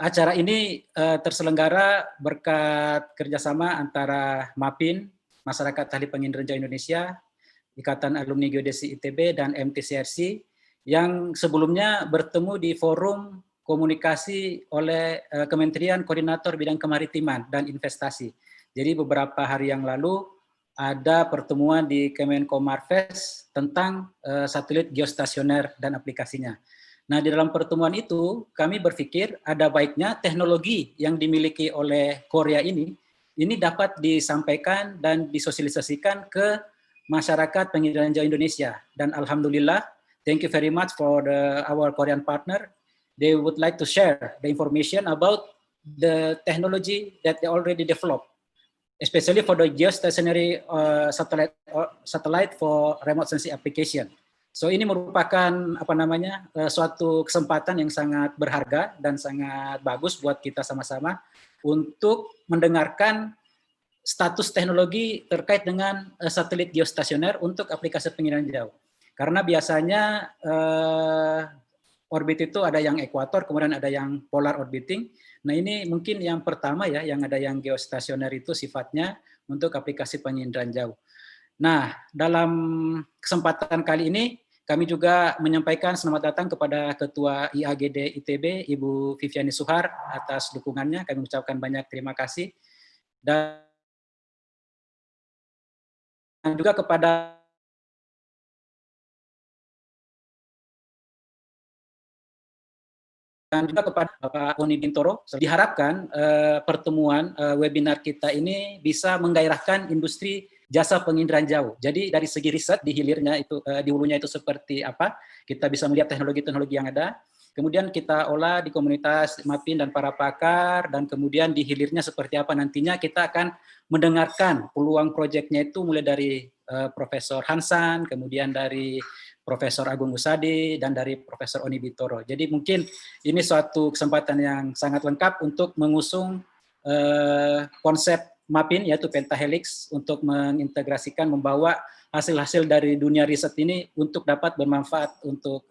acara ini terselenggara berkat kerjasama antara MAPIN, Masyarakat Ahli Penginderaan Jauh Indonesia, Ikatan Alumni Geodesi ITB, dan MTCRC, yang sebelumnya bertemu di forum komunikasi oleh Kementerian Koordinator Bidang Kemaritiman dan Investasi. Jadi beberapa hari yang lalu ada pertemuan di Kemenko Marves tentang satelit geostationer dan aplikasinya. Nah, di dalam pertemuan itu kami berpikir ada baiknya teknologi yang dimiliki oleh Korea ini dapat disampaikan dan disosialisasikan ke masyarakat penginderaan jauh Indonesia. Dan alhamdulillah, thank you very much for our Korean partner. They would like to share the information about the technology that they already developed, especially for the geostationary satellite for remote sensing application. So ini merupakan suatu kesempatan yang sangat berharga dan sangat bagus buat kita sama-sama untuk mendengarkan status teknologi terkait dengan satelit geostationer untuk aplikasi penginderaan jauh. Karena biasanya orbit itu ada yang ekuator, kemudian ada yang polar orbiting. Nah, ini mungkin yang pertama ya, yang ada yang geostationer itu sifatnya untuk aplikasi penginderaan jauh. Nah, dalam kesempatan kali ini kami juga menyampaikan selamat datang kepada Ketua IAGD ITB, Ibu Viviani Suhar, atas dukungannya. Kami ucapkan banyak terima kasih. Dan juga kepada Bapak Oni Bintoro. Diharapkan pertemuan webinar kita ini bisa menggairahkan industri jasa penginderaan jauh. Jadi dari segi riset di hilirnya itu, di hulunya itu seperti apa, kita bisa melihat teknologi-teknologi yang ada, kemudian kita olah di komunitas MAPIN dan para pakar, dan kemudian di hilirnya seperti apa nantinya kita akan mendengarkan peluang proyeknya itu mulai dari Profesor Hansan, kemudian dari Profesor Agung Usadi, dan dari Profesor Oni Bintoro. Jadi mungkin ini suatu kesempatan yang sangat lengkap untuk mengusung konsep MAPIN, yaitu pentahelix, untuk mengintegrasikan, membawa hasil-hasil dari dunia riset ini untuk dapat bermanfaat untuk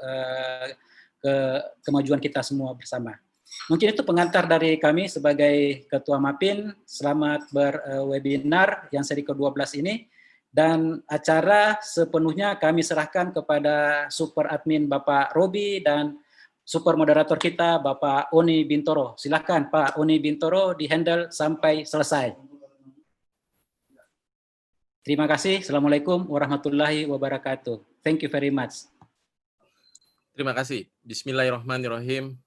kemajuan kita semua bersama. Mungkin itu pengantar dari kami sebagai Ketua MAPIN. Selamat berwebinar yang seri ke-12 ini. Dan acara sepenuhnya kami serahkan kepada super admin Bapak Robi dan super moderator kita Bapak Oni Bintoro. Silakan Pak Oni Bintoro di-handle sampai selesai. Terima kasih. Assalamualaikum warahmatullahi wabarakatuh. Thank you very much. Terima kasih. Bismillahirrahmanirrahim.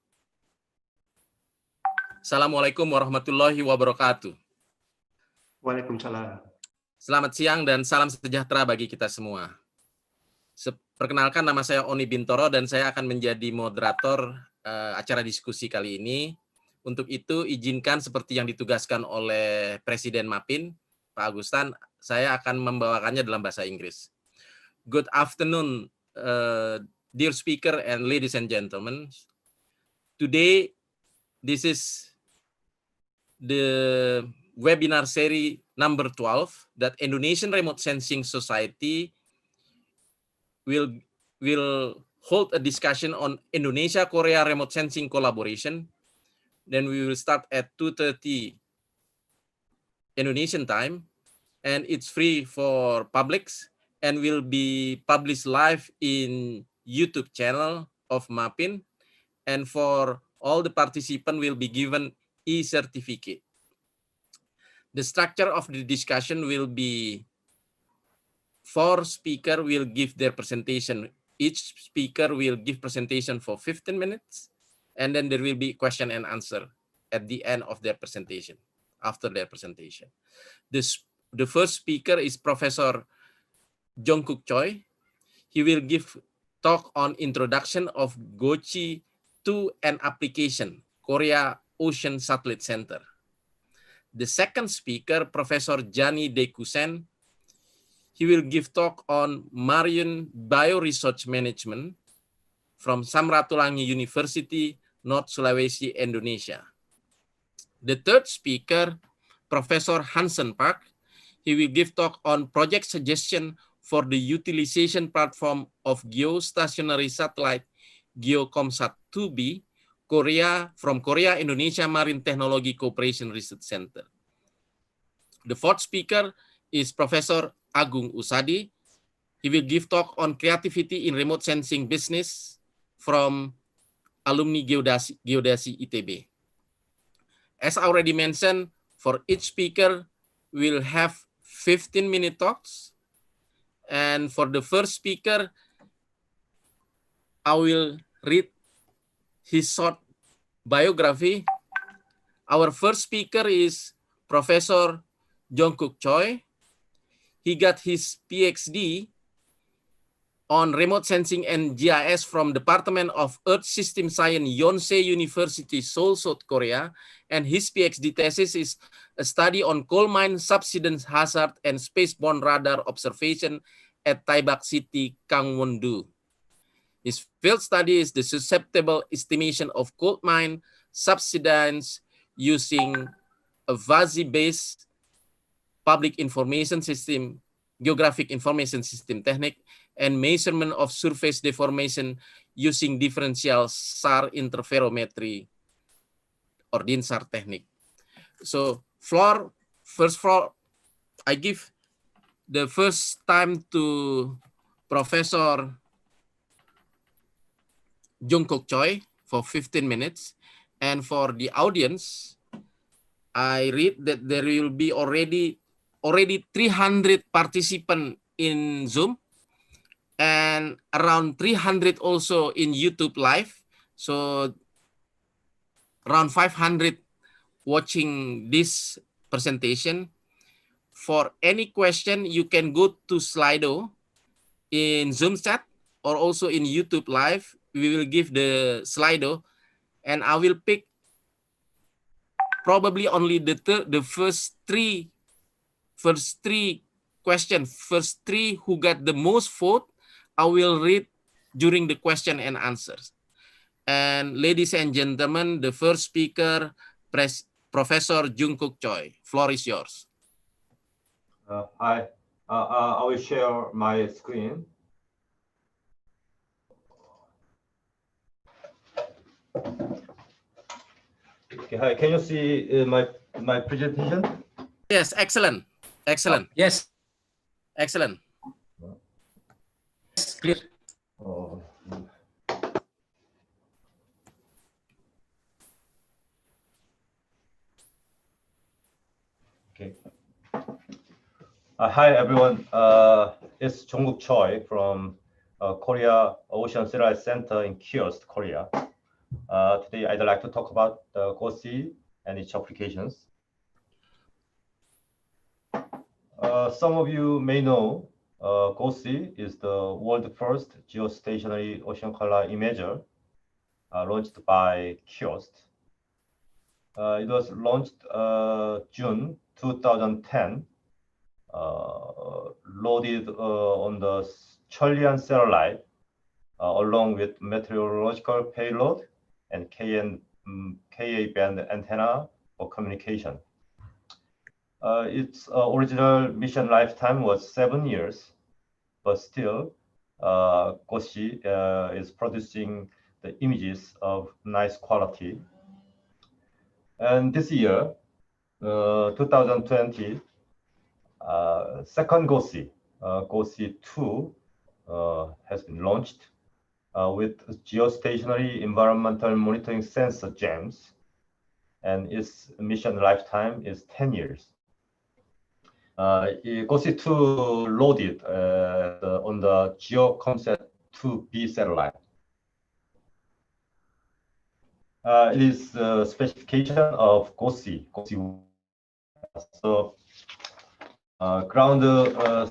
Assalamualaikum warahmatullahi wabarakatuh. Waalaikumsalam. Selamat siang dan salam sejahtera bagi kita semua. Perkenalkan, nama saya Oni Bintoro dan saya akan menjadi moderator acara diskusi kali ini. Untuk itu, izinkan seperti yang ditugaskan oleh Presiden MAPIN, Pak Agustan, saya akan membawakannya dalam bahasa Inggris. Good afternoon, dear speaker and ladies and gentlemen. Today, this is the Webinar Seri number 12 that Indonesian Remote Sensing Society will hold a discussion on Indonesia-Korea remote sensing collaboration. Then we will start at 2:30 Indonesian time, and it's free for publics and will be published live in YouTube channel of MAPIN, and for all the participants will be given e-sertifikat. The structure of the discussion will be 4 speakers will give their presentation. Each speaker will give presentation for 15 minutes, and then there will be question and answer at the end of their presentation, after their presentation. The first speaker is Professor Jongkook Choi. He will give talk on introduction of GOCI-II and application, Korea Ocean Satellite Center. The second speaker, Professor Jani Dekusen, he will give talk on marine bioresource management from Samratulangi University, North Sulawesi, Indonesia. The third speaker, Professor Hansen Park, he will give talk on project suggestion for the utilization platform of geostationary satellite GOCOMSAT-2B from Korea Indonesia Marine Technology Cooperation Research Center. The fourth speaker is Professor Agung Usadi. He will give talk on creativity in remote sensing business from alumni Geodesi ITB. As I already mentioned, for each speaker, we'll have 15-minute talks. And for the first speaker, I will read his short biography. Our first speaker is Professor Jungkook Choi. He got his PhD on remote sensing and GIS from Department of Earth System Science, Yonsei University, Seoul, South Korea. And his PhD thesis is a study on coal mine subsidence hazard and spaceborne radar observation at Taibak City, Gangwon-do. His field study is the susceptible estimation of coal mine subsidence using a VASI-based public information system, geographic information system technique, and measurement of surface deformation using differential SAR interferometry or DINSAR technique. So first floor, I give the first time to Professor Jungkook Choi for 15 minutes. And for the audience, I read that there will be already 300 participants in Zoom and around 300 also in YouTube Live. So around 500 watching this presentation. For any question, you can go to Slido in Zoom chat or also in YouTube Live. We will give the Slido, and I will pick probably only the first three questions, first three who got the most vote, I will read during the question and answers. And ladies and gentlemen, the first speaker, Professor Jungkook Choi. Floor is yours. Hi, I will share my screen. Okay, hi, can you see my presentation? Yes, excellent. Excellent. Yes. Excellent. Yes, clear. Oh. Okay. Hi, everyone. It's Jungkook Choi from Korea Ocean Satellite Center in Kiosk, Korea. Today, I'd like to talk about the GOCI and its applications. Some of you may know GOCI is the world's first geostationary ocean color imager launched by Kiosk. It was launched June 2010, loaded on the Cheollean satellite along with meteorological payload and Ka-band antenna for communication. Its original mission lifetime was 7 years, but still, GOCI is producing the images of nice quality. And this year, 2020, second GOCI, GOCI-II, has been launched with geostationary environmental monitoring sensor GEMS, and its mission lifetime is 10 years. GOCI-II loaded on the GeoComSat-2B satellite. It is the specification of GOCI. So ground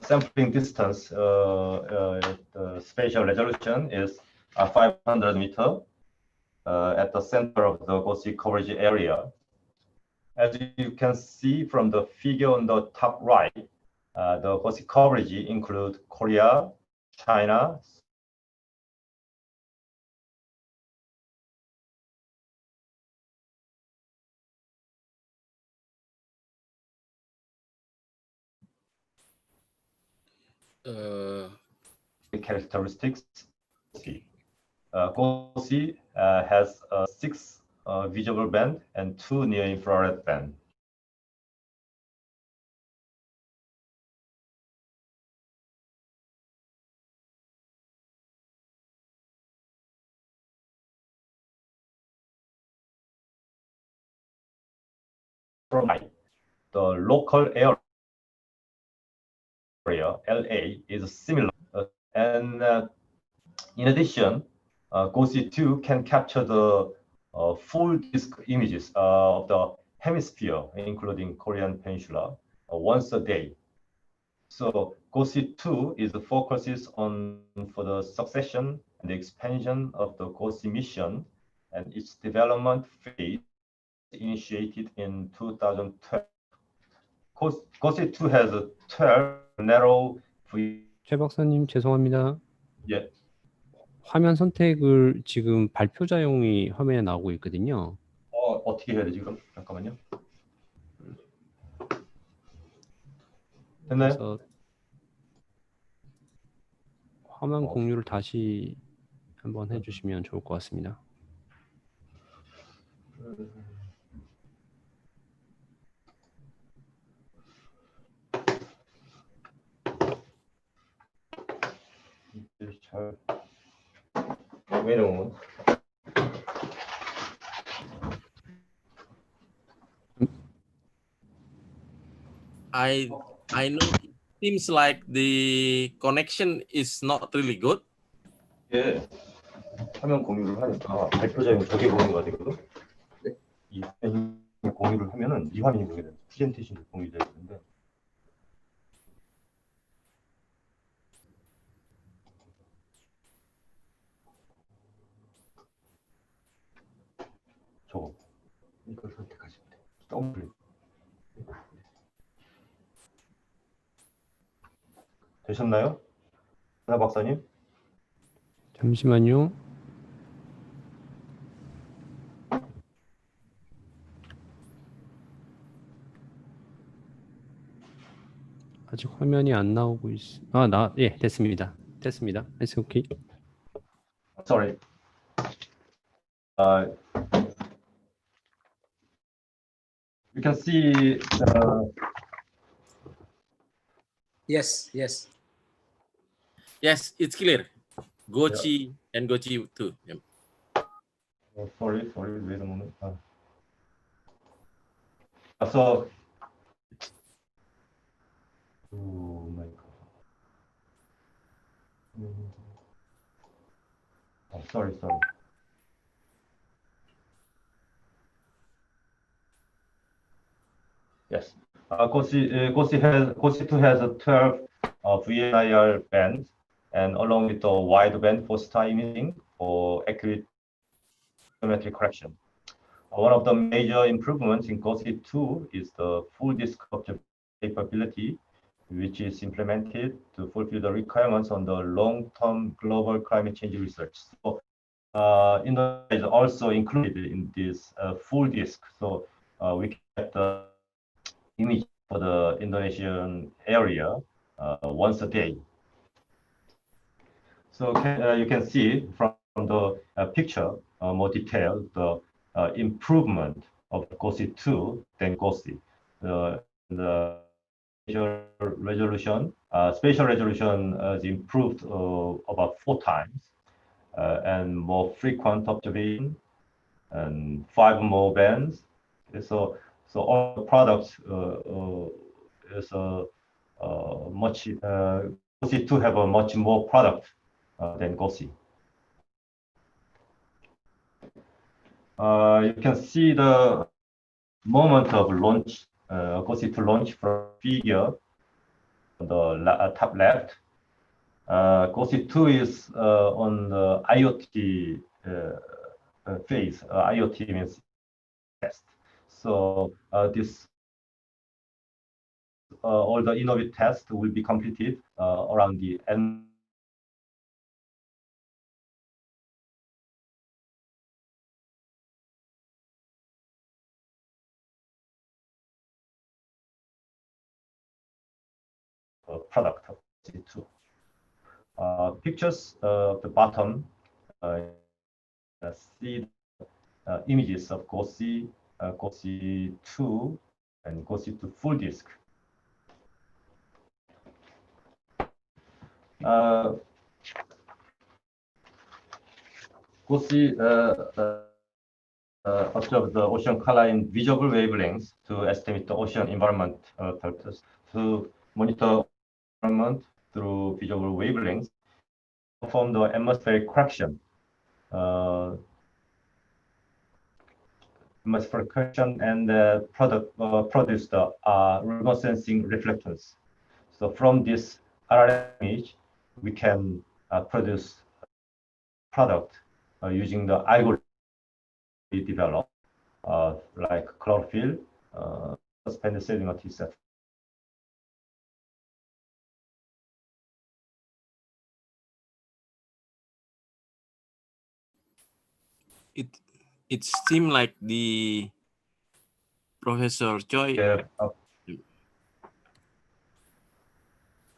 sampling distance, the spatial resolution is 500 meters at the center of the GOCI coverage area. As you can see from the figure on the top right, the GOCI coverage includes Korea, China, characteristics. GOCI has 6 visible band and 2 near-infrared band. The local area LA is similar, and in addition, GOCI-II can capture the full disk images of the hemisphere, including Korean Peninsula, once a day. So GOCI-II is focuses on for the succession and the expansion of the GOCI mission, and its development phase initiated in 2012. GOCI-II has 12 narrow. 최 박사님 죄송합니다. 예. 화면 선택을 지금 발표자용이 화면에 나오고 있거든요. 어떻게 해야 되지 그럼? 잠깐만요. 됐나요? 그래서 화면 공유를 다시 한번 해주시면 좋을 것 같습니다. Wait a moment. I know it seems like the connection is not really good. 예. 화면 공유를 하니까 발표자용 저게 보이는 것 같거든. 네. 이 화면 공유를 하면은 이 화면이 보게 됩니다. 프레젠테이션이 공유되어 있는데. 저거 이걸 선택하시면 돼요. 더블. 되셨나요? 하나 박사님? 잠시만요. 아직 화면이 안 나오고 있어. 예, 됐습니다. 됐습니다. It's okay. Sorry. You can see. Yes, yes. Yes, it's clear. GOCI and GOCI-II. Yeah. Sorry, wait a moment. So, oh my God. Oh, sorry. Yes, GOCI-II has 12 VNIR bands, and along with the wideband for star imaging for accurate geometry correction. One of the major improvements in GOCI-II is the full disk capability, which is implemented to fulfill the requirements on the long-term global climate change research. So, Indonesia is also included in this full disk. So we can get the image for the Indonesian area once a day. So you can see from the picture more detail the improvement of GOCI-II than GOCI. The resolution, spatial resolution is improved about 4 times, and more frequent observation, and 5 more bands. So all the products is much GOCI-II have a much more product than GOCI. You can see the moment of launch, GOCI-II launch from figure on the top left. GOCI-II is on the IoT phase. IoT means test. So this all the innovative tests will be completed around the end. Product of GOCI-II. Pictures of the bottom see images of GOCI, GOCI-II, and GOCI-II full disk. GOCI observe the ocean color in visible wavelengths to estimate the ocean environment factors. To monitor environment through visible wavelengths, perform the atmospheric correction. Atmospheric correction and produce the remote sensing reflectors. So from this RRM image, we can produce product using the algorithm we develop, like chlorophyll, suspended cellular T-cell. It seemed like the Professor Choi. Yeah.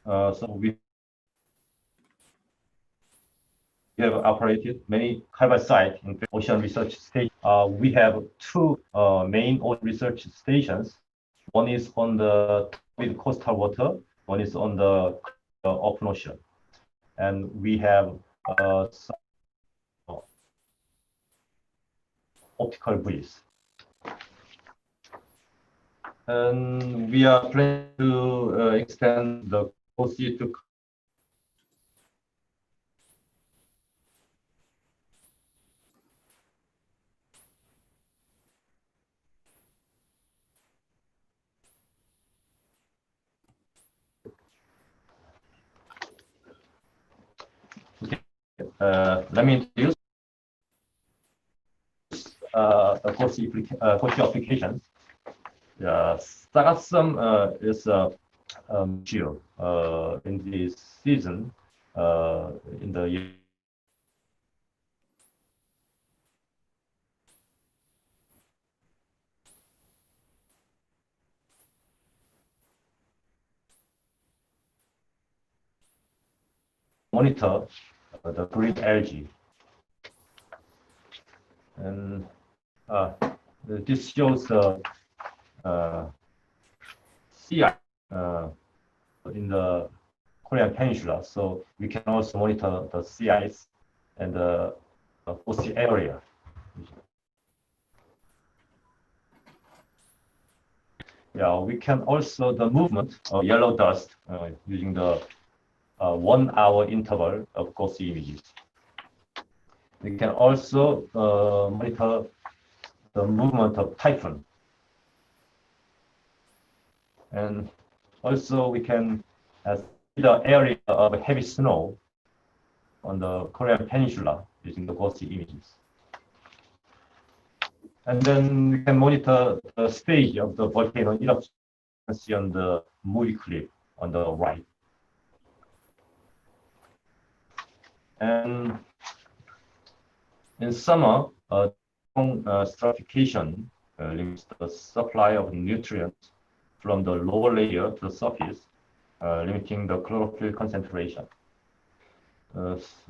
So we have operated many carbon sites in ocean research station. We have two main ocean research stations. One is on the with coastal water. One is on the open ocean, and we have some optical buoys. And we are planning to extend the GOCI to let me introduce the GOCI applications. Sargassum is a geo in this season in the year. Monitor the green algae, and this shows the sea ice in the Korean Peninsula. So we can also monitor the sea ice and the GOCI area. Yeah, we can also the movement of yellow dust using the 1 hour interval of GOCI images. We can also monitor the movement of typhoon. And also we can see the area of heavy snow on the Korean Peninsula using the GOCI images. And then we can monitor the stage of the volcano eruption. You can see on the movie clip on the right. And in summer, stratification limits the supply of nutrients from the lower layer to the surface, limiting the chlorophyll concentration.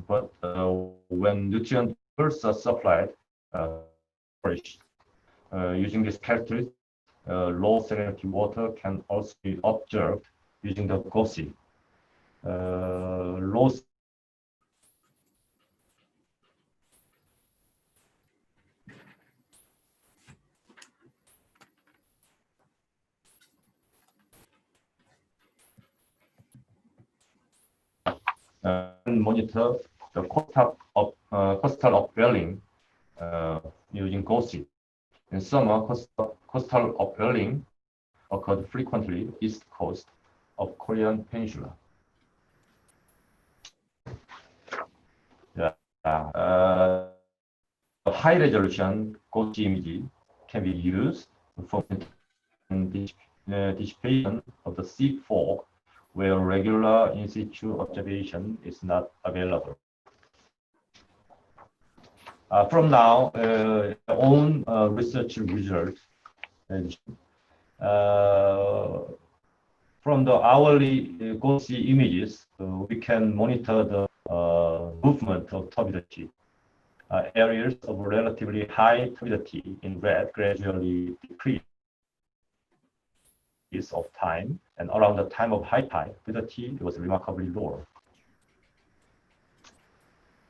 But when nutrient first are supplied, using this characteristic, low salinity water can also be observed using the GOCI. Low and monitor the coastal upwelling using GOCI. In summer, coastal upwelling occurred frequently east coast of Korean Peninsula. Yeah, high resolution GOCI image can be used for dissipation of the sea fog where regular in situ observation is not available. From now, own research results. From the hourly GOCI images, we can monitor the movement of turbidity. areas of relatively high turbidity in red gradually decrease of time, and around the time of high tide, turbidity was remarkably lower.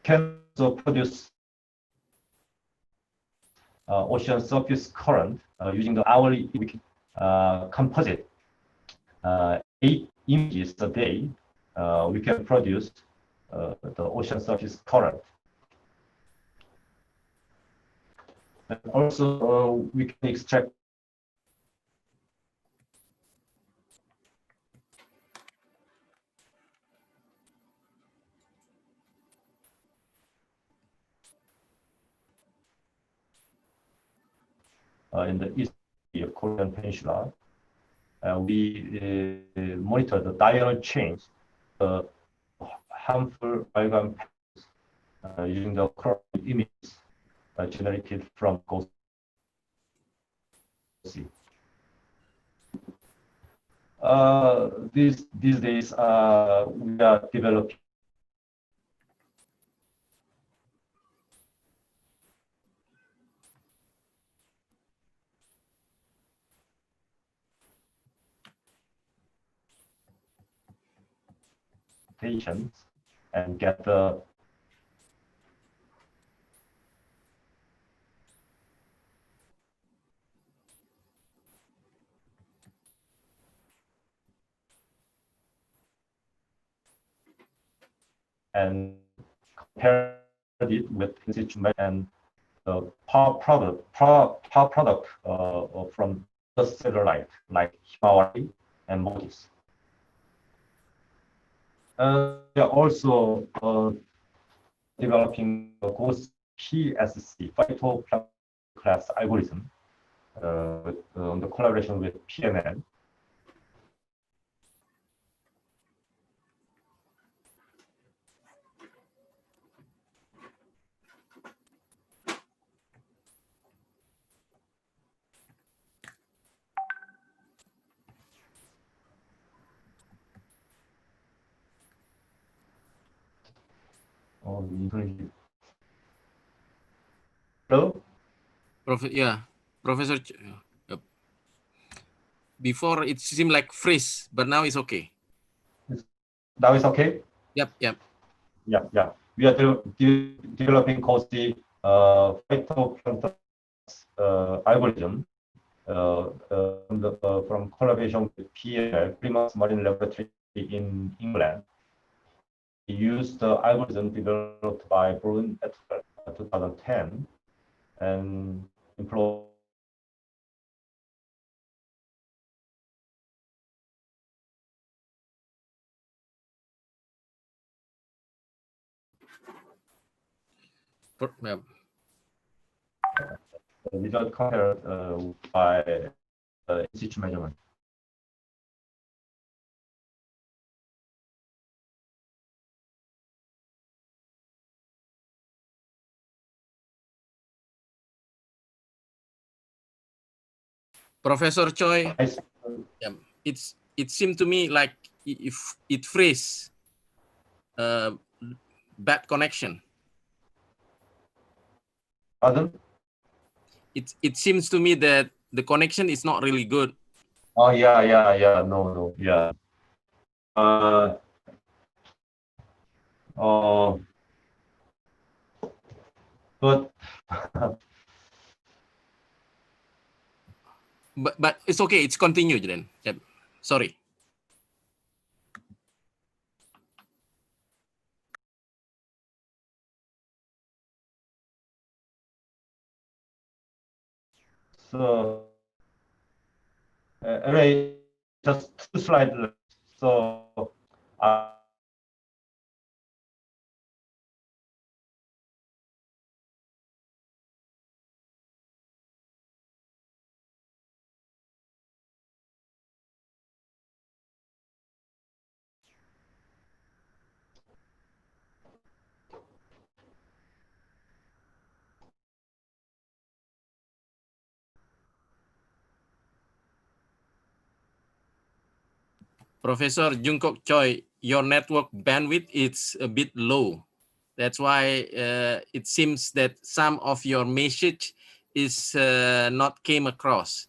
Can also produce ocean surface current using the hourly composite 8 images a day. We can produce the ocean surface current. And also, we can extract in the east of Korean Peninsula. We monitor the diurnal change, the harmful amalgam using the color images generated from GOCI. These days, we are developing patients and get the and compare it with instrument and the power product from the satellite like Himalaya and MODIS. We are also developing a GOCI-PSC phytoclass algorithm on the collaboration with PNN. Hello? Professor. Before it seemed like freeze, but now it's okay. Now it's okay? Yep. Yeah. We are developing GOCI phytoclass algorithm from collaboration with PL, Plymouth Marine Laboratory in England. We used the algorithm developed by Brun et al. 2010 and employ result compared by in situ measurement. Professor Choi, it seemed to me like if it freeze, bad connection. Pardon? It seems to me that the connection is not really good. Oh yeah. No, yeah. But but it's okay. It's continued then. Yep. Sorry. so anyway, just 2 slides left. So Professor Jungkook Choi, your network bandwidth is a bit low. That's why it seems that some of your message is not came across.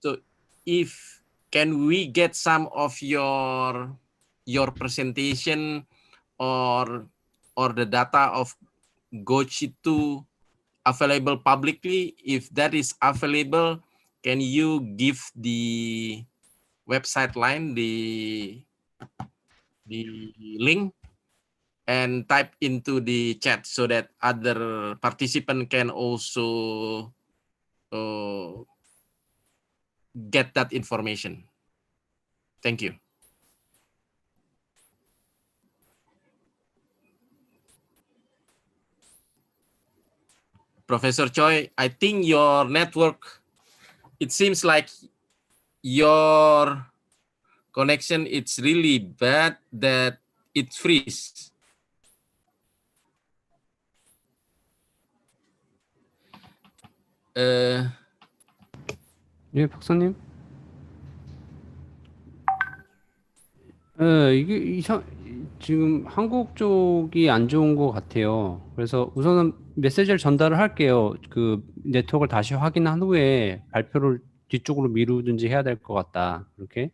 So if can we get some of your presentation or the data of GOCI-II available publicly? If that is available, can you give the website line, the link, and type into the chat so that other participant can also get that information? Thank you. Professor Choi, I think your network, it seems like your connection, it's really bad that it freeze. 예, 박사님. 이게 지금 한국 쪽이 안 좋은 것 같아요. 그래서 우선은 메시지를 전달을 할게요. 그 네트워크를 다시 확인한 후에 발표를 뒤쪽으로 미루든지 해야 될 것 같다. 이렇게.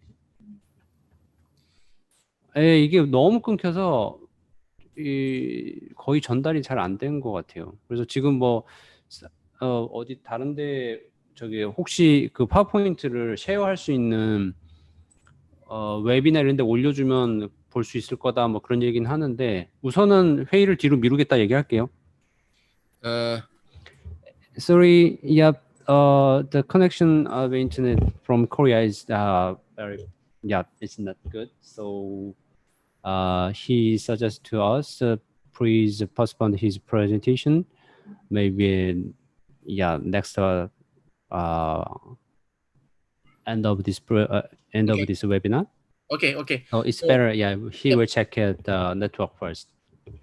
이게 너무 끊겨서 거의 전달이 잘 안 된 것 같아요. 그래서 지금 뭐 어디 다른데 저기 혹시 그 파워포인트를 쉐어할 수 있는 웨비나 이런 데 올려주면 볼 수 있을 거다 뭐 그런 얘기는 하는데 우선은 회의를 뒤로 미루겠다 얘기할게요. Sorry, yeah, the connection of internet from Korea is very, yeah, it's not good. So he suggests to us please postpone his presentation. Maybe, yeah, next end of this webinar. Okay. Oh, it's better. Yeah, he will check the network first.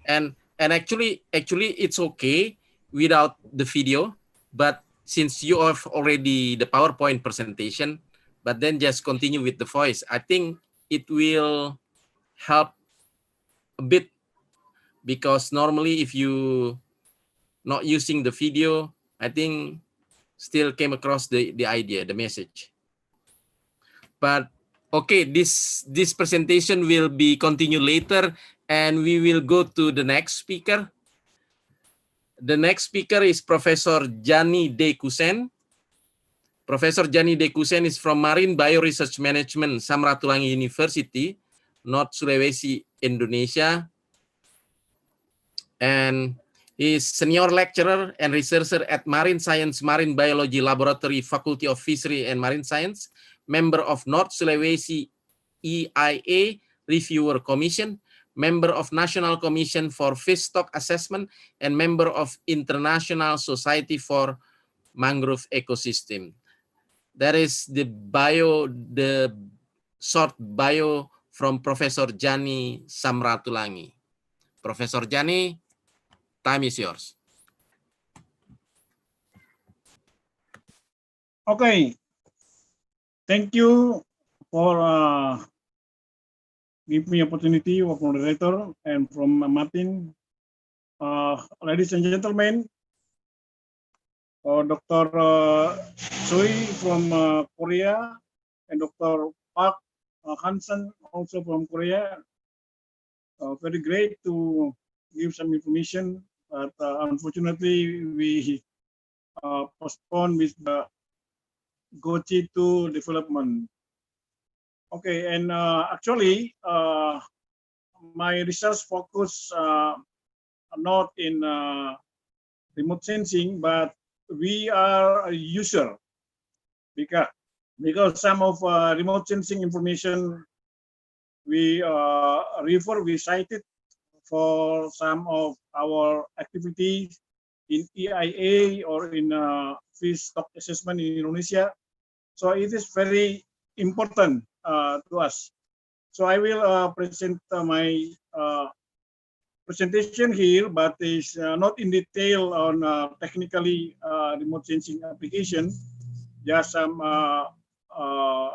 And actually it's okay without the video, but since you have already the PowerPoint presentation, but then just continue with the voice, I think it will help a bit, because normally if you not using the video, I think still came across the idea, the message. But okay, this presentation will be continued later, and we will go to the next speaker. The next speaker is Professor Jani De Kusen. Professor Jani De Kusen is from Marine Bio Research Management, Samratulangi University, North Sulawesi, Indonesia. And he is senior lecturer and researcher at Marine Science Marine Biology Laboratory, Faculty of Fishery and Marine Science, member of North Sulawesi EIA Reviewer Commission, member of National Commission for Fish Stock Assessment, and member of International Society for Mangrove Ecosystem. That is the short bio from Professor Jani Samratulangi. Professor Jani, time is yours. Okay. Thank you for giving me opportunity of moderator and from MAPIN. Ladies and gentlemen, Dr. Choi from Korea and Dr. Park Hansen also from Korea. Very great to give some information, but unfortunately we postponed with the GOCI-II development. Okay, and actually my research focus not in remote sensing, but we are a user, because some of remote sensing information we cited for some of our activities in EIA or in fish stock assessment in Indonesia. So it is very important to us. So I will present my presentation here, but is not in detail on technically remote sensing application. Just some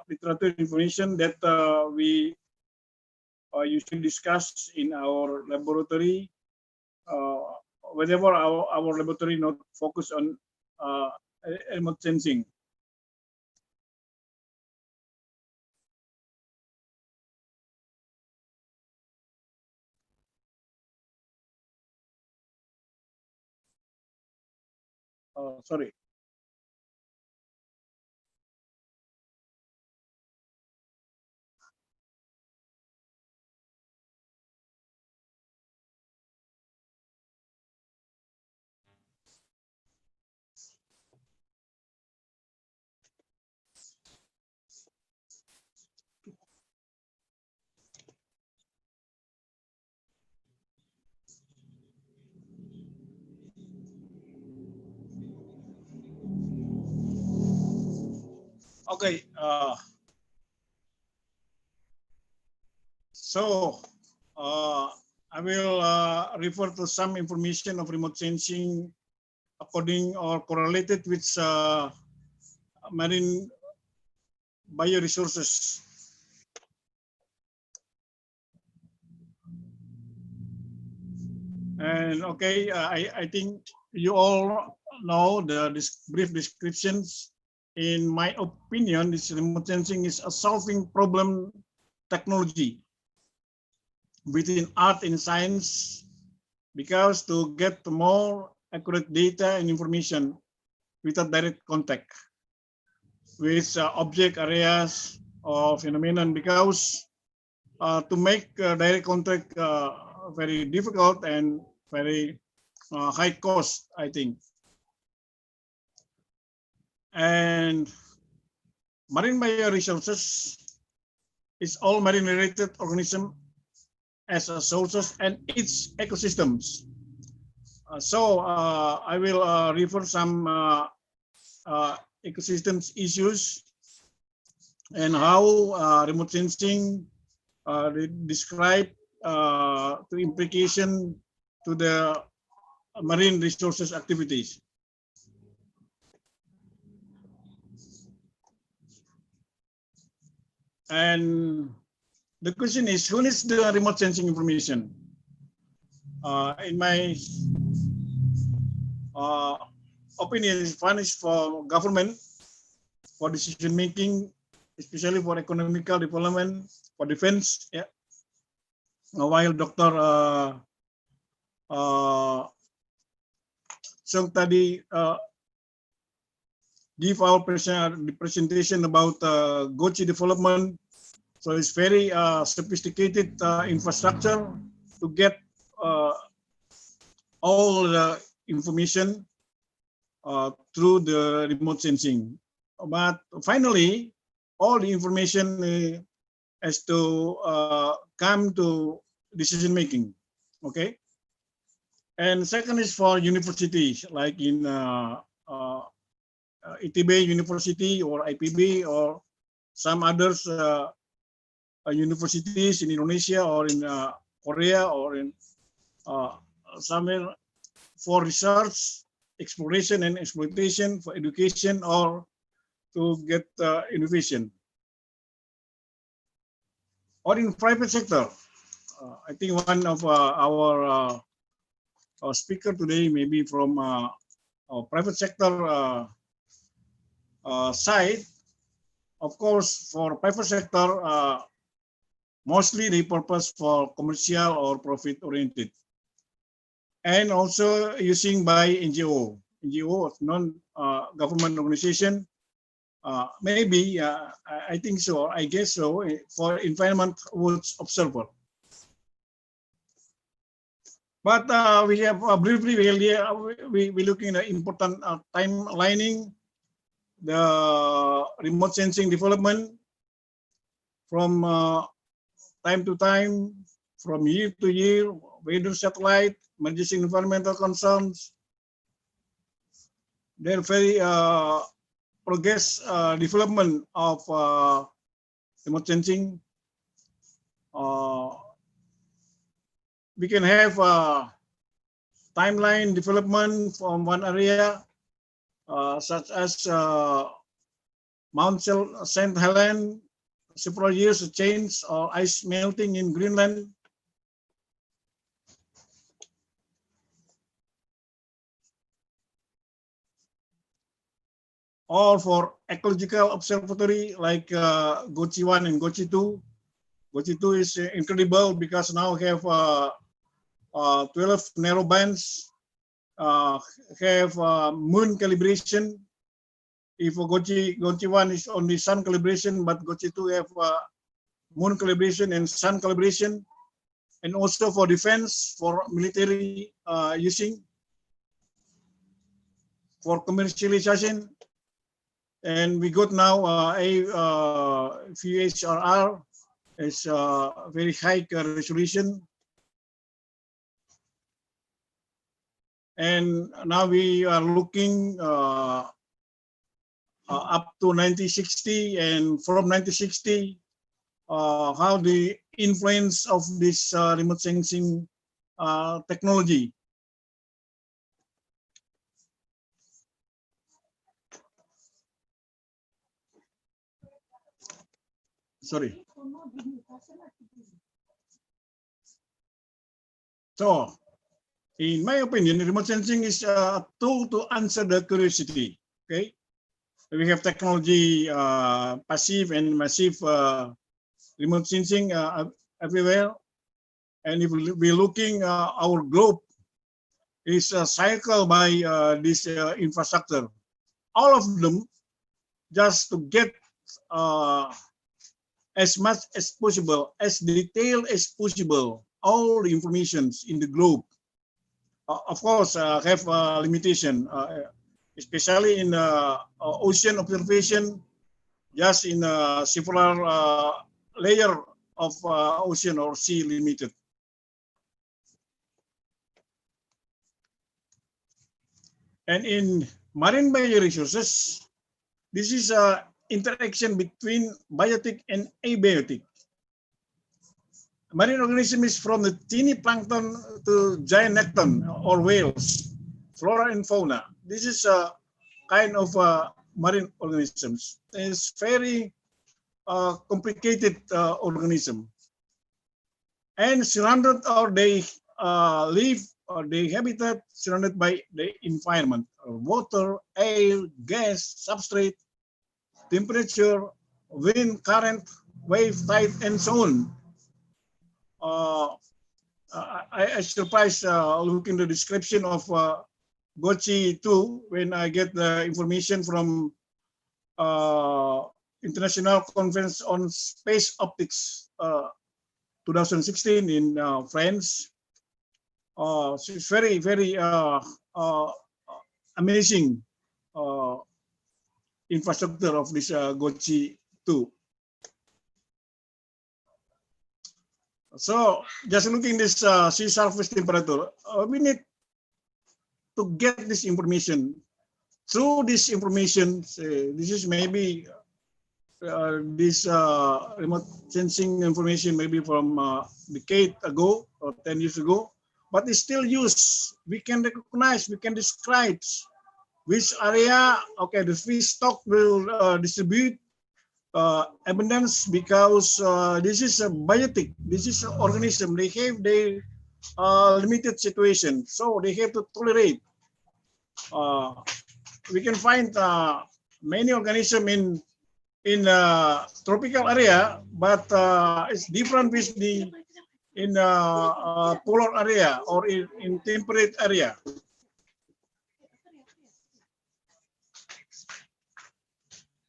literature information that we usually discuss in our laboratory whenever our laboratory not focus on remote sensing. Sorry. Okay. So I will refer to some information of remote sensing according or correlated with marine bioresources. And okay, I think you all know the brief descriptions. In my opinion, this remote sensing is a solving problem technology within art and science, because to get more accurate data and information without direct contact with object areas or phenomenon, because to make direct contact very difficult and very high cost, I think. And marine bioresources is all marine related organism as a sources and its ecosystems. So I will refer some ecosystems issues and how remote sensing describe the implication to the marine resources activities. And the question is, who needs the remote sensing information? In my opinion, is furnished for government, for decision making, especially for economical development, for defense. Yeah. While Dr. Song tadi give our presentation about GOCI development. So it's very sophisticated infrastructure to get all the information through the remote sensing. But finally, all the information has to come to decision making. Okay. And second is for universities, like in ITB University or IPB or some others universities in Indonesia or in Korea or in somewhere for research, exploration and exploitation, for education or to get innovation. Or in private sector, I think one of our speaker today may be from private sector side. Of course, for private sector, mostly the purpose for commercial or profit oriented, and also using by NGO of non-government organization. Maybe I think so. I guess so for environment watch observer. But we have briefly we looking at important timelining the remote sensing development from time to time, from year to year, weather satellite, emerging environmental concerns. They're very progress development of remote sensing. We can have timeline development from one area, such as Mount St. Helens, several years change or ice melting in Greenland. or for ecological observatory like GOCI-I and GOCI-II. GOCI-II is incredible because now we have 12 narrow bands, have moon calibration. If GOCI-I is only sun calibration, but GOCI-II have moon calibration and sun calibration, and also for defense, for military using, for commercialization. And we got now a VHRR is very high resolution. And now we are looking up to 1960, and from 1960, how the influence of this remote sensing technology. Sorry. So, in my opinion, remote sensing is a tool to answer the curiosity. Okay, we have technology, passive and massive remote sensing everywhere, and if we're looking, our globe is cycled by this infrastructure. All of them just to get as much as possible, as detailed as possible, all the informations in the globe. Of course, have a limitation, especially in ocean observation, just in several layer of ocean or sea limited. And in marine bioresources, this is a interaction between biotic and abiotic. Marine organism is from the teeny plankton to giant nekton or whales, flora and fauna. This is a kind of marine organisms. It's very complicated organism. And surrounded, or they live, or they habitat surrounded by the environment, water, air, gas, substrate, temperature, wind, current, wave, tide, and so on. I surprised looking the description of GOCI-II when I get the information from International Conference on Space Optics 2016 in France. So it's very, very amazing infrastructure of this GOCI-II. So just looking this sea surface temperature, we need to get this information. Through this information, this is maybe this remote sensing information maybe from a decade ago or 10 years ago, but it's still used. We can recognize, we can describe which area, okay, the fish stock will distribute abundance, because this is a biotic, this is an organism, they have their limited situation, so they have to tolerate. We can find many organisms in tropical area, but it's different with the in polar area or in temperate area.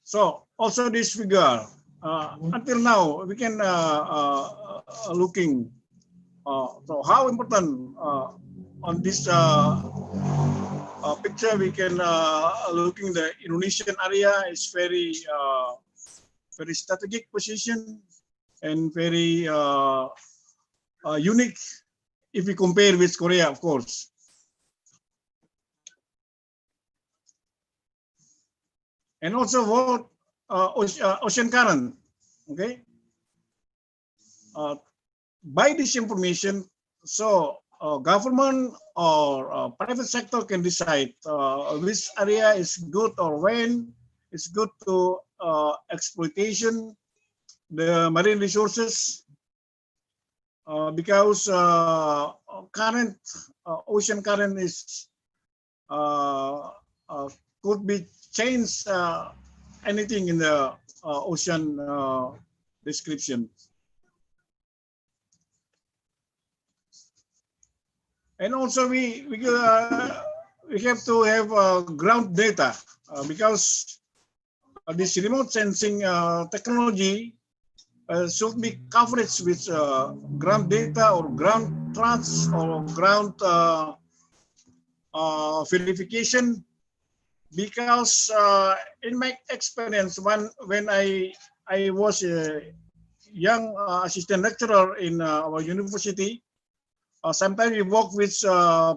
So also this figure, until now we can looking. So how important on this picture we can looking the Indonesian area is very very strategic position and very unique if we compare with Korea, of course. And also what ocean current, okay? By this information, so government or private sector can decide which area is good or when it's good to exploitation the marine resources, because current ocean current is could be changed anything in the ocean description. And also we have to have ground data because this remote sensing technology should be coverage with ground data or ground trusts or ground verification. Because in my experience, when I was a young assistant lecturer in our university, sometimes we work with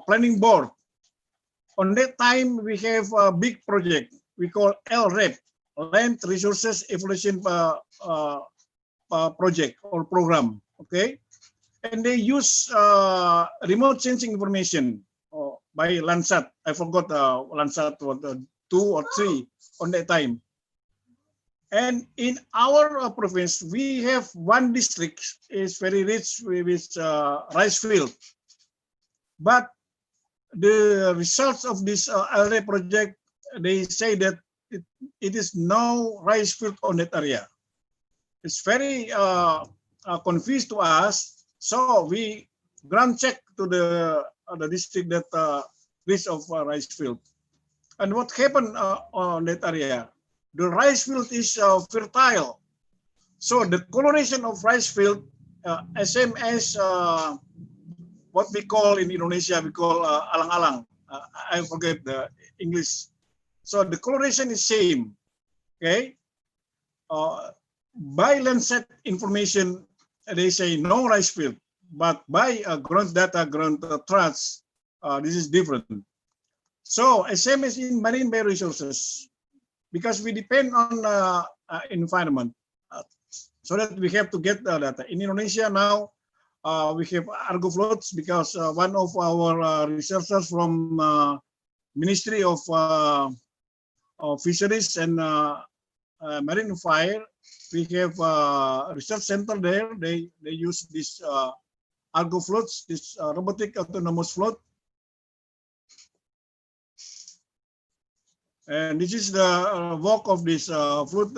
planning board. On that time, we have a big project we call LREP, Land Resources Evaluation project or program. Okay, and they use remote sensing information by Landsat. I forgot Landsat 2 or 3 on that time. And in our province, we have one district is very rich with rice field. But the results of this LRA project, they say that it is no rice field on that area. It's very confused to us. So we ground check to the district that risk of rice field. And what happened on that area? The rice field is fertile. So the coloration of rice field, same as what we call in Indonesia, we call alang-alang. I forget the English. So the coloration is same. Okay. By Landsat information, they say no rice field, but by ground data, ground trusts, this is different. So same as in marine bioresources, because we depend on environment, so that we have to get the data. In Indonesia now, we have Argo Floats because one of our researchers from Ministry of Fisheries and Marine Fire, we have a research center there. They use this Argo Floats, this robotic autonomous float. And this is the work of this float.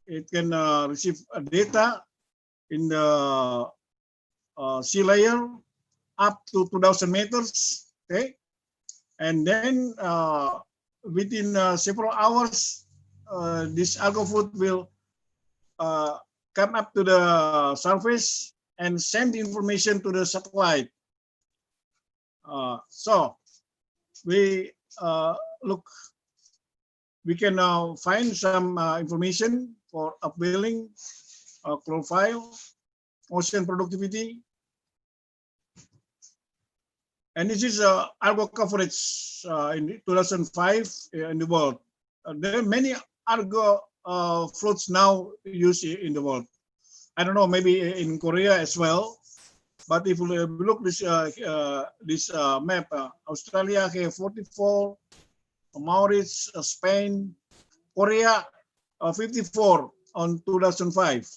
It can receive data in the sea layer up to 2,000 meters. Okay, and then within several hours, this Argo float will come up to the surface and send information to the satellite. So we look. We can now find some information for upwelling, chlorophyll, ocean productivity. And this is Argo coverage in 2005 in the world. There are many Argo floats now used in the world. I don't know, maybe in Korea as well. But if we look this map, Australia have 44. Mauritius, Spain, Korea, 54 on 2005.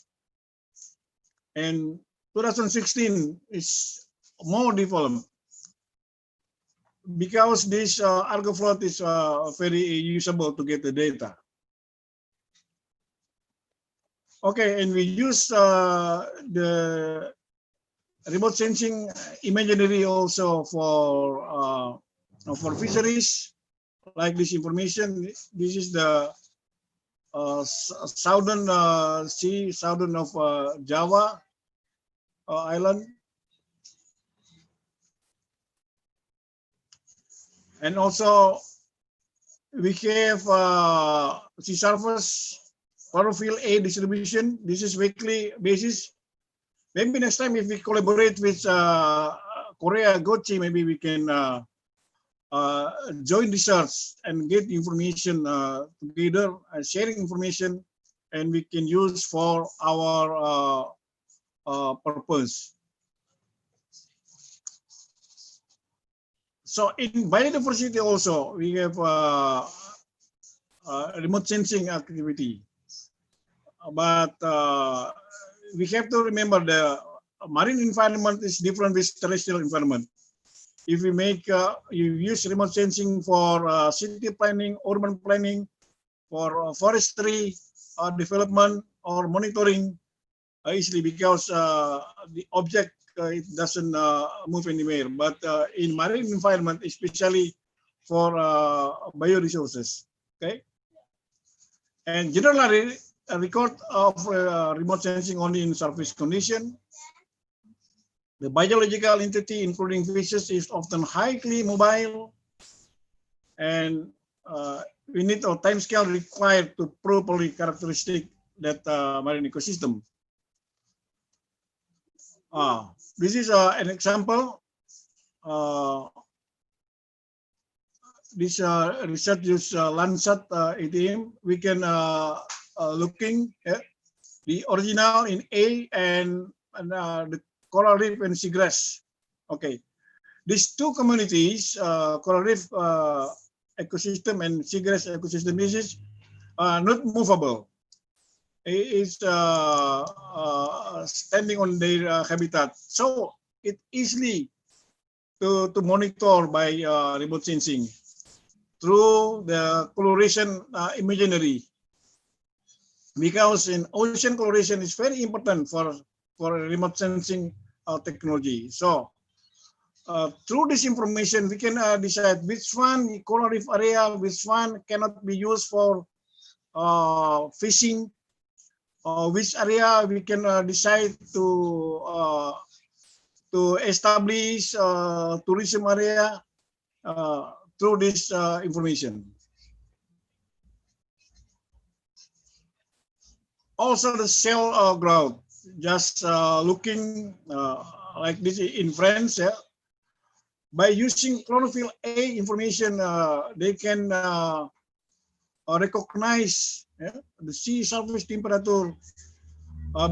And 2016 is more developed because this Argo float is very usable to get the data. Okay, and we use the remote sensing imagery also for fisheries. Like this information, this is the southern sea, southern of Java island. And also we have sea surface chlorophyll A distribution. This is weekly basis. Maybe next time if we collaborate with Korea GOCI, maybe we can join research and get information together, sharing information, and we can use for our purpose. So in biodiversity also, we have remote sensing activity. But we have to remember the marine environment is different with terrestrial environment. if we make, you use remote sensing for city planning, urban planning, for forestry development or monitoring easily, because the object it doesn't move anywhere. But in marine environment, especially for bioresources, okay. And generally, a record of remote sensing only in surface condition. The biological entity, including fishes, is often highly mobile, and we need a time scale required to properly characteristic that marine ecosystem. This is an example. This research use Landsat ATM. We can looking at the original in A and the coral reef and seagrass. Okay, these two communities, coral reef ecosystem and seagrass ecosystem, is not movable. It is standing on their habitat, so it easily to monitor by remote sensing through the coloration imagery, because in ocean coloration is very important for remote sensing technology. So through this information, we can decide which one coral reef area, which one cannot be used for fishing, which area we can decide to establish tourism area through this information. Also the shell growth, just looking like this in France, by using chlorophyll A information, they can recognize the sea surface temperature,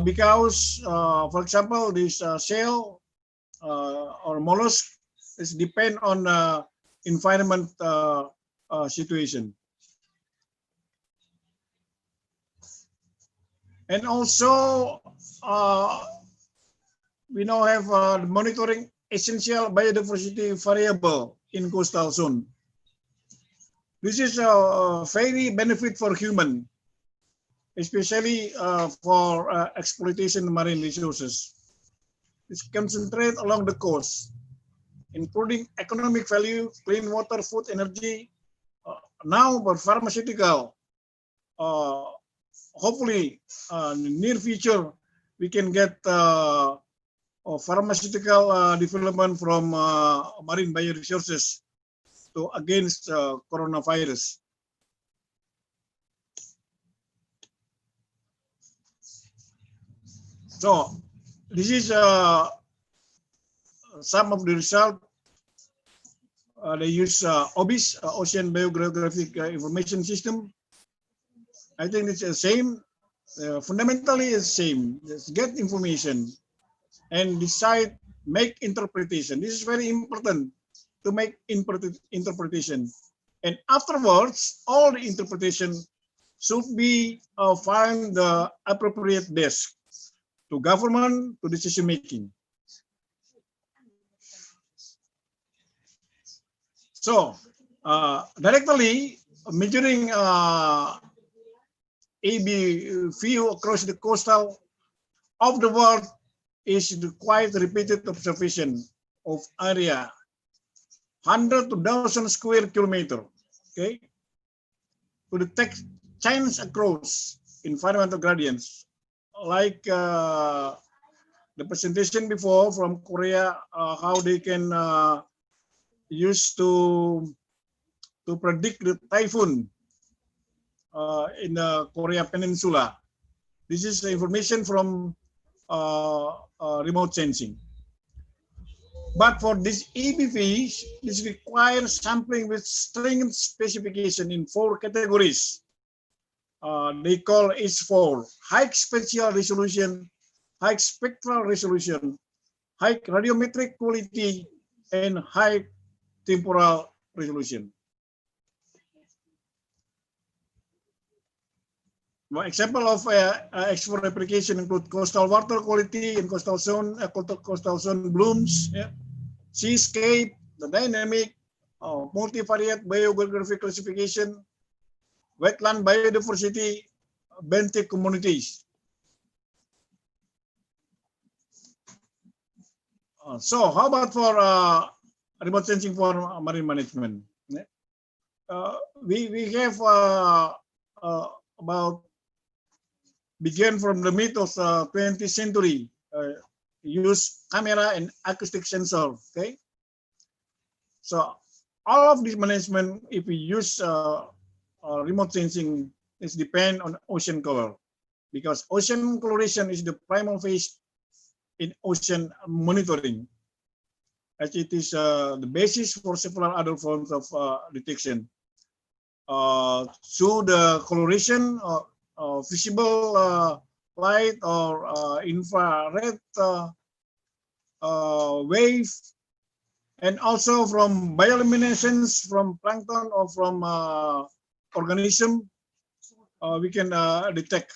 because, for example, this shell or mollusk is depend on environment situation. And also, we now have monitoring essential biodiversity variable in coastal zone. This is a very benefit for human, especially for exploitation of marine resources. It's concentrated along the coast, including economic value, clean water, food, energy. Now, for pharmaceutical, hopefully, in the near future, we can get pharmaceutical development from marine bioresources to against coronavirus. So this is some of the result. They use OBIS, Ocean Biogeographic Information System. I think it's the same. Fundamentally, it's the same. Just get information and decide, make interpretation. This is very important, to make interpretation. And afterwards, all the interpretation should be find the appropriate desk to government, to decision making. So directly measuring AB view across the coastal of the world is required repeated observation of area 100 to 1,000 square kilometer, okay, to detect change across environmental gradients, like the presentation before from Korea, how they can use to predict the typhoon in the Korea Peninsula. This is the information from remote sensing. But for this EBV, this requires sampling with stringent specification in 4 categories. They call H4: high spatial resolution, high spectral resolution, high radiometric quality, and high temporal resolution. One example of H4 application include coastal water quality in coastal zone blooms, seascape, the dynamic, multivariate biogeographic classification, wetland biodiversity, benthic communities. So how about for remote sensing for marine management? We have about began from the mid of 20th century, use camera and acoustic sensor. Okay, so all of this management, if we use remote sensing, is depend on ocean color, because ocean coloration is the primal phase in ocean monitoring, as it is the basis for several other forms of detection. Through the coloration, visible light or infrared wave, and also from bioluminescence from plankton or from organism, we can detect.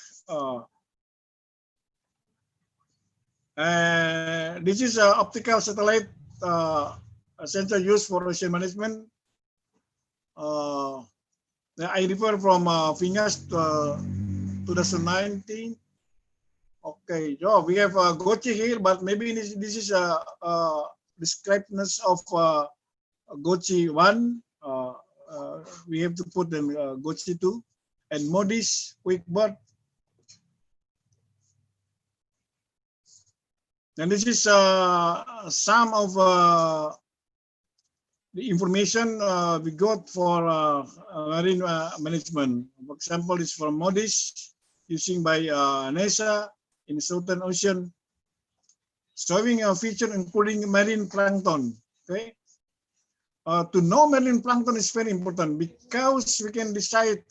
This is an optical satellite sensor used for ocean management. I refer from FINAS 2019. Okay, so we have GOCI here, but maybe this is a descriptiveness of GOCI-I. We have to put them GOCI-II and MODIS, QuickBird. And this is some of the information we got for marine management. For example, it's from MODIS, using by NASA in Southern Ocean, showing a feature including marine plankton. Okay, to know marine plankton is very important, because we can decide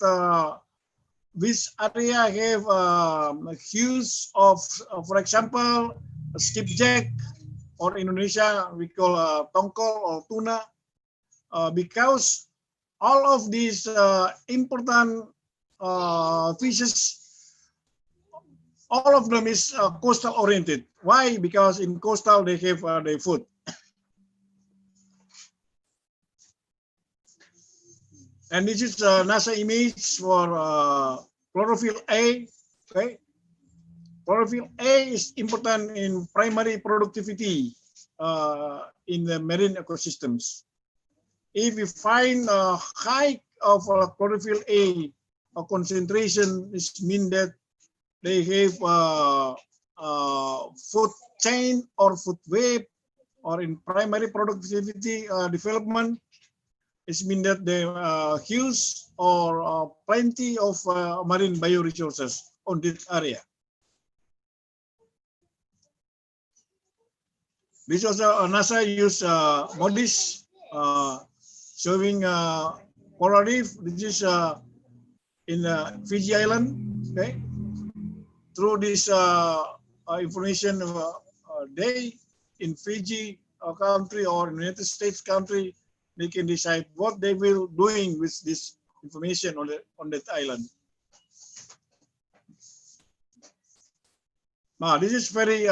which area have hues of, for example, skipjack, or Indonesia we call tongkol or tuna, because all of these important fishes, all of them is coastal oriented. Why? Because in coastal they have their food. And this is NASA image for chlorophyll A. Okay, chlorophyll A is important in primary productivity in the marine ecosystems. If you find a high of chlorophyll A concentration, this means that they have food chain or food web, or in primary productivity development, it means that they huge or plenty of marine bioresources on this area. This also NASA use MODIS showing coral reef. This is in Fiji Island. Okay, through this information, they in Fiji country or United States country, they can decide what they will doing with this information on that island. This is very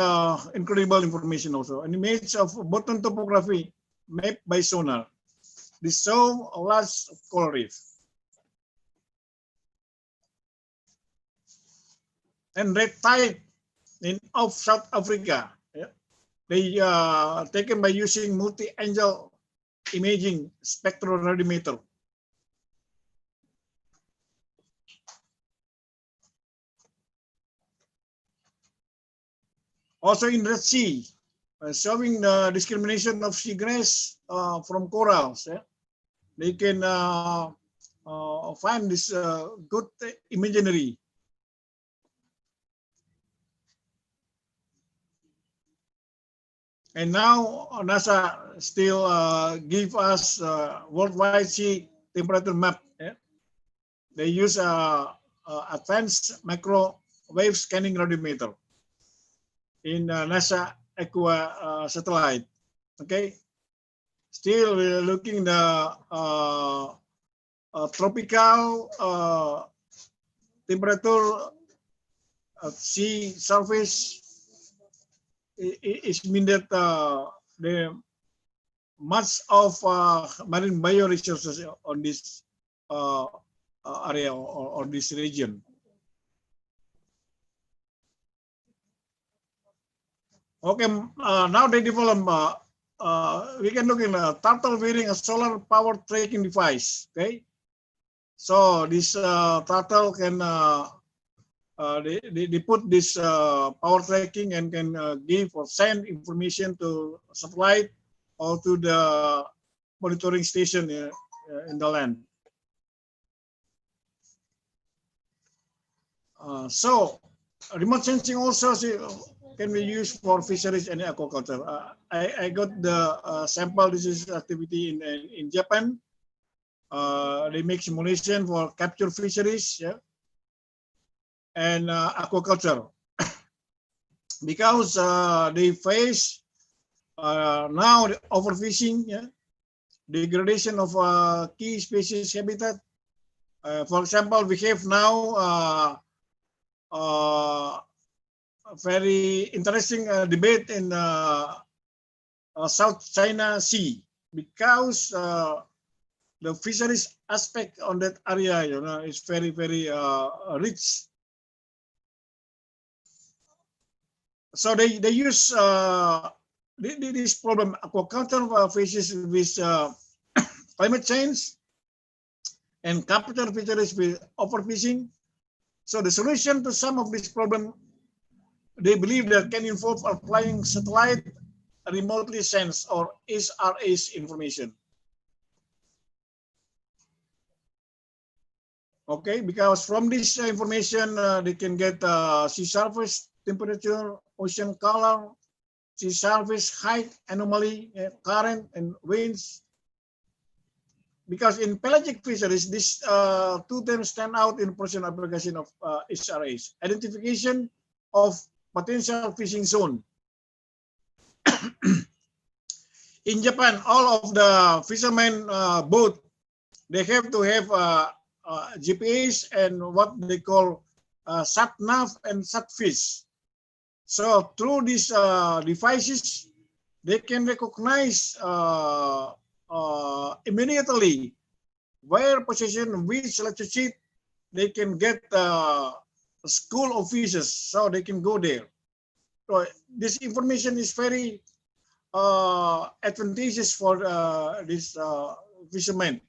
incredible information also. An image of bottom topography mapped by sonar. This show a large coral reef. And red tide in off South Africa. Yeah. They taken by using multi-angle imaging spectral-radiometer. Also in Red Sea, showing the discrimination of seagrass from corals. Yeah? They can find this good imaginary. And now NASA still give us worldwide sea temperature map. Yeah? They use advanced microwave scanning radiometer in NASA Aqua satellite. Okay, still we're looking the tropical temperature of sea surface. It means that the much of marine bioresources on this area or this region. Okay, now they develop. We can look in a turtle wearing a solar power tracking device. Okay, so this turtle can they put this power tracking and can give or send information to satellite or to the monitoring station in the land. So remote sensing also can be used for fisheries and aquaculture. I got the sample. This is activity in Japan. They make simulation for capture fisheries, yeah, and aquaculture because they face now the overfishing, yeah, degradation of key species habitat. For example, we have now a very interesting debate in South China Sea because the fisheries aspect on that area, you know, is very, very rich. So they use this problem aquaculture faces with climate change and capital fisheries with overfishing. So the solution to some of this problem, they believe that can involve applying satellite remotely sense or SRS information. Okay, because from this information, they can get sea surface temperature, ocean color, sea surface height, anomaly, current, and winds. Because in pelagic fisheries, these two terms stand out in personal application of SRS. Identification of potential fishing zone. In Japan, all of the fishermen boat, they have to have GPS and what they call sat nav and sat fish. So through these devices, they can recognize immediately where position, which latitude, they can get a school of fishes, so they can go there. So this information is very advantageous for this fishermen.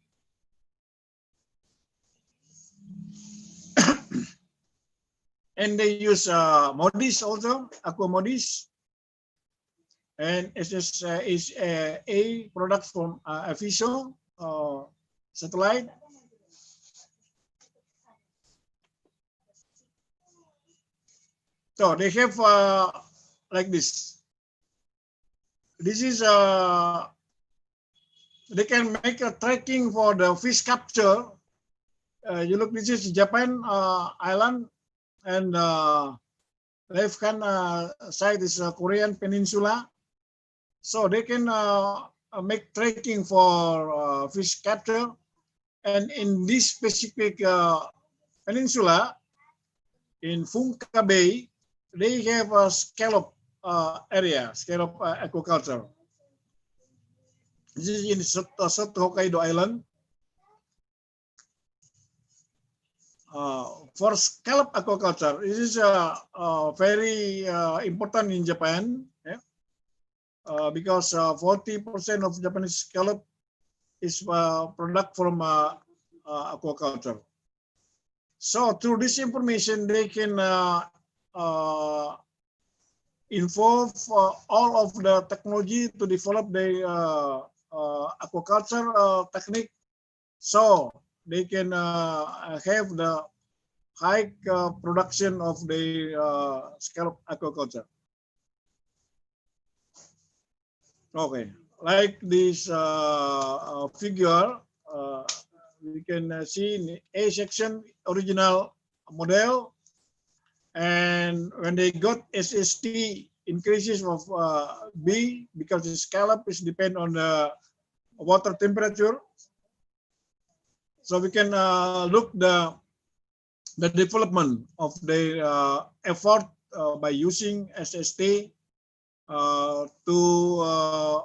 And they use MODIS also, aqua MODIS. And it is a product from Aviso satellite. So they have like this. This is they can make a tracking for the fish capture. You look, this is Japan island, and left hand side is Korean peninsula. So they can make tracking for fish capture, and in this specific peninsula, in Funka Bay, they have a scallop area, scallop aquaculture. This is in South Hokkaido Island. For scallop aquaculture, this is very important in Japan, yeah? Because 40% of Japanese scallop is product from aquaculture. So through this information, they can involve all of the technology to develop the aquaculture technique, so they can have the high production of the scallop aquaculture. Okay, like this figure, we can see in the A section original model, and when they got SST increases of B, because the scallop is depend on the water temperature. So we can look the development of the effort by using SST to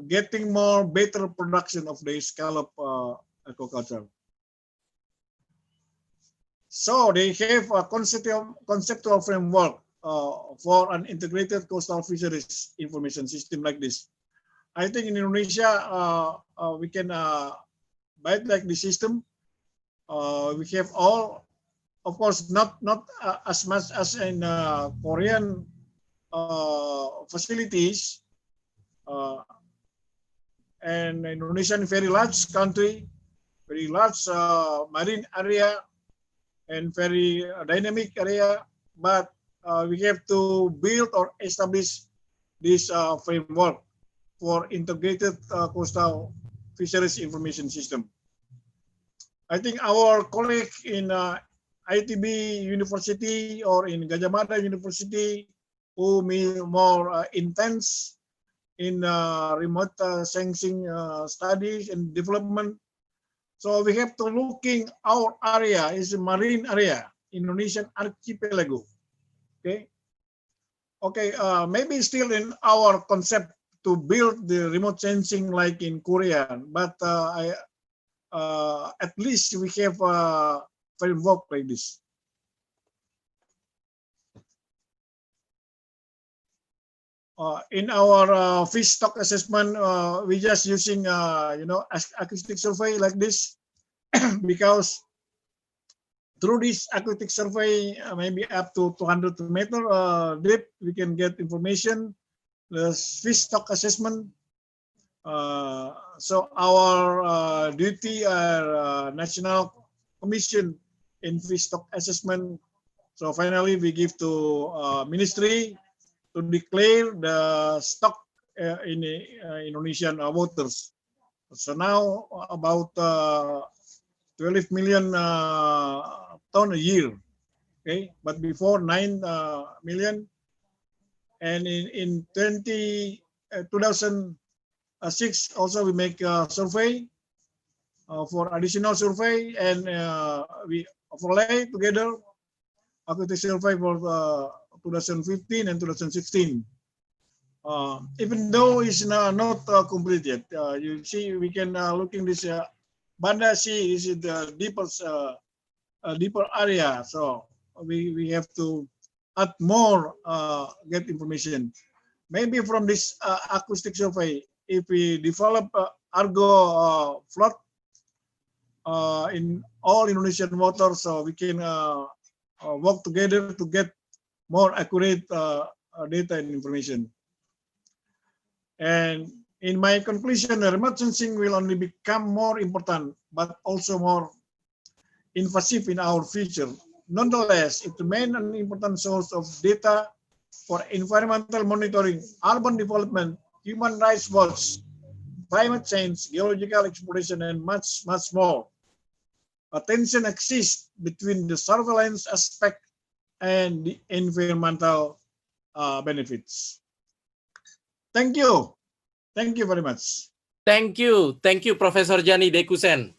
getting more better production of the scallop aquaculture. So they have a conceptual framework for an integrated coastal fisheries information system like this. I think in Indonesia we can buy like the system. We have all, of course, not as much as in Korean facilities, and Indonesia is a very large country, very large marine area, and very dynamic area. But we have to build or establish this framework for integrated coastal fisheries information system. I think our colleague in ITB University or in Gajah Mada University who may more intense in remote sensing studies and development. So we have to looking our area is a marine area, Indonesian archipelago. Okay, maybe still in our concept to build the remote sensing like in Korea, but at least we have a framework like this. In our fish stock assessment, we just using acoustic survey like this because through this acoustic survey, maybe up to 200 meter deep, we can get information. The fish stock assessment. So our duty, our National Commission in Fish Stock Assessment. So finally, we give to Ministry to declare the stock in Indonesian waters. So now about 12 million ton a year. Okay, but before 9 million. And in 2006 also we make a survey for additional survey, and we overlay together acoustic survey for 2015 and 2016. Even though it's not complete yet, you see we can looking this Banda Sea is the deepest deeper area, so we have to add more get information. Maybe from this acoustic survey, if we develop Argo Float in all Indonesian waters, so we can work together to get more accurate data and information. And in my conclusion, remote sensing will only become more important, but also more invasive in our future. Nonetheless, it remains an important source of data for environmental monitoring, urban development, human rights watch, climate change, geological exploration, and much, much more. A tension exists between the surveillance aspect and the environmental benefits. Thank you. Thank you very much. Thank you, Professor Jani Dekusen.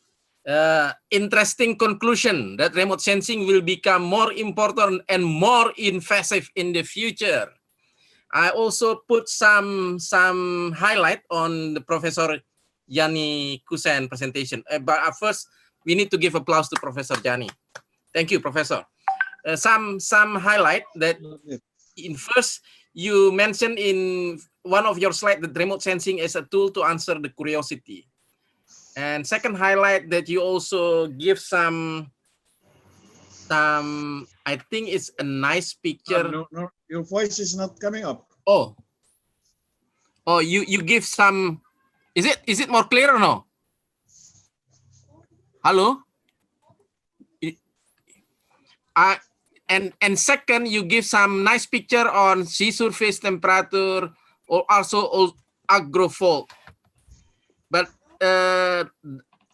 Interesting conclusion that remote sensing will become more important and more invasive in the future. I also put some highlight on the Professor Jani Kusen presentation. But first, we need to give applause to Professor Jani. Thank you, Professor. Some highlight that in first, you mentioned in one of your slides that remote sensing is a tool to answer the curiosity. And second highlight that you also give some I think it's a nice picture. No, your voice is not coming up. Oh, you give some. Is it more clear or no? Hello. And second, you give some nice picture on sea surface temperature or also Argo Floats. But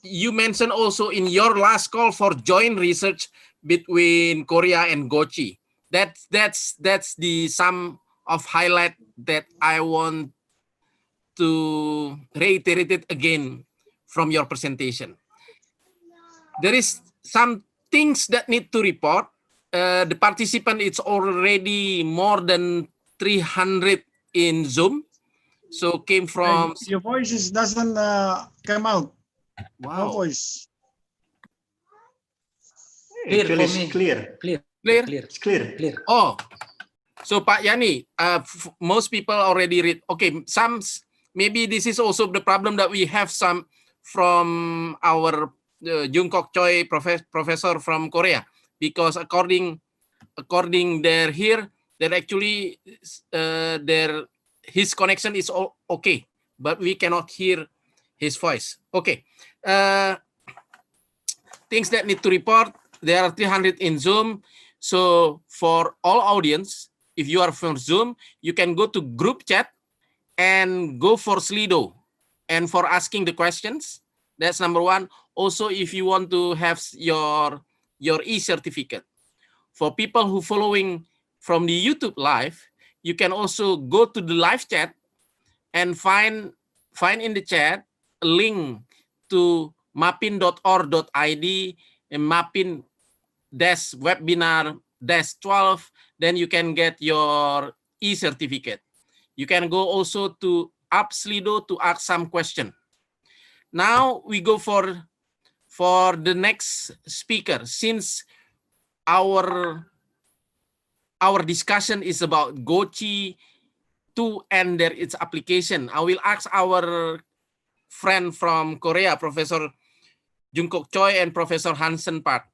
you mentioned also in your last call for joint research between Korea and GOCI. That's the sum of highlight that I want to reiterate it again from your presentation. There is some things that need to report. The participant is already more than 300 in Zoom. So came from. Your voice doesn't come out. No Wow. voice. Actually, it's clear. Clear? It's clear. Oh, so Pak Yani, most people already read. Okay, maybe this is also the problem that we have some from our Jungkook Choi professor from Korea, because according there here, that actually his connection is okay, but we cannot hear his voice. Okay, things that need to report. There are 300 in Zoom. So for all audience, if you are from Zoom, you can go to group chat and go for Slido and for asking the questions. That's number one. Also, if you want to have your e-certificate. For people who following from the YouTube live, you can also go to the live chat and find in the chat a link to mapin.or.id and mapin-webinar-12, then you can get your e-certificate. You can go also to Slido to ask some question. Now we go for the next speaker. Since our discussion is about GOCI-II and its application, I will ask our friend from Korea, Professor Jungkook Choi and Professor Hansen Park.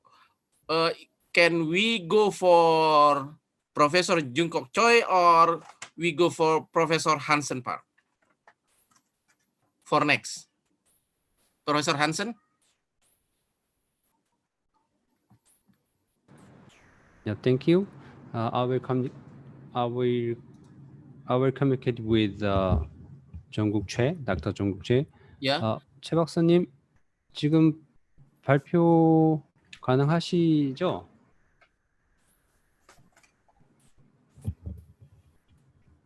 Can we go for Professor Jungkook Choi or we go for Professor Hansen Park? For next, Professor Hansen. Yeah, thank you. I will communicate with Jungkook Choi, Dr. Jungkook Choi. Yeah. 최 박사님, 지금 발표 가능하시죠?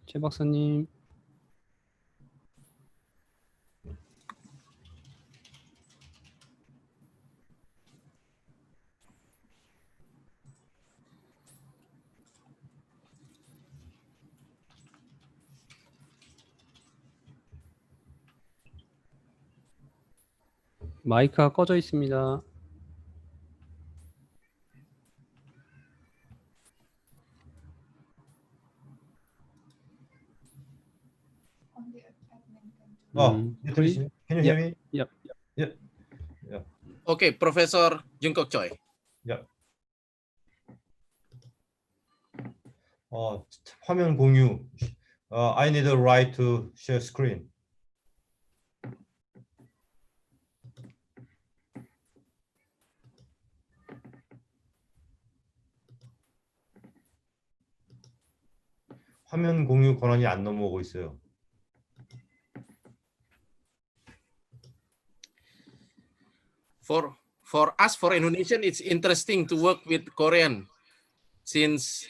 최 박사님. 마이크가 꺼져 있습니다. Can you hear me? Yep. Okay, Professor Jungkook Choi. Yeah. 화면 공유. I need a right to share screen. 화면 공유 권한이 안 넘어오고 있어요. For us, for Indonesian, it's interesting to work with Korean, since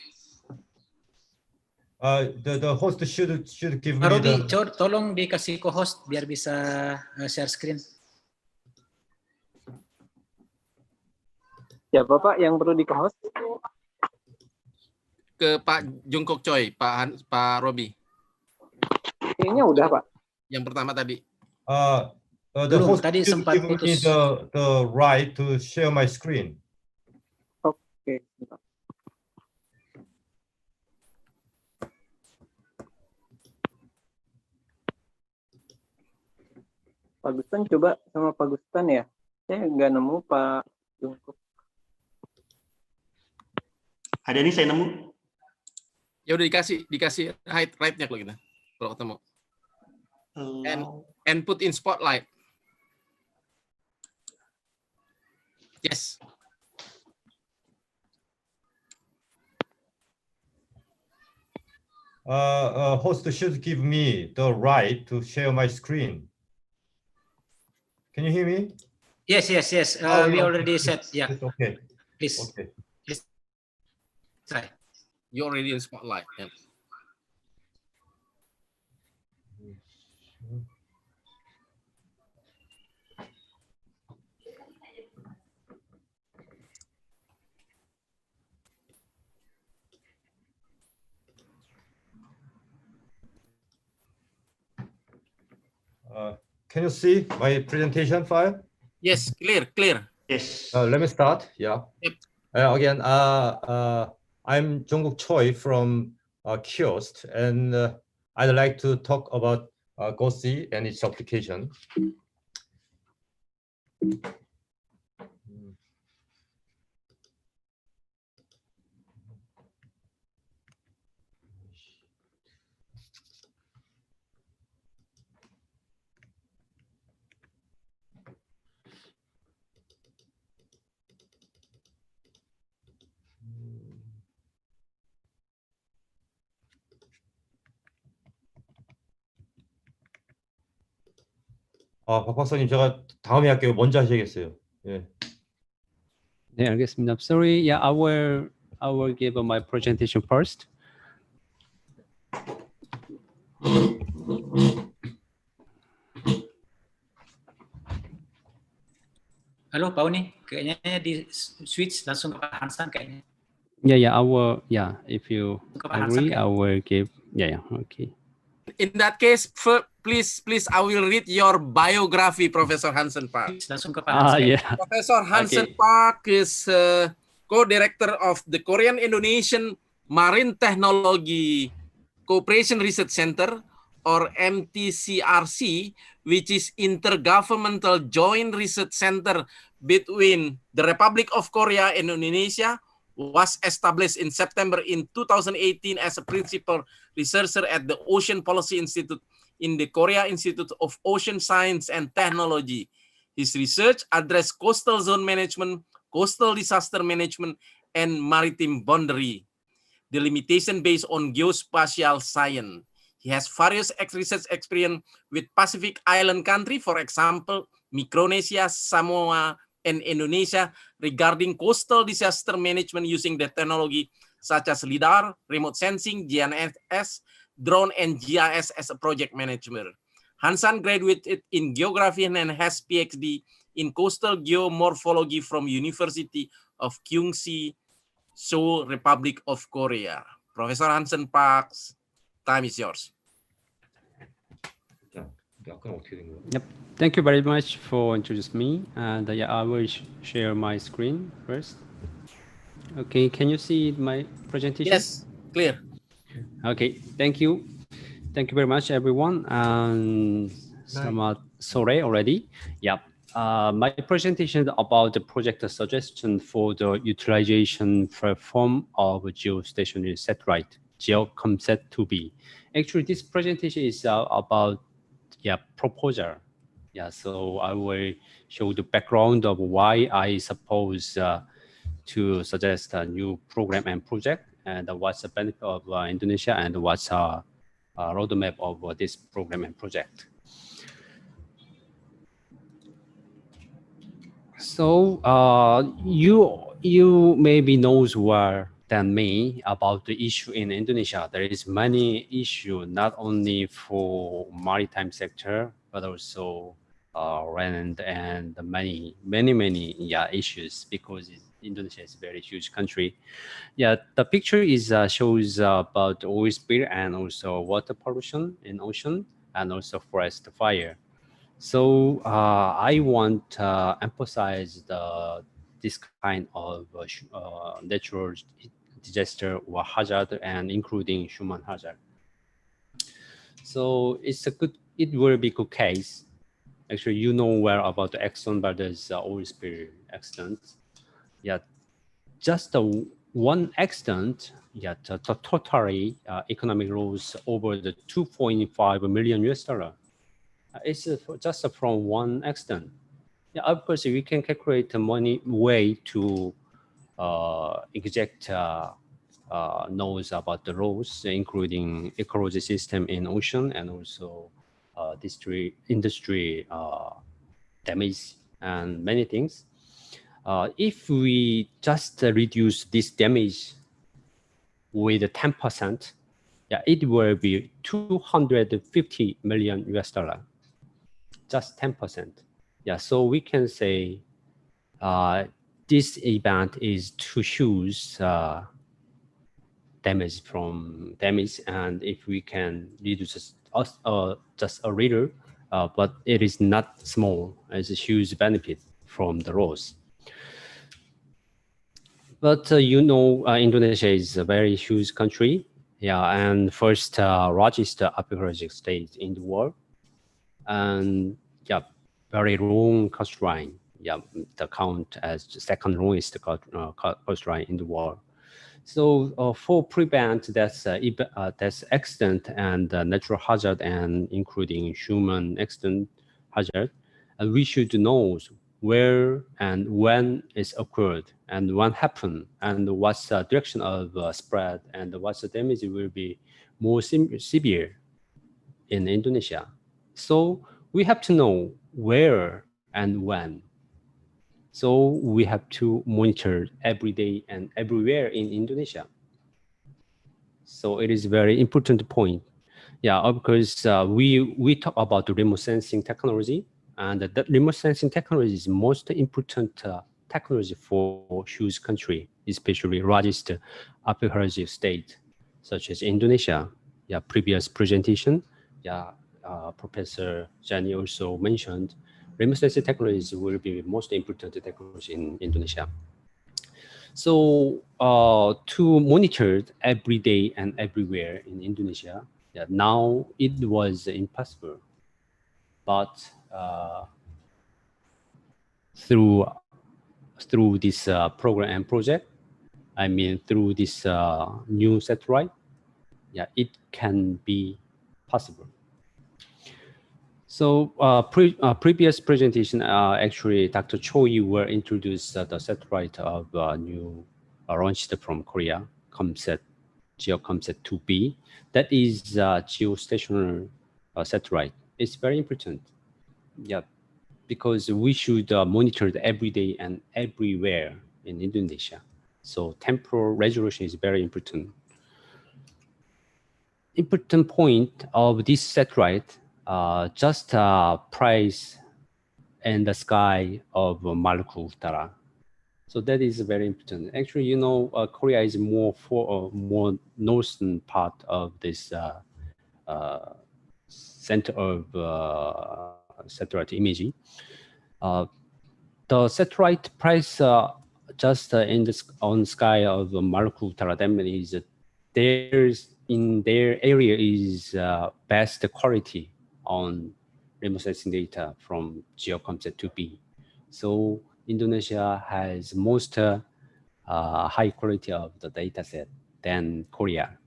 the host should give me Robi, the... tolong dikasih co-host biar bisa share screen. Ya Bapak yang perlu di co-host? Ke Pak Jungkook Choi, Pak Robi. Kayaknya udah Pak. Yang pertama tadi. The Belum, host tadi should sempat give me putus. the right to share my screen. Oke. Pak Gustan coba sama Pak Gustan ya. Saya nggak nemu Pak Jungkook. Ada nih saya nemu. Ya udah dikasih right-nya kalau kita ketemu. And put in spotlight. Yes. Host should give me the right to share my screen. Can you hear me? Yes. We already set. Yeah. It's okay. Please. Okay. Please try. You already in spotlight. Yeah. can you see my presentation file? Yes, clear. Yes. Let me start. Yeah. Yep. Again, I'm Jungkook Choi from Kiosk, and I'd like to talk about GOCI and its application. 박 박사님, 제가 다음에 할게요. 먼저 하시겠어요? 예. 네, 알겠습니다. Sorry, yeah, I will give my presentation first. Halo Pak Uni, kayaknya di switch langsung ke Pak Hansan kayaknya. Yeah, I will. Yeah, if you Ke Pak Hansan agree, kayaknya. I will give. Yeah, okay. In that case, please, I will read your biography, Professor Hansen Park. Switch langsung ke Pak Hansan. Yeah. Professor Hansen Okay. Park is co-director of the Korean Indonesian Marine Technology Cooperation Research Center, or MTCRC, which is Intergovernmental Joint Research Center between the Republic of Korea and Indonesia, was established in September in 2018 as a principal researcher at the Ocean Policy Institute in the Korea Institute of Ocean Science and Technology. His research addressed coastal zone management, coastal disaster management, and maritime boundary delimitation based on geospatial science. He has various research experience with Pacific Island country, for example, Micronesia, Samoa, and Indonesia, regarding coastal disaster management using the technology such as LIDAR, remote sensing, GNSS, drone, and GIS as a project manager. Hansan graduated in geography and has PhD in coastal geomorphology from University of Kyungsee, Seoul, Republic of Korea. Professor Hansen Parks, time is yours. Yep. Thank you very much for introducing me. And yeah, I will share my screen first. Okay, can you see my presentation? Yes, clear. Okay, thank you. Thank you very much, everyone. And selamat sore already. Yeah. My presentation is about the project suggestion for the utilization platform of geostationary satellite, GeoComSat-2B. Actually, this presentation is about proposal. Yeah, so I will show the background of why I suppose to suggest a new program and project, and what's the benefit of Indonesia, and what's a roadmap of this program and project. So you maybe knows more than me about the issue in Indonesia. There is many issue, not only for maritime sector, but also land and many issues, because Indonesia is a very huge country. Yeah, the picture is shows about oil spill and also water pollution in ocean, and also forest fire. So I want to emphasize this kind of natural disaster or hazard, and including human hazard. So it will be good case. Actually, you know well about the Exxon Valdez oil spill accident. Yeah, just one accident. Yeah, the totally economic loss over the $2.5 million. It's just from one accident. Yeah, of course, we can calculate the money way to exact knows about the loss, including ecology system in ocean, and also industry damage and many things. If we just reduce this damage with 10%, yeah, it will be $250 million. Just 10%. Yeah, so we can say this event is to choose damage, and if we can reduce just a little, but it is not small. It's a huge benefit from the laws. But Indonesia is a very huge country. Yeah, and first largest agricultural state in the world. And yeah, very long coastline. Yeah, the count as the second longest coastline in the world. So for prevent that's accident and natural hazard, and including human accident hazard, we should know where and when it's occurred, and when happened, and what's the direction of spread, and what's the damage will be more severe in Indonesia. So we have to know where and when. So we have to monitor every day and everywhere in Indonesia. So it is a very important point. Yeah, because we talk about the remote sensing technology, and that remote sensing technology is most important technology for huge country, especially largest agricultural state, such as Indonesia. Yeah, previous presentation. Yeah, Professor Jani also mentioned remote sensing technology will be most important technology in Indonesia. So to monitor every day and everywhere in Indonesia, yeah, now it was impossible. But through this program and project, I mean through this new satellite, yeah, it can be possible. So previous presentation, actually, Dr. Choi will introduce the satellite of new launched from Korea, GOCI-II. That is geostationer satellite. It's very important. Yeah, because we should monitor the every day and everywhere in Indonesia. So temporal resolution is very important. Important point of this satellite, just price and the sky of Maluku Utara. So that is very important. Actually, Korea is more northern part of this center of satellite imaging. The satellite price just on sky of Maluku Utara, that means in their area is best quality on remote sensing data from GOCI-II. So Indonesia has most high quality of the data set than Korea.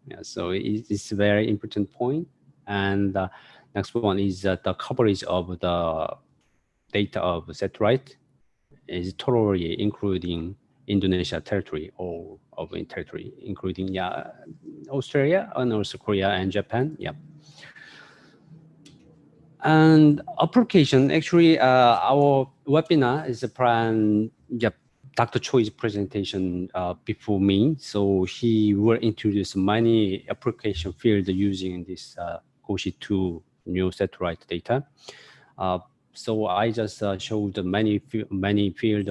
Yeah, so it's a very important point. And next one is the coverage of the data of satellite is totally including Indonesia territory, all of the territory, including Australia and also Korea and Japan. Yeah. And application, actually, our webinar is a plan. Dr. Choi's presentation before me, so he will introduce many application field using this GOCI-II new satellite data. So I just showed many field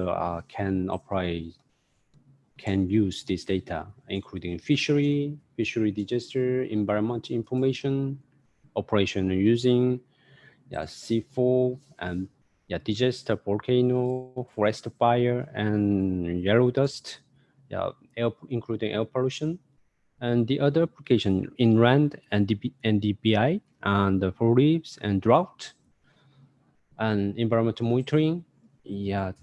can use this data, including fishery disaster, environment information, operation using C4 and disaster, volcano, forest fire, and yellow dust, including air pollution, and the other application inland and NDBI, and for leaves and drought, and environmental monitoring,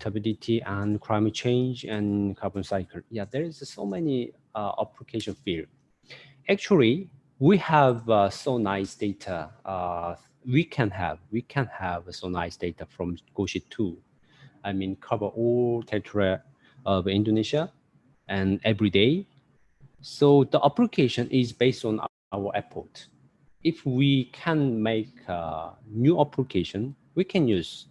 turbidity and climate change and carbon cycle. Yeah, there is so many application field. Actually, we have so nice data. We can have so nice data from GOCI-II. I mean, cover all territory of Indonesia and every day. So the application is based on our effort. If we can make a new application, we can use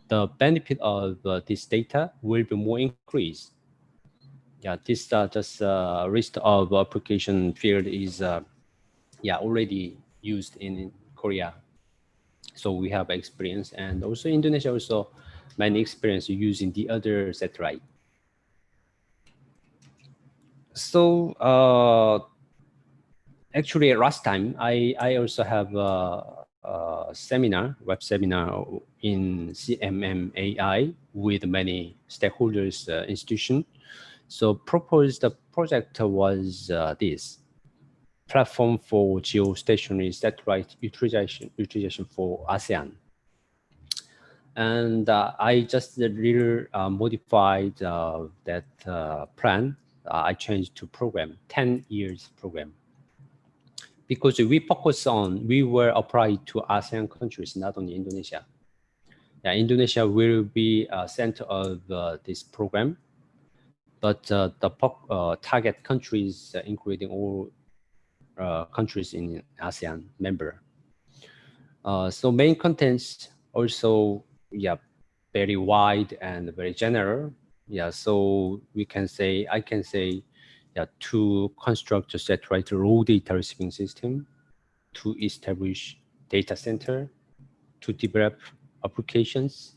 the benefit of this data will be more increased. Yeah, this just list of application field is already used in Korea. So we have experience, and also Indonesia also many experience using the other satellite. So actually last time I also have web seminar in CMMAI with many stakeholders, institutions. So proposed project was this platform for geostationary satellite utilization for ASEAN. And I just really modified that plan. I changed to program, 10 years program. Because we were applied to ASEAN countries, not only Indonesia. Yeah, Indonesia will be a center of this program, but the target countries, including all countries in ASEAN member. So main contents also, yeah, very wide and very general. Yeah, so I can say, yeah, to construct a satellite raw data receiving system, to establish data center, to develop applications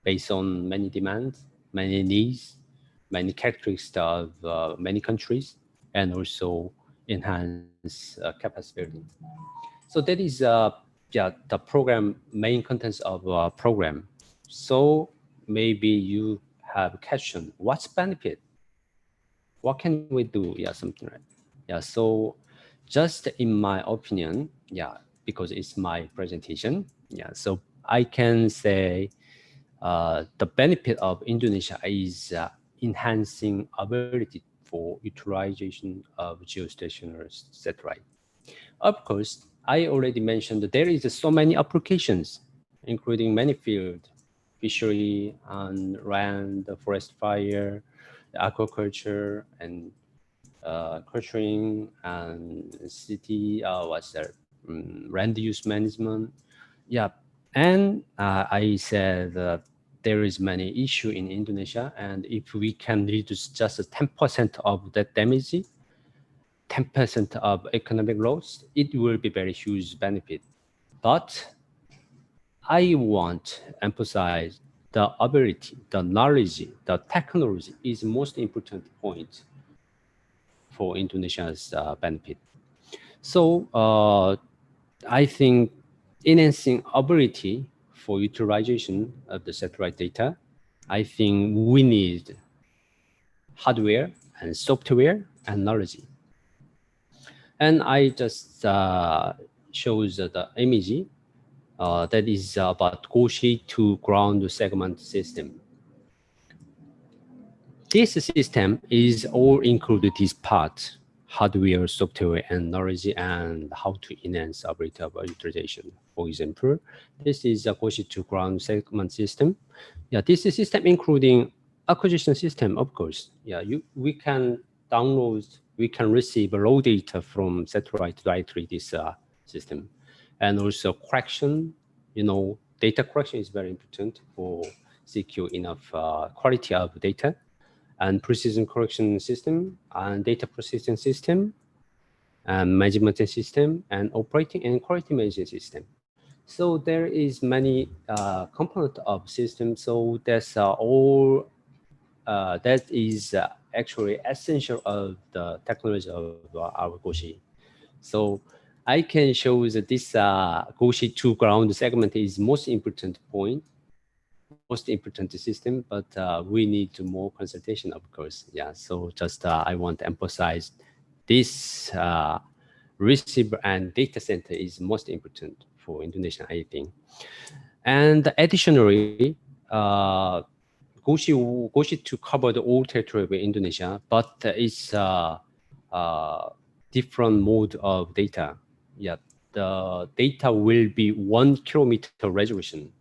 based on many demands, many needs, many characteristics of many countries, and also enhance capacity building. So that is yeah, the program, main contents of program. So maybe you have a question, what's benefit? What can we do? Yeah, something like that. Yeah, so just in my opinion, yeah, because it's my presentation, yeah, so I can say the benefit of Indonesia is enhancing ability for utilization of geostationary satellite. Of course, I already mentioned that there is so many applications, including many fields, fishery and land, forest fire, aquaculture, and culturing, and city, what's that, land use management. Yeah, and I said there is many issue in Indonesia, and if we can reduce just 10% of that damage, 10% of economic loss, it will be very huge benefit. But I want to emphasize the ability, the knowledge, the technology is most important point for Indonesia's benefit. So I think enhancing ability for utilization of the satellite data, I think we need hardware and software and knowledge. And I just shows the image that is about GOCI-II ground segment system. This system is all included this part, hardware, software, and knowledge, and how to enhance ability of utilization. For example, this is a GOCI-II ground segment system. Yeah, this is system including acquisition system, of course. Yeah, we can download, we can receive raw data from satellite directly this system. And also correction, you know, data correction is very important for secure enough quality of data, and precision correction system, and data processing system, and management system, and operating and quality management system. So there is many component of system. So that's all, that is actually essential of the technology of our GOCI. So I can show that this GOCI-II ground segment is most important point, most important system, but we need more consultation, of course. Yeah, so just I want to emphasize this receiver and data center is most important for Indonesia, I think. And additionally, GOCI-II covered all territory of Indonesia, but it's different mode of data. Yeah, the data will be 1 kilometer resolution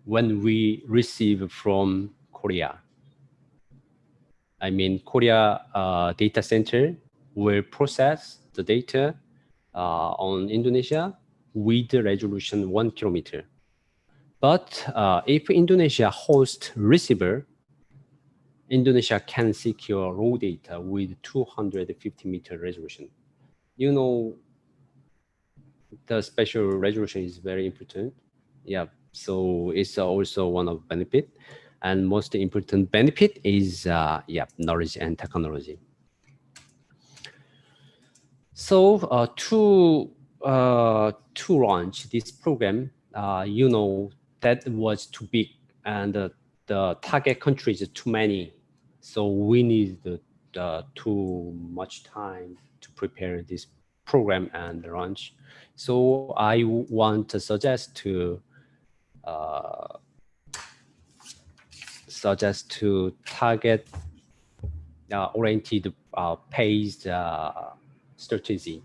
when we receive from Korea. I mean, Korea data center will process the data on Indonesia with the resolution 1 kilometer. But if Indonesia hosts receiver, Indonesia can secure raw data with 250 meter resolution. You know, the special resolution is very important. Yeah, so it's also one of benefit. And most important benefit is yeah, knowledge and technology. So to to launch this program, you know, that was too big and the target countries are too many. So we need too much time to prepare this program and launch. So I want to suggest to target oriented paced strategy.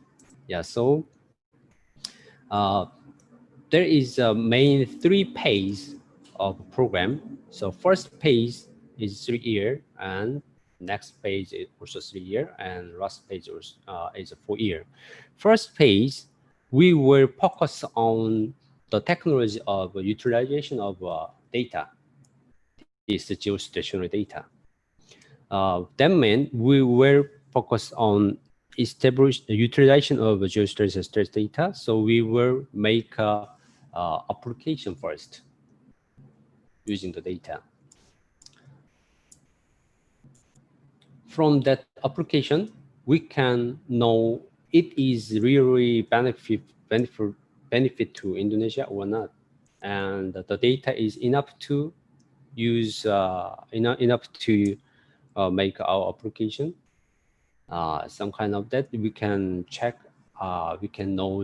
Yeah, so there is a main 3 phase of program. So first phase is 3 year, and next phase is also 3 year, and last phase is 4 year. First phase, we will focus on the technology of utilization of data. Is the geostationary data. That means we will focus on utilization of geostationary data. So we will make application first using the data. From that application, we can know it is really benefit to Indonesia or not, and the data is enough to use enough to make our application. Some kind of that we can check. We can know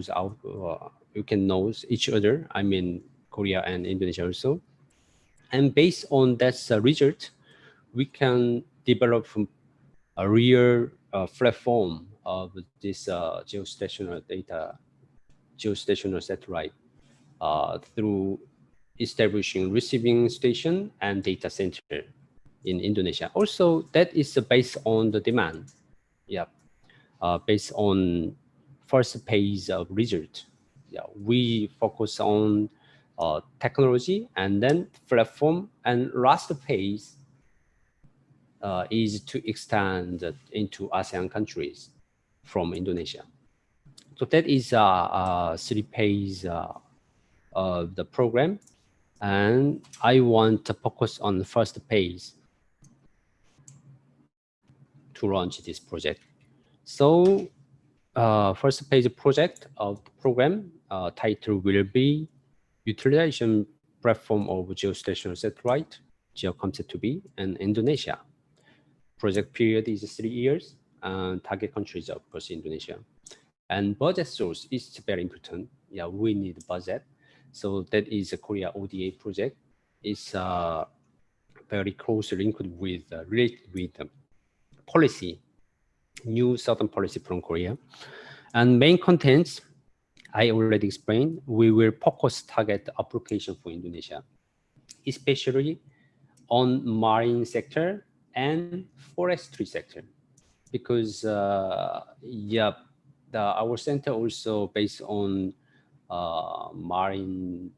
each other. I mean, Korea and Indonesia also. And based on that result, we can develop a real platform of this geostationary satellite through establishing receiving station and data center in Indonesia. Also, that is based on the demand. Yeah, based on first phase of result. Yeah, we focus on technology and then platform, and last phase is to extend into ASEAN countries from Indonesia. So that is 3 phase of the program, and I want to focus on the first phase to launch this project. So first phase project of the program title will be Utilization Platform of Geostationary Satellite, GOCI-II, and Indonesia. Project period is 3 years, and target countries, of course, Indonesia. And budget source is very important. Yeah, we need budget. So that is a Korea ODA project. It's very closely linked with related with policy, new southern policy from Korea. And main contents, I already explained. We will focus target application for Indonesia, especially on marine sector and forestry sector, because our center also based on marine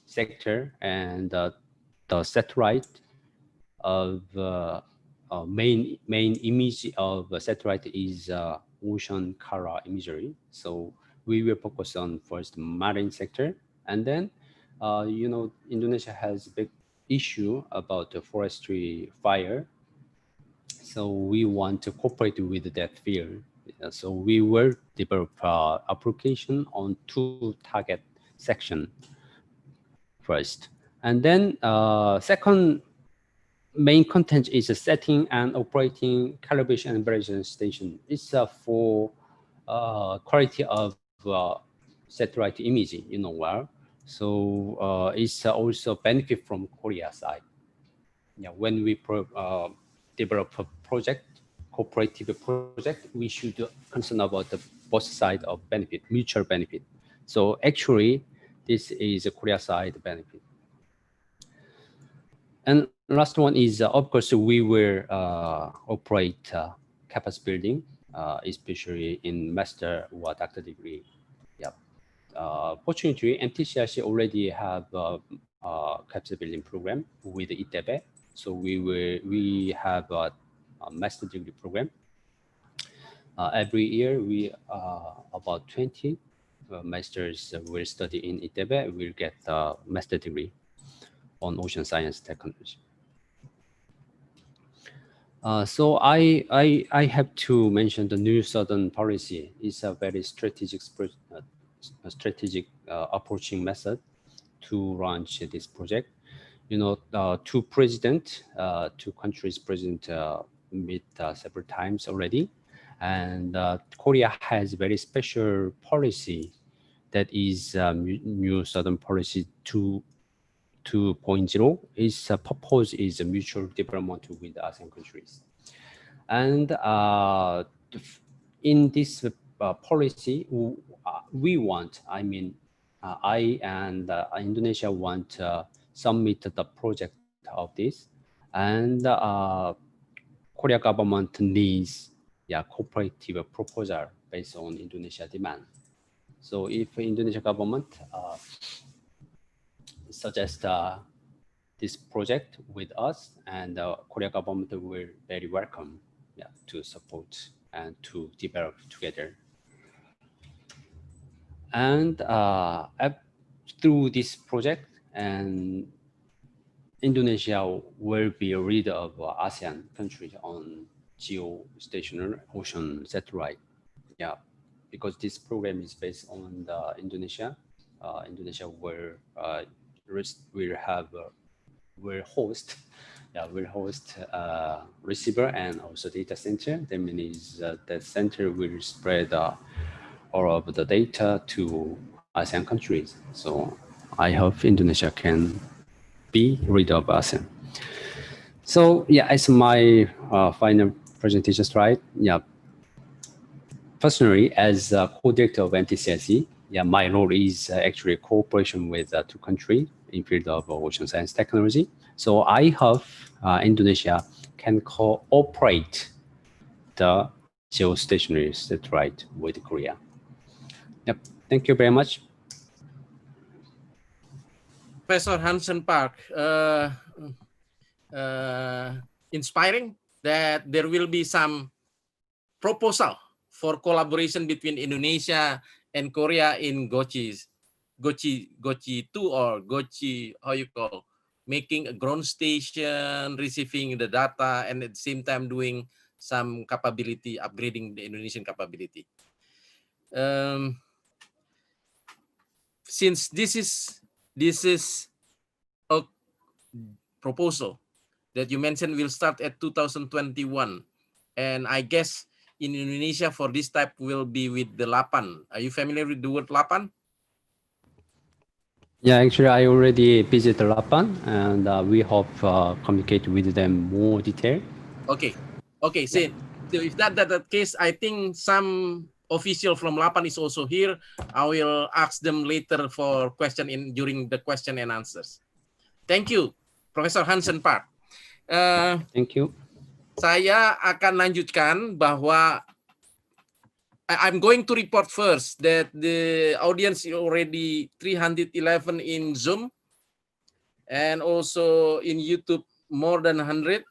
sector, and the satellite of main image of satellite is ocean color imagery. So we will focus on first marine sector, and then you know, Indonesia has a big issue about the forestry fire. So we want to cooperate with that field. So we will develop application on 2 target section first. And then second main content is a setting and operating calibration and validation station. It's for quality of satellite imaging, you know, well. So it's also benefit from Korea side. Yeah, when we develop a project, cooperative project, we should concern about the both side of benefit, mutual benefit. So actually, this is a Korea side benefit. And last one is, of course, we will operate capacity building, especially in master or doctor degree. Yeah. Fortunately, MTCRC already have a capacity building program with ITB. So we have a master degree program. Every year, we about 20 masters will study in ITB. Will get a master degree on ocean science technology. So I have to mention the new southern policy is a very strategic strategic approaching method to launch this project. Two countries president meet several times already, and Korea has very special policy that is new Southern Policy 2.0. Its purpose is a mutual development with ASEAN countries. And in this policy, we want, I and Indonesia want to submit the project of this, and Korea government needs cooperative proposal based on Indonesia demand. So if Indonesia government suggest this project with us, and Korea government will very welcome to support and to develop together. And through this project, and Indonesia will be a leader of ASEAN countries on geostationer ocean satellite. Because this program is based on Indonesia. Indonesia will host receiver and also data center. That means the center will spread all of the data to ASEAN countries. So I hope Indonesia can be leader of ASEAN. So as my final presentation slide. Personally, as co-director of MTCSE, my role is actually cooperation with two countries in field of ocean science technology. So I hope Indonesia can cooperate the geostationary satellite with Korea. Thank you very much. Professor Hansen Park, inspiring that there will be some proposal for collaboration between Indonesia and Korea in GOCI-II or GOCI, how you call, making a ground station, receiving the data, and at the same time doing some capability, upgrading the Indonesian capability. Since this is a proposal that you mentioned will start at 2021, and I guess in Indonesia for this type will be with the LAPAN. Are you familiar with the word LAPAN? Actually, I already visited LAPAN, and we hope communicate with them more detail. Okay. So if that's the case, I think some official from LAPAN is also here. I will ask them later for question during the question and answers. Thank you, Profesor Hansen Park. Thank you. Saya akan lanjutkan bahwa I'm going to report first that the audience is already 311 in Zoom and also in YouTube more than 100.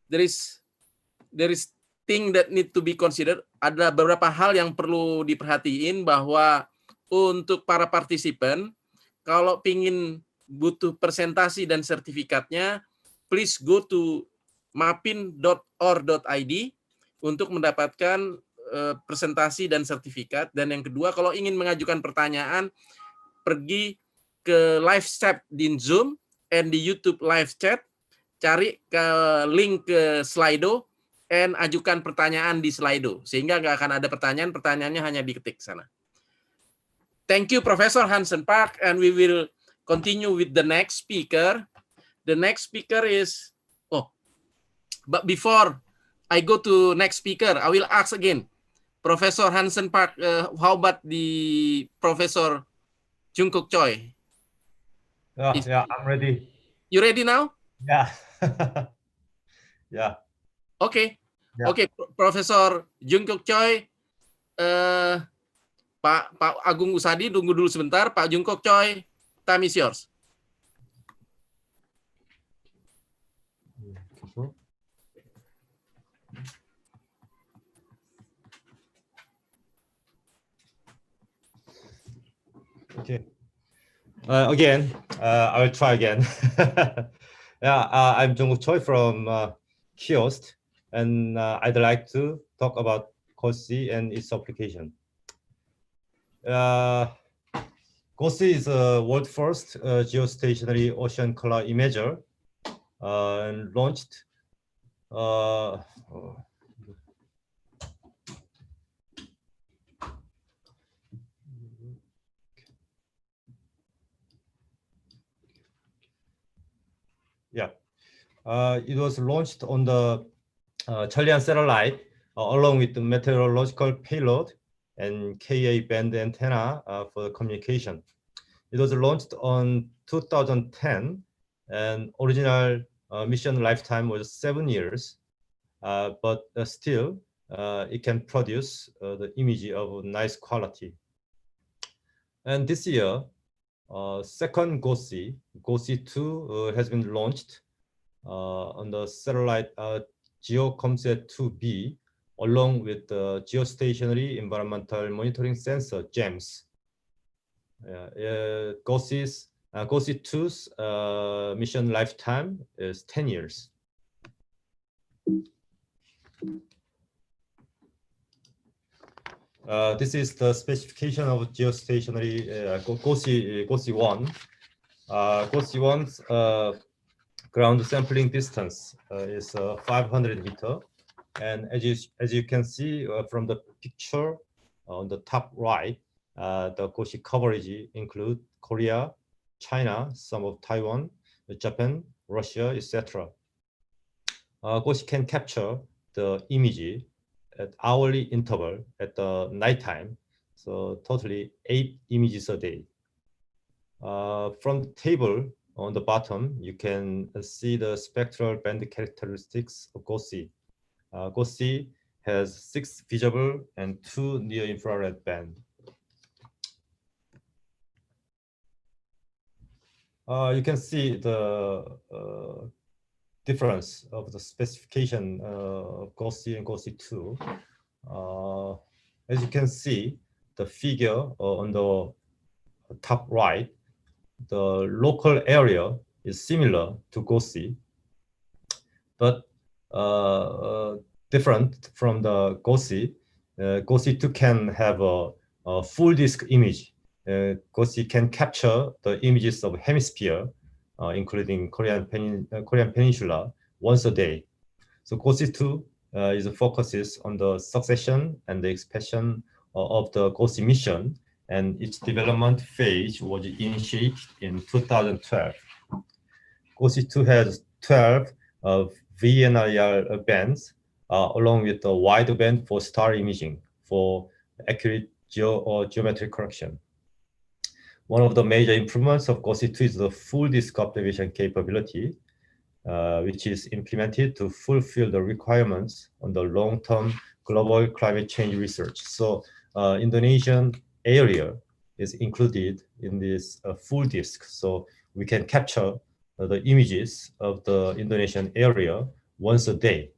There is thing that need to be considered. Ada beberapa hal yang perlu diperhatiin bahwa untuk para partisipan kalau pingin butuh presentasi dan sertifikatnya, please go to mapin.or.id untuk mendapatkan presentasi dan sertifikat. Dan yang kedua, kalau ingin mengajukan pertanyaan, pergi ke live chat di Zoom and di YouTube live chat, cari ke link ke Slido, and ajukan pertanyaan di Slido. Sehingga nggak akan ada pertanyaannya hanya diketik sana. Thank you, Professor Hansen Park, and we will continue with the next speaker. The next speaker is, but before I go to next speaker, I will ask again, Professor Hansen Park, how about the Professor Jungkook Choi? Yeah, I'm ready. You ready now? Yeah. Yeah. Okay. Yeah. Okay, Professor Jungkook Choi, Pak Agung Usadi, tunggu dulu sebentar. Pak Jungkook Choi, time is yours. Okay. Again, I will try again. I'm Jungkook Choi from KIOST, and I'd like to talk about GOCI and its application. GOCI is a world first geostationary ocean color imager and launched it was launched on the Cheollean satellite along with the meteorological payload and Ka band antenna for communication. It was launched on 2010, and original mission lifetime was 7 years, but still it can produce the image of nice quality. And this year, second GOCI-II has been launched on the satellite GOCI-II-B, along with the geostationary environmental monitoring sensor GEMS. GOCI-II's mission lifetime is 10 years. This is the specification of geostationary GOCI-I. GOCI-I's ground sampling distance is 500 meters, and as you can see from the picture on the top right, the GOCI coverage include Korea, China, some of Taiwan, Japan, Russia, etc. GOCI can capture the image at hourly interval at the nighttime, so totally 8 images a day. From the table on the bottom, you can see the spectral band characteristics of GOCI. GOCI has 6 visible and 2 near-infrared bands. You can see the difference of the specification of GOCI and GOCI-II. As you can see, the figure on the top right, the local area is similar to GOCI, but different from the GOCI. GOCI-II can have a full disk image. GOCI can capture the images of hemisphere, including Korean Peninsula, once a day. So GOCI-II focuses on the succession and the expansion of the GOCI mission, and its development phase was initiated in 2012. GOCI-II has 12 VNIR bands, along with a wide band for star imaging for accurate geometric correction. One of the major improvements of GOCI-II is the full disk observation capability, which is implemented to fulfill the requirements on the long-term global climate change research. So Indonesian area is included in this full disk, so we can capture the images of the Indonesian area once a day.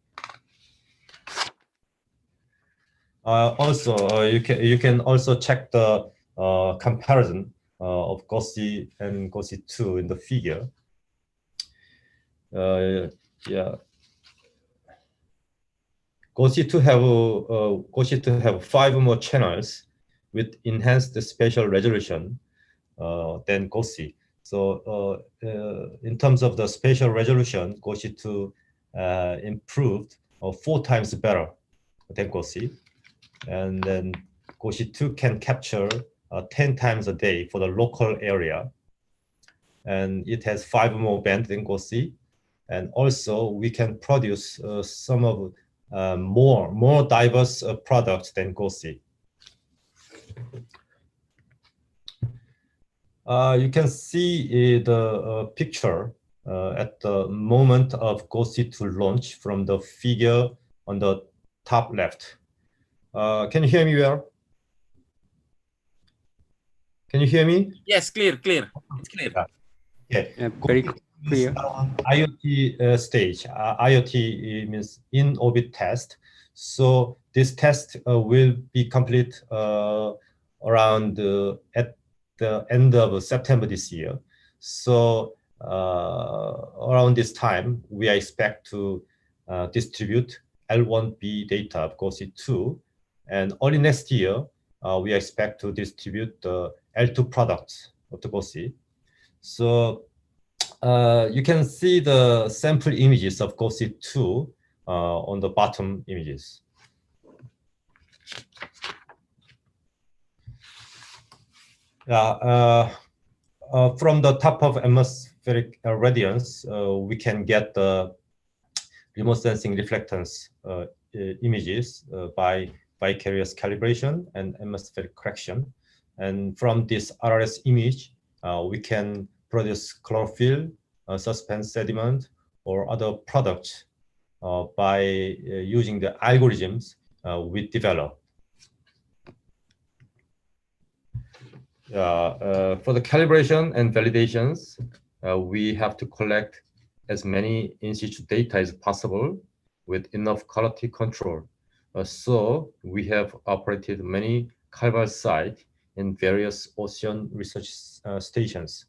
Also, you can also check the comparison of GOCI and GOCI-II in the figure. GOCI-II have 5 more channels with enhanced spatial resolution than GOCI. So in terms of the spatial resolution, GOCI-II improved 4 times better than GOCI. And then GOCI-II can capture 10 times a day for the local area. And it has 5 more bands than GOCI. And also we can produce some of more diverse products than GOCI. You can see the picture at the moment of GOCI-II launch from the figure on the top left. Can you hear me well? Can you hear me? Yes, clear. It's clear. Okay. Yeah, very clear. IoT stage. IoT means in-orbit test. So this test will be complete around at the end of September this year. So around this time, we expect to distribute L1B data of GOCI-II. And early next year, we expect to distribute the L2 products of the GOCI. So you can see the sample images of GOCI-II on the bottom images. From the top of atmospheric radiance, we can get the remote sensing reflectance images by vicarious calibration and atmospheric correction. And from this RRS image, we can produce chlorophyll, suspense sediment, or other products by using the algorithms we develop. For the calibration and validations, we have to collect as many in-situ data as possible with enough quality control. So we have operated many caliber sites in various ocean research stations.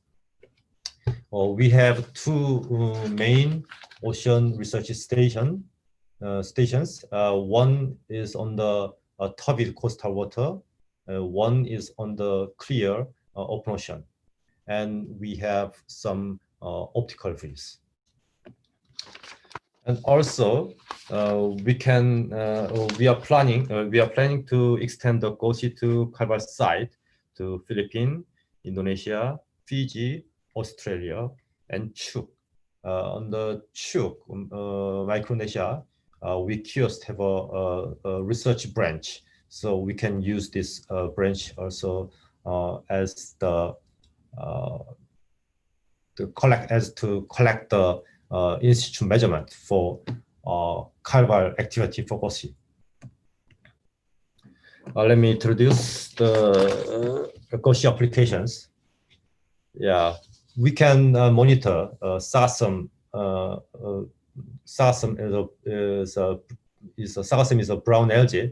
We have two main ocean research stations. One is on the turbid coastal water. One is on the clear open ocean. And we have some optical views. And also, we are planning to extend the GOCI-II caliber site to Philippines, Indonesia, Fiji, Australia, and Chuuk. On the Chuuk, Micronesia, we just have a research branch, so we can use this branch also as to collect the in-situ measurement for caliber activity for GOCI. Let me introduce the GOCI applications. Yeah, we can monitor sargassum. Sargassum is a brown algae.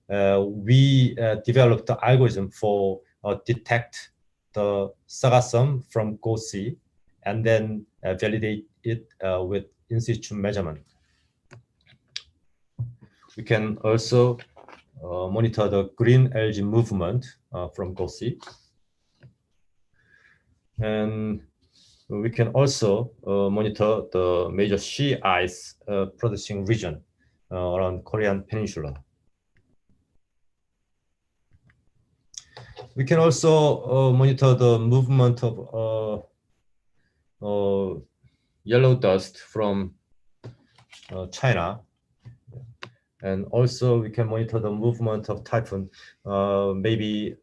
We developed the algorithm for detect the sargassum from GOCI and then validate it with in-situ measurement. We can also monitor the green algae movement from GOCI. And we can also monitor the major sea ice producing region around Korean Peninsula. We can also monitor the movement of yellow dust from China. And also we can monitor the movement of typhoon. Maybe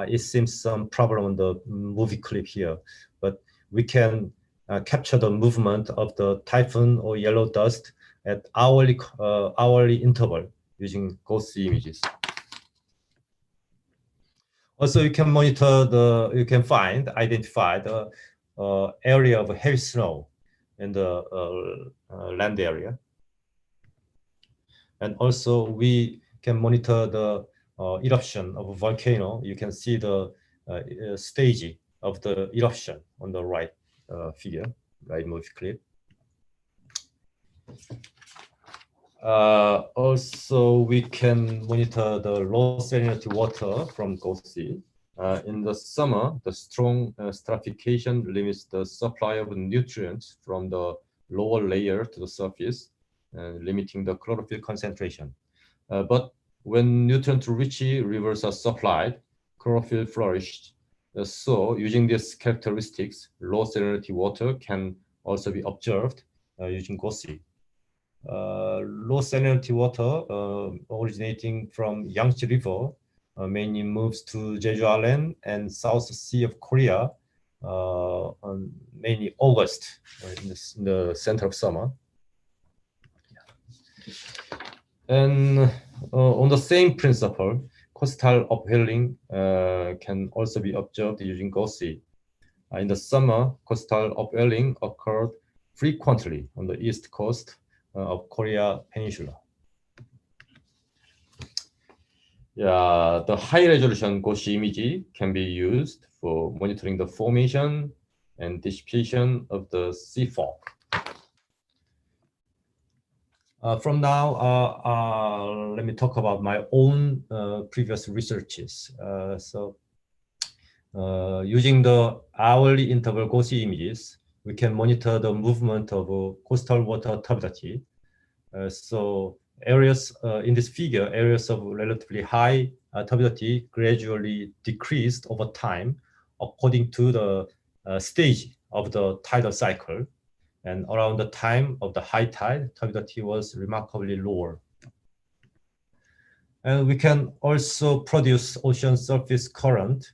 it seems some problem on the movie clip here, but we can capture the movement of the typhoon or yellow dust at hourly interval using GOCI images. Also, you can identify the area of heavy snow in the land area. And also we can monitor the eruption of a volcano. You can see the stage of the eruption on the right movie clip. Also, we can monitor the low salinity water from GOCI. In the summer, the strong stratification limits the supply of nutrients from the lower layer to the surface, limiting the chlorophyll concentration. But when nutrient-rich rivers are supplied, chlorophyll flourished. So using these characteristics, low salinity water can also be observed using GOCI. Low salinity water originating from Yangtze River mainly moves to Jeju Island and South Sea of Korea on mainly August in the center of summer. And on the same principle, coastal upwelling can also be observed using GOCI. In the summer, coastal upwelling occurred frequently on the east coast of Korea Peninsula. Yeah, the high-resolution GOCI image can be used for monitoring the formation and dissipation of the sea fog. From now, let me talk about my own previous researches. Using the hourly interval GOCI images, we can monitor the movement of coastal water turbidity. So areas in this figure, areas of relatively high turbidity gradually decreased over time according to the stage of the tidal cycle. And around the time of the high tide, turbidity was remarkably lower. And we can also produce ocean surface current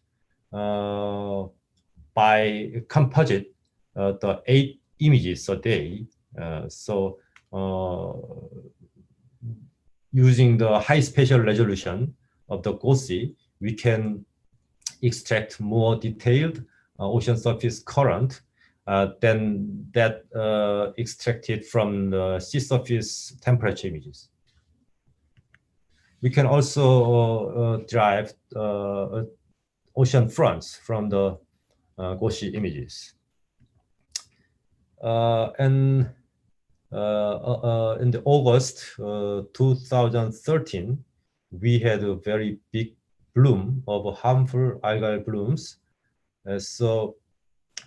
by composite the 8 images a day. Using the high spatial resolution of the GOCI, we can extract more detailed ocean surface current than that extracted from the sea surface temperature images. We can also derive ocean fronts from the GOCI images. In the August 2013, we had a very big bloom of harmful algal blooms. So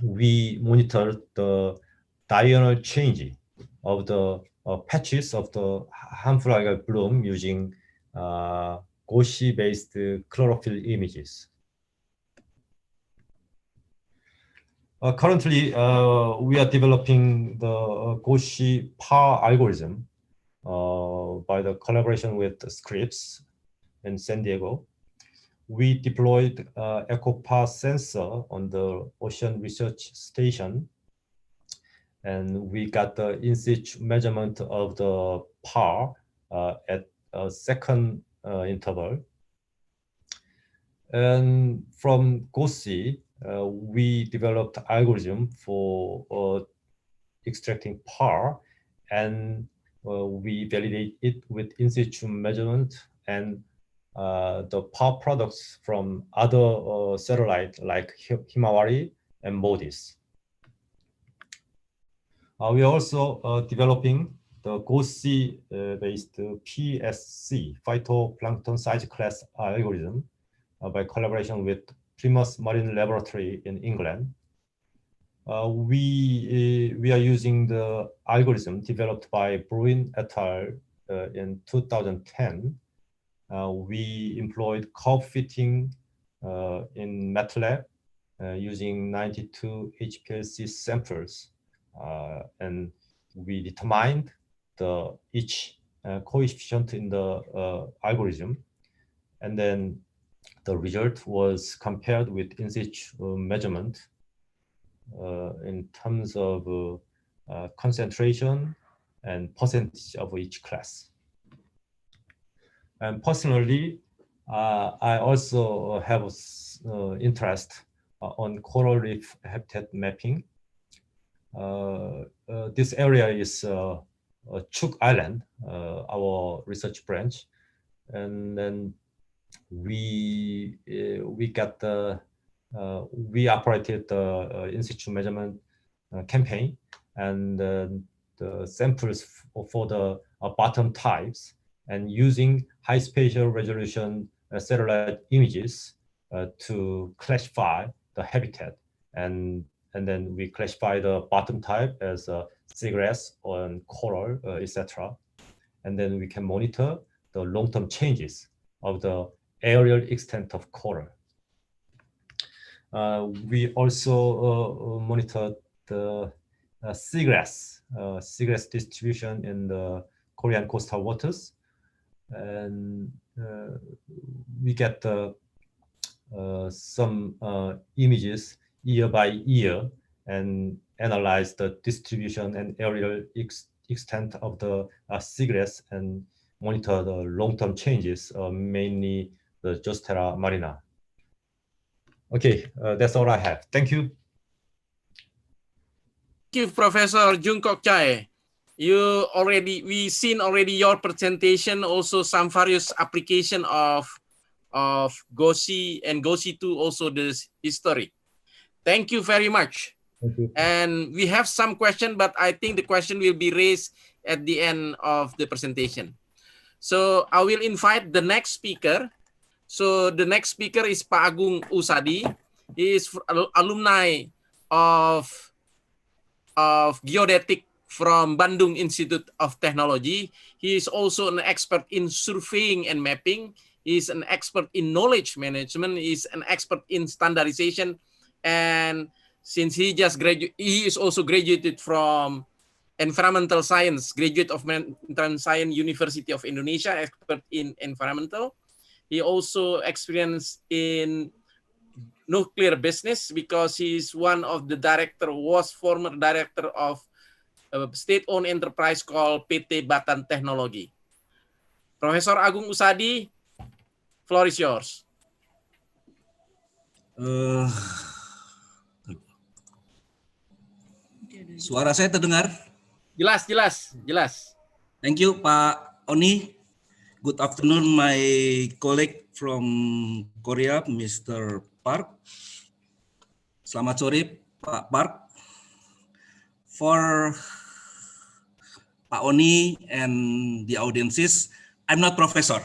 we monitored the diurnal change of the patches of the harmful algal bloom using GOCI-based chlorophyll images. Currently, we are developing the GOCI-PAR algorithm by the collaboration with Scripps in San Diego. We deployed EcoPAR sensor on the Ocean Research Station, and we got the in-situ measurement of the PAR at a second interval. And from GOCI, we developed algorithm for extracting PAR, and we validate it with in-situ measurement and the PAR products from other satellites like Himawari and MODIS. We are also developing the GOCI-based PSC, phytoplankton size class algorithm by collaboration with Plymouth Marine Laboratory in England. We are using the algorithm developed by Bruin et al. In 2010. We employed curve fitting in MATLAB using 92 HPLC samples, and we determined each coefficient in the algorithm, and then the result was compared with in-situ measurement in terms of concentration and percentage of each class. And personally, I also have interest on coral reef habitat mapping. This area is Chuuk Island, our research branch, and then we operated the in-situ measurement campaign, and the samples for the bottom types, and using high spatial resolution satellite images to classify the habitat, and then we classify the bottom type as seagrass or coral, etc. And then we can monitor the long-term changes of the aerial extent of coral. We also monitor the seagrass distribution in the Korean coastal waters, and we get some images year by year and analyze the distribution and aerial extent of the seagrass and monitor the long-term changes, mainly the Geostationer marina. Okay, that's all I have. Thank you. Thank you, Professor Jungkook Chae. We seen already your presentation, also some various application of GOCI and GOCI-II, also this history. Thank you very much. Thank you. And we have some question, but I think the question will be raised at the end of the presentation. So I will invite the next speaker. So the next speaker is Pak Agung Usadi. He is alumni of geodetic from Bandung Institute of Technology. He is also an expert in surveying and mapping. He is an expert in knowledge management. He is an expert in standardization. And since he is also graduated from environmental science, graduate of Environmental Science University of Indonesia, expert in environmental. He also experienced in nuclear business because he is one of the former director of a state-owned enterprise called PT Batan Teknologi. Profesor Agung Usadi, floor is yours. Suara saya terdengar? Jelas, jelas, jelas. Thank you, Pak Oni. Good afternoon, my colleague from Korea, Mr. Park. Selamat sore, Pak Park. For Pak Oni and the audiences, I'm not professor.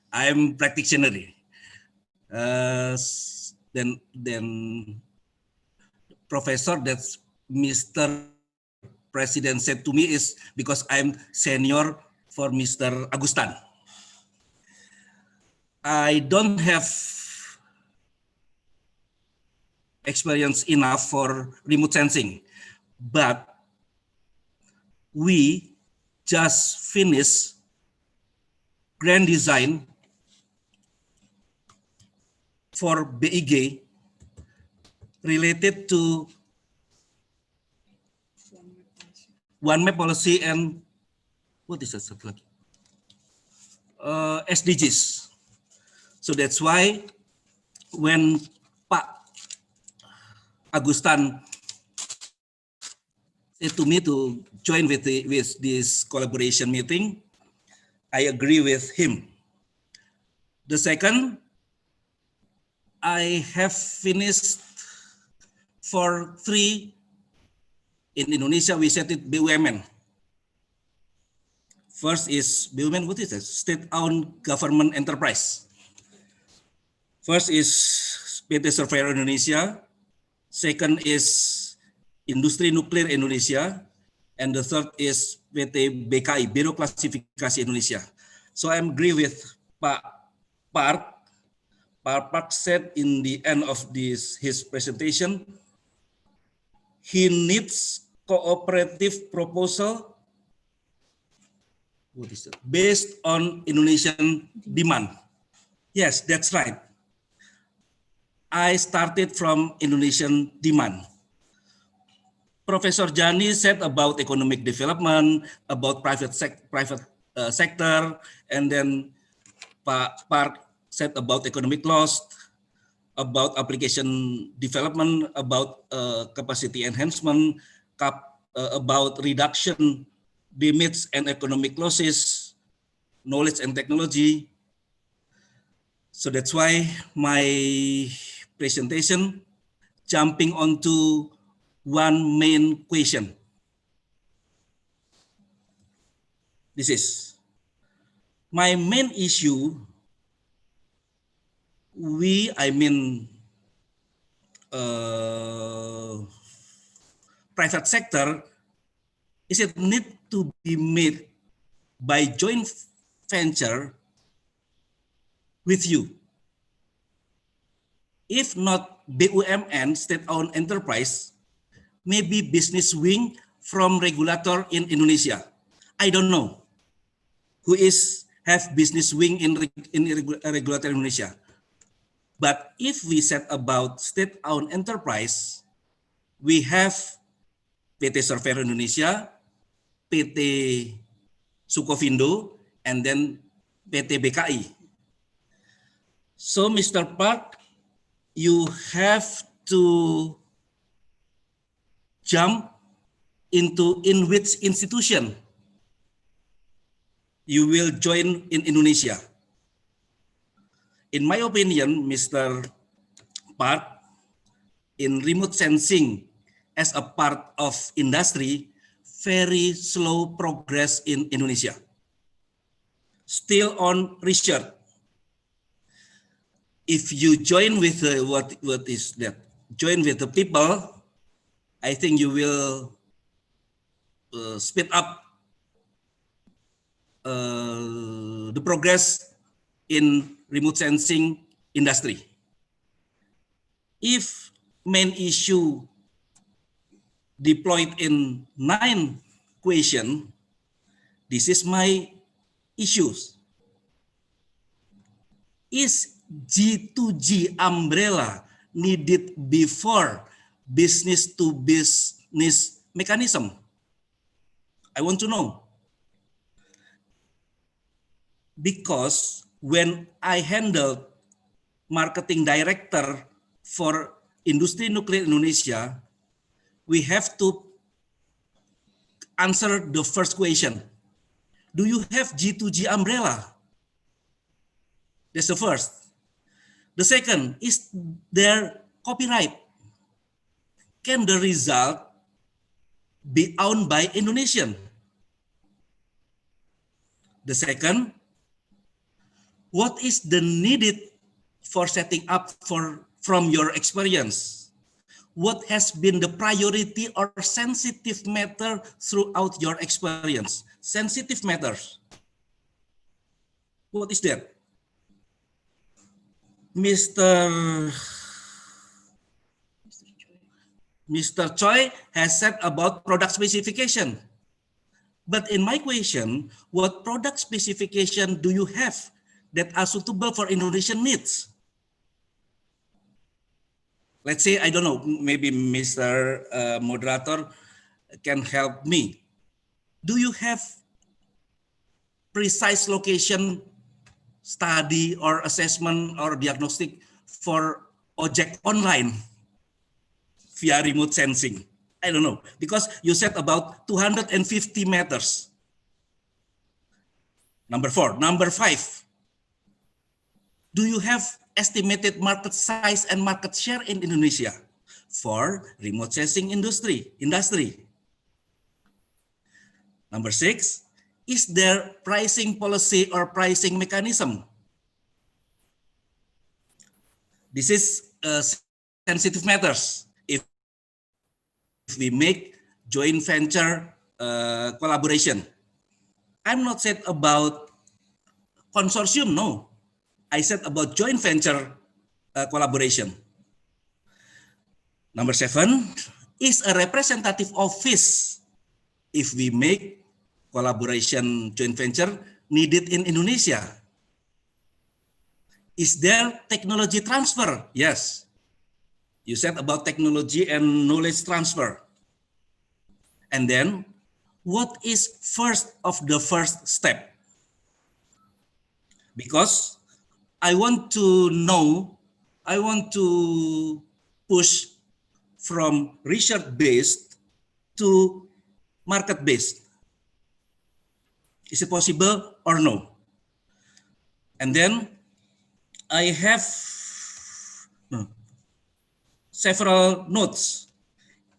I'm practitioner. Then professor that Mr. President said to me is because I'm senior for Mr. Agustan. I don't have experience enough for remote sensing, but we just finished grand design for BIG related to one map policy and what is that? SDGs. So that's why when Pak Agustan said to me to join with this collaboration meeting, I agree with him. The second, I have finished for 3 in Indonesia. We set it BUMN. First is BUMN. What is it? State-owned government enterprise. First is PT Surveyor Indonesia. Second is Industri Nuklir Indonesia. And the third is PT BKI, Biro Klasifikasi Indonesia. So I agree with Pak Park. Pak Park said in the end of his presentation, he needs cooperative proposal based on Indonesian demand. Yes, that's right. I started from Indonesian demand. Professor Jani said about economic development, about private sector, and then Pak Park said about economic loss, about application development, about capacity enhancement, about reduction damage and economic losses, knowledge and technology. So that's why my presentation jumping onto one main question. This is my main issue. Private sector, is it need to be made by joint venture with you? If not BUMN, state-owned enterprise, maybe business wing from regulator in Indonesia. I don't know who have business wing in regulator Indonesia. But if we set about state-owned enterprise, we have PT Surveyor Indonesia, PT Sukovindo, and then PT BKI. So Mr. Park, you have to jump into in which institution you will join in Indonesia. In my opinion, Mr. Park, in remote sensing as a part of industry, very slow progress in Indonesia. Still on research. If you join with what is that? Join with the people, I think you will speed up the progress in remote sensing industry. If main issue deployed in 9 question, this is my issues. Is G2G umbrella needed before business to business mechanism? I want to know. Because when I handled marketing director for industri nuclear Indonesia, we have to answer the first question. Do you have G2G umbrella? That's the first. The second, is there copyright? Can the result be owned by Indonesian? The second, what is the needed for setting up from your experience? What has been the priority or sensitive matter throughout your experience? Sensitive matters. What is that? Mr. Choi has said about product specification. But in my question, what product specification do you have that are suitable for Indonesian needs? Let's say, I don't know, maybe Mr. Moderator can help me. Do you have precise location study or assessment or diagnostic for object online via remote sensing? I don't know, because you said about 250 meters. Number 4. Number 5. Do you have estimated market size and market share in Indonesia for remote sensing industry? Number 6. Is there pricing policy or pricing mechanism? This is sensitive matters. If we make joint venture collaboration, I'm not said about consortium, no. I said about joint venture collaboration. Number 7, is a representative office, if we make collaboration joint venture, needed in Indonesia? Is there technology transfer? Yes. You said about technology and knowledge transfer. And then, what is first of the first step? Because I want to know, I want to push from research-based to market-based. Is it possible or no? And then I have several notes.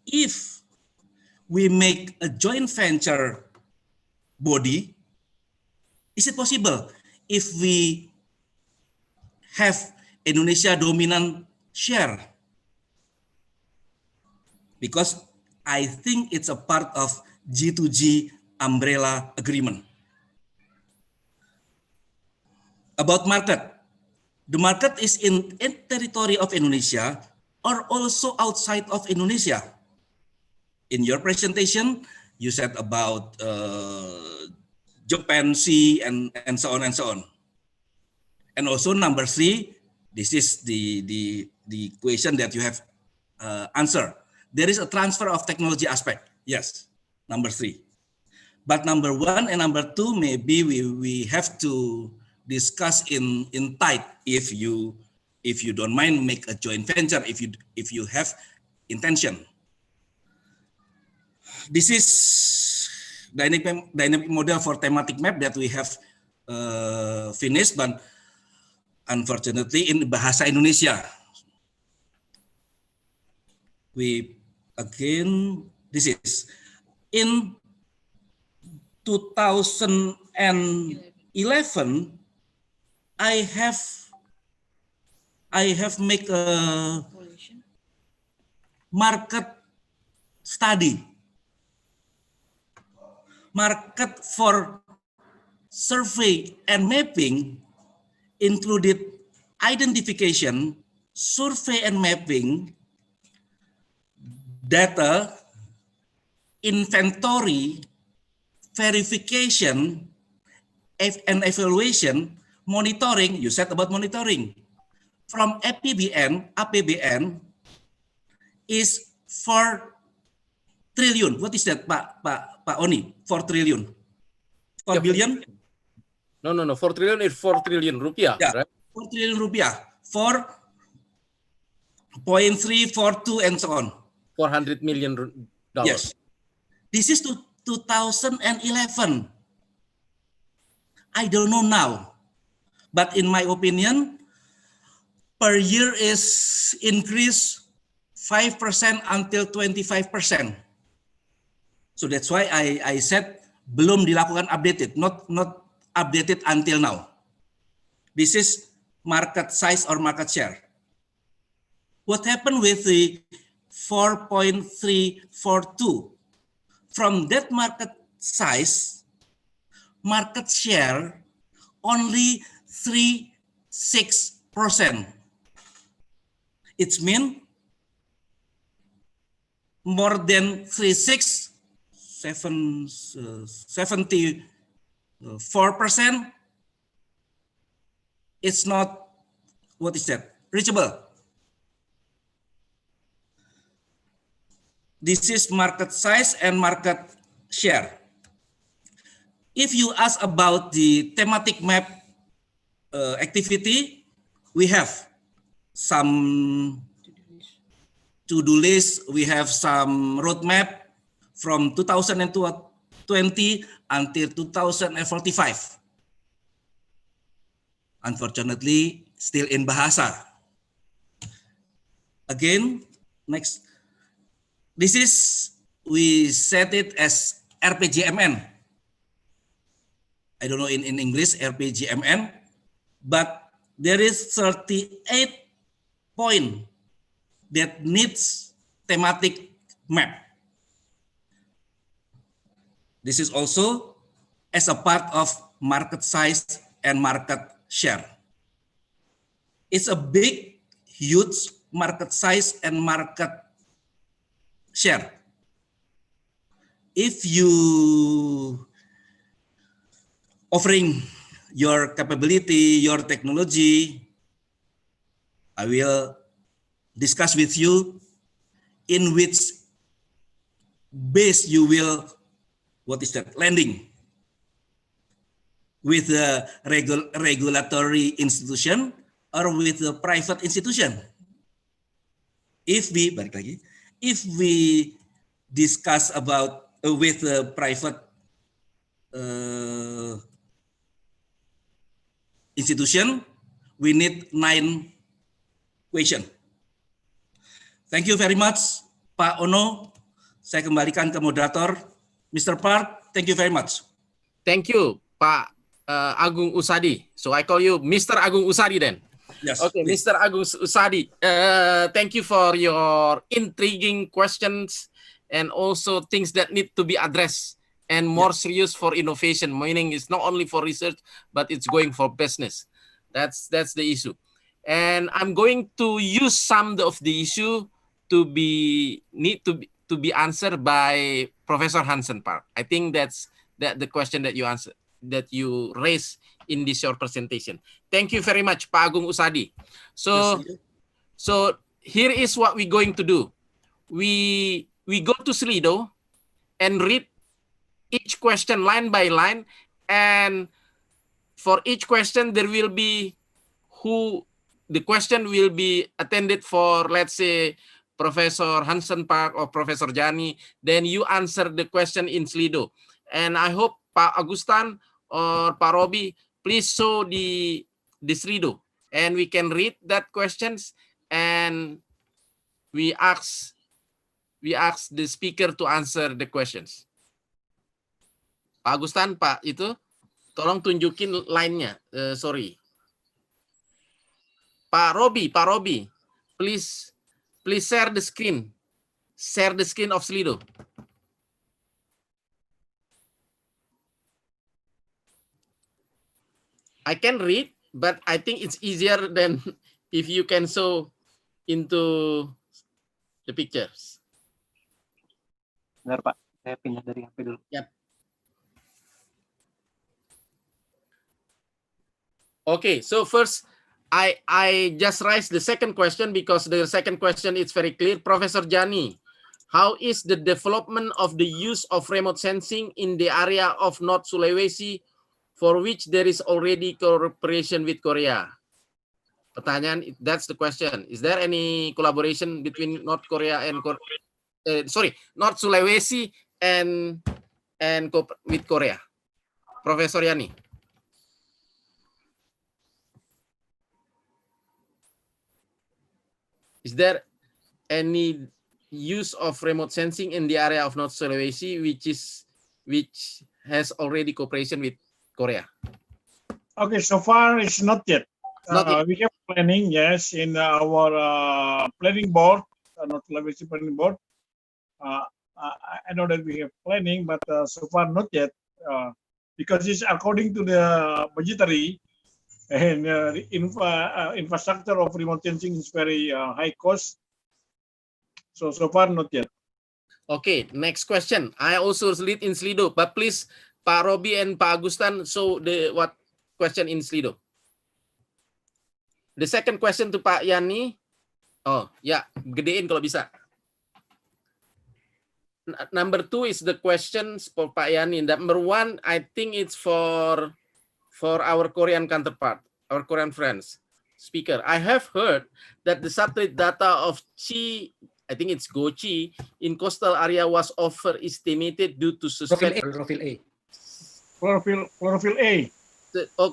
If we make a joint venture body, is it possible if we have Indonesia dominant share? Because I think it's a part of G2G umbrella agreement. About market, the market is in territory of Indonesia or also outside of Indonesia. In your presentation, you said about Japan Sea and so on and so on. And also number 3, this is the question that you have answered. There is a transfer of technology aspect. Yes, number 3. But number 1 and number 2, maybe we have to discuss in tight. If you don't mind, make a joint venture if you have intention. This is dynamic model for thematic map that we have finished, but unfortunately in bahasa Indonesia. This is in 2011, I have make a market study. Market for survey and mapping included identification, survey and mapping, data, inventory, verification, and evaluation, monitoring. You said about monitoring. From APBN is 4 trillion. What is that, Pak Oni? 4 trillion. 4 billion? No. 4 trillion is 4 trillion rupiah, yeah, right? 4 trillion rupiah. 4.342 and so on. $400 million. Yes. This is to 2011. I don't know now. But in my opinion, per year is increase 5% until 25%. So that's why I said belum dilakukan updated, not updated until now. This is market size or market share. What happened with the 4.342? From that market size, market share only 3.6%. It means more than 74% it's not, what is that, reachable. This is market size and market share. If you ask about the thematic map activity, we have some to-do list, we have some roadmap from 2020 until 2045. Unfortunately, still in Bahasa. Again, next. This is, we set it as RPJMN. I don't know in English, RPJMN, but there is 38 point that needs thematic map. This is also as a part of market size and market share. It's a big, huge market size and market share. If you offering your capability, your technology, I will discuss with you in which base you will, what is that, landing with a regulatory institution or with a private institution. If we, balik lagi, if we discuss about with a private institution, we need 9 questions. Thank you very much, Pak Ono. Saya kembalikan ke moderator, Mr. Park. Thank you very much. Thank you, Pak Agung Usadi. So I call you Mr. Agung Usadi then. Yes. Okay, please. Mr. Agung Usadi. Thank you for your intriguing questions and also things that need to be addressed and more serious for innovation. Meaning it's not only for research, but it's going for business. That's the issue. And I'm going to use some of the issue to be answered by Professor Hansen Park. I think that's the question that you answered, that you raised in this short presentation. Thank you very much, Pak Agung Usadi. So here is what we're going to do. We go to Slido and read each question line by line, and for each question there will be the question will be attended for, let's say, Professor Hansen Park or Professor Jani. Then you answer the question in Slido. And I hope Pak Agustan or Pak Robi, please show the Slido, and we can read that questions, and we ask the speaker to answer the questions. Pak Agustan, Pak itu, tolong tunjukin line-nya. Sorry. Pak Robi, please share the screen. Share the screen of Slido. I can read, but I think it's easier than if you can show into the pictures. Benar Pak, saya pindah dari HP dulu. Yep. Okay, so first, I just raised the second question because the second question is very clear. Professor Jani, how is the development of the use of remote sensing in the area of North Sulawesi, for which there is already cooperation with Korea? Pertanyaan, that's the question. Is there any collaboration between North Korea and North Sulawesi and with Korea? Professor Yani. Is there any use of remote sensing in the area of North Sulawesi which has already cooperation with Korea? Okay, so far it's not yet. We have planning, yes, in our planning board, North Sulawesi planning board. I know that we have planning, but so far not yet, because it's according to the budgetary, and the infrastructure of remote sensing is very high cost. So far not yet. Okay, next question. I also lead in Slido, but please, Pak Robi and Pak Agustan, show what question in Slido. The second question to Pak Yani. Oh, ya, gedein kalau bisa. Number 2 is the questions for Pak Yani. Number 1, I think it's for our Korean counterpart, our Korean friends. Speaker, I have heard that the satellite data of I think it's GOCI in coastal area was overestimated due to suspended Chlorophyll A.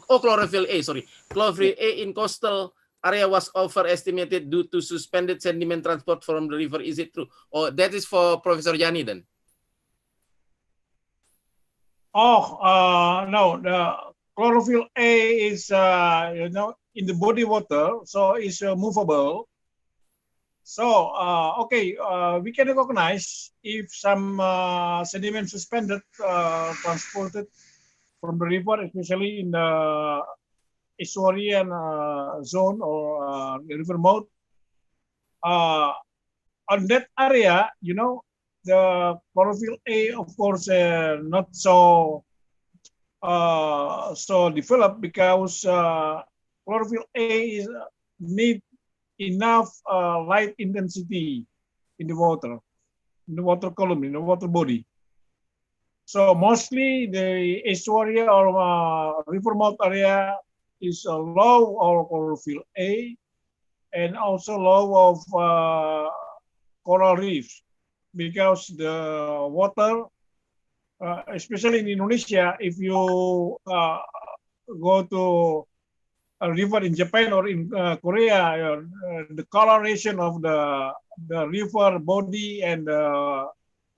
Chlorophyll A, sorry. Chlorophyll A in coastal area was overestimated due to suspended sediment transport from the river. Is it true? Oh, that is for Professor Yani then. No, the chlorophyll A is in the body water, so it's movable. So we can recognize if some sediment suspended transported from the river, especially in the estuarian zone or river mouth. On that area, the chlorophyll A, of course, not so developed, because chlorophyll A is need enough light intensity in the water column, in the water body. So mostly the estuary or river mouth area is low of chlorophyll A, and also low of coral reefs, because the water, especially in Indonesia, if you go to a river in Japan or in Korea, the coloration of the river body and the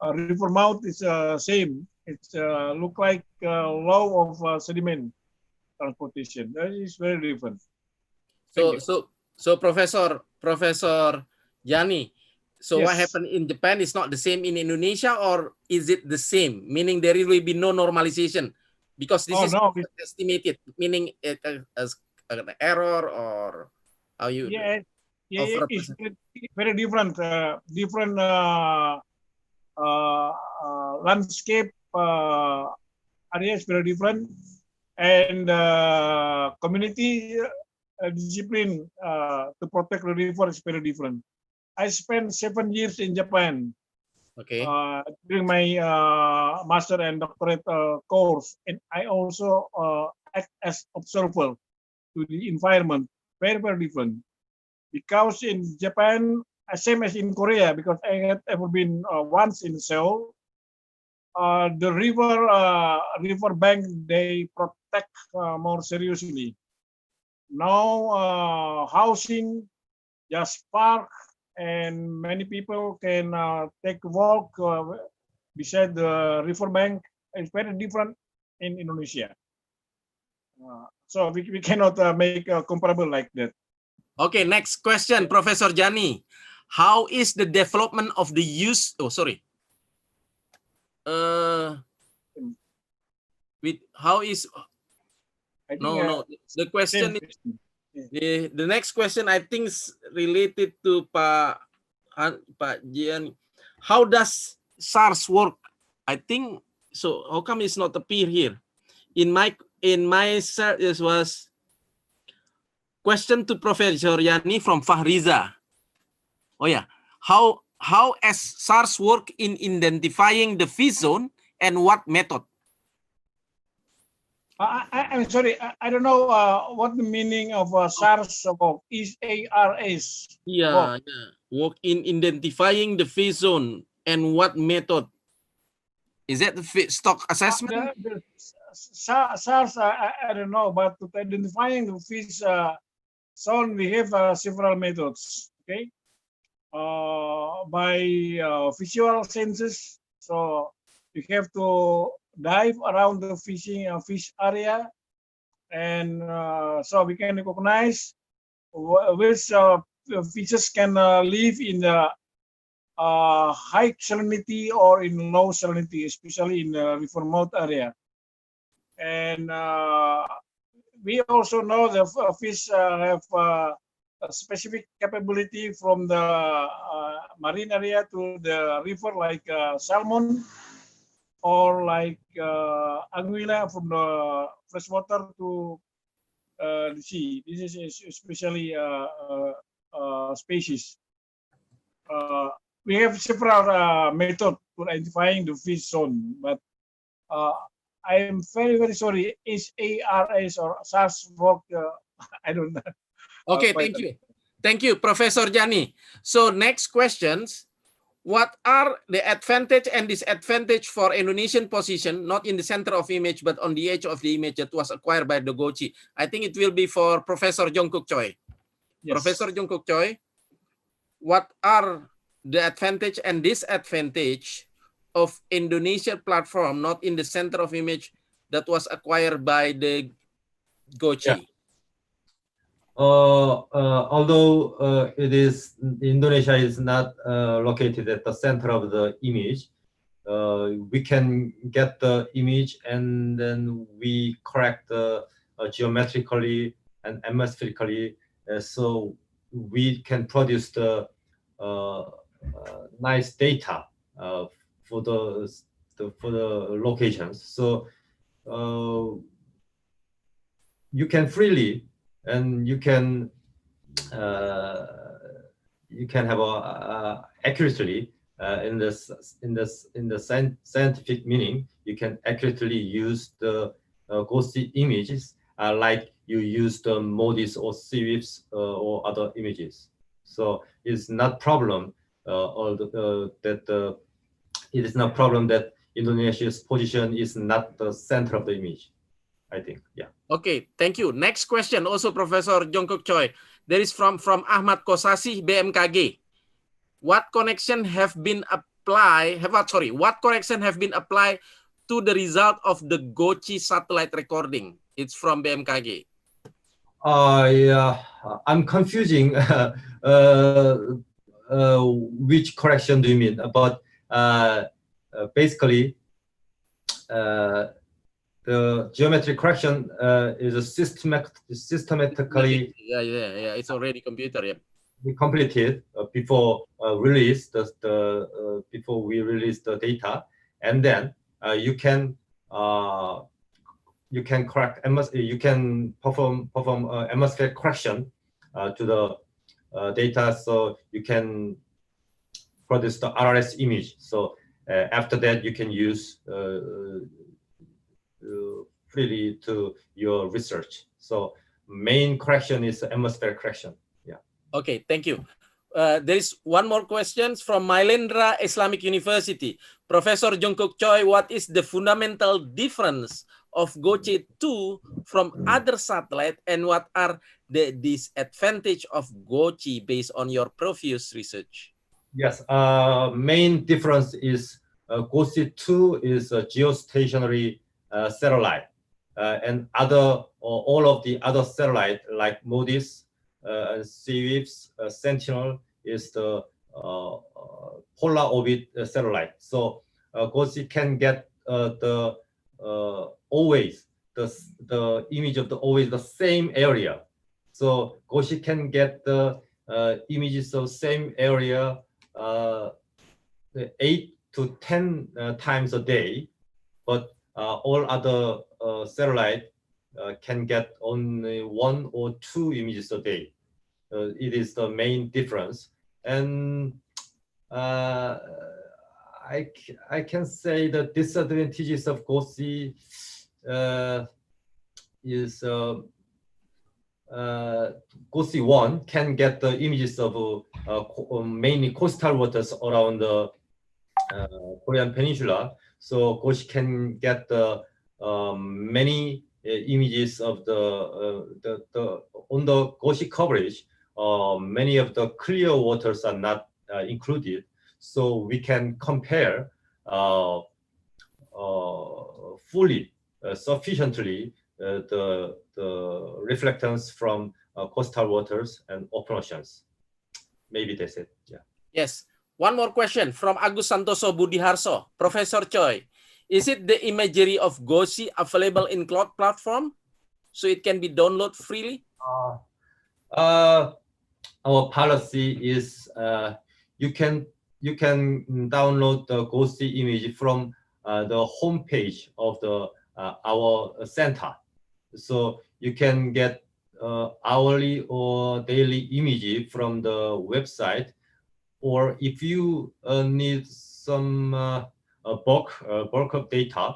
river mouth is same. It's look like low of sediment transportation. That is very different. So Professor Yani, so Yes. what happened in Japan is not the same in Indonesia, or is it the same? Meaning there will be no normalization, because this is estimated, meaning as an error, or how you? It's very different. Different landscape area is very different, and community discipline to protect the river is very different. I spent 7 years in Japan. Okay. During my master and doctorate course, and I also act as observer to the environment. Very, very different. Because in Japan, same as in Korea, because I had ever been once in Seoul, the river bank, they protect more seriously. Now housing, just park, and many people can take a walk beside the river bank. It's very different in Indonesia. So we cannot make a comparable like that. Okay, next question, Professor Jani. How is the development of the use? Oh, sorry. How is? I think, No. The question is. The next question I think is related to Pak Jian. How does SARS work? I think so. How come it's not appear here? In my search, this was question to Professor Yani from Fahriza. Oh yeah, how as SARS work in identifying the fish zone and what method? I'm sorry, I don't know what the meaning of SARS of SARS. Yeah, work in identifying the fish zone and what method? Is that the stock assessment? The SARS, I don't know, but to identifying the fish zone, we have several methods. Okay, by visual senses. So you have to dive around the fish area, and so we can recognize which fishes can live in the high salinity or in low salinity, especially in the remote area. And we also know the fish have a specific capability from the marine area to the river, like salmon, or like anguilla from the freshwater to the sea. This is especially species. We have several methods for identifying the fish zone, but I am very, very sorry. Is SARS or SARS work? I don't know. Okay, thank you. Thank you, Professor Jani. So next questions. What are the advantage and disadvantage for Indonesian position, not in the center of image, but on the edge of the image that was acquired by the GOCI? I think it will be for Professor Jungkook Choi. Yes. Professor Jungkook Choi, what are the advantage and disadvantage of Indonesia platform, not in the center of image, that was acquired by the GOCI? Yeah. Although Indonesia is not located at the center of the image, we can get the image and then we correct geometrically and atmospherically, so we can produce the nice data for the locations. So you can freely, and you can have accurately in the scientific meaning. You can accurately use the GOCI images like you use the MODIS or CWIFs or other images. So it's not problem it is not problem that Indonesia's position is not the center of the image, I think. Yeah. Okay, thank you. Next question, also Professor Jungkook Choi. There is from Ahmad Kosasi, BMKG. What correction have been applied? What correction have been applied to the result of the GOCI satellite recording? It's from BMKG. Yeah, I'm confusing which correction do you mean? But basically, the geometry correction is a systematically. Yeah. It's already computer. Yeah. We completed before release before we release the data, and then you can correct you can perform atmospheric correction to the data, so you can produce the RRS image. So after that, you can use freely to your research. So main correction is atmospheric correction. Yeah. Okay, thank you. There is one more question from Mailendra Islamic University. Professor Jungkook Choi, what is the fundamental difference of GOCI-II from other satellite, and what are the disadvantage of GOCI based on your previous research? Yes, main difference is GOCI-II is a geostationary satellite, and all of the other satellite like MODIS, CWIFS, Sentinel is the polar orbit satellite. So GOCI can get always the image of always the same area. So GOCI can get the images of same area 8 to 10 times a day, but all other satellite can get only 1 or 2 images a day. It is the main difference. And I can say the disadvantages of GOCI is GOCI-I can get the images of mainly coastal waters around the Korean Peninsula. So GOCI can get the many images of on the GOCI coverage. Many of the clear waters are not included, so we can compare fully, sufficiently the reflectance from coastal waters and open oceans. Maybe that's it. Yeah. Yes. One more question from Agus Santoso Budiharso. Professor Choi, is it the imagery of GOCI available in cloud platform so it can be downloaded freely? Our policy is you can download the GOCI image from the homepage of our center. So you can get hourly or daily image from the website, or if you need some bulk of data,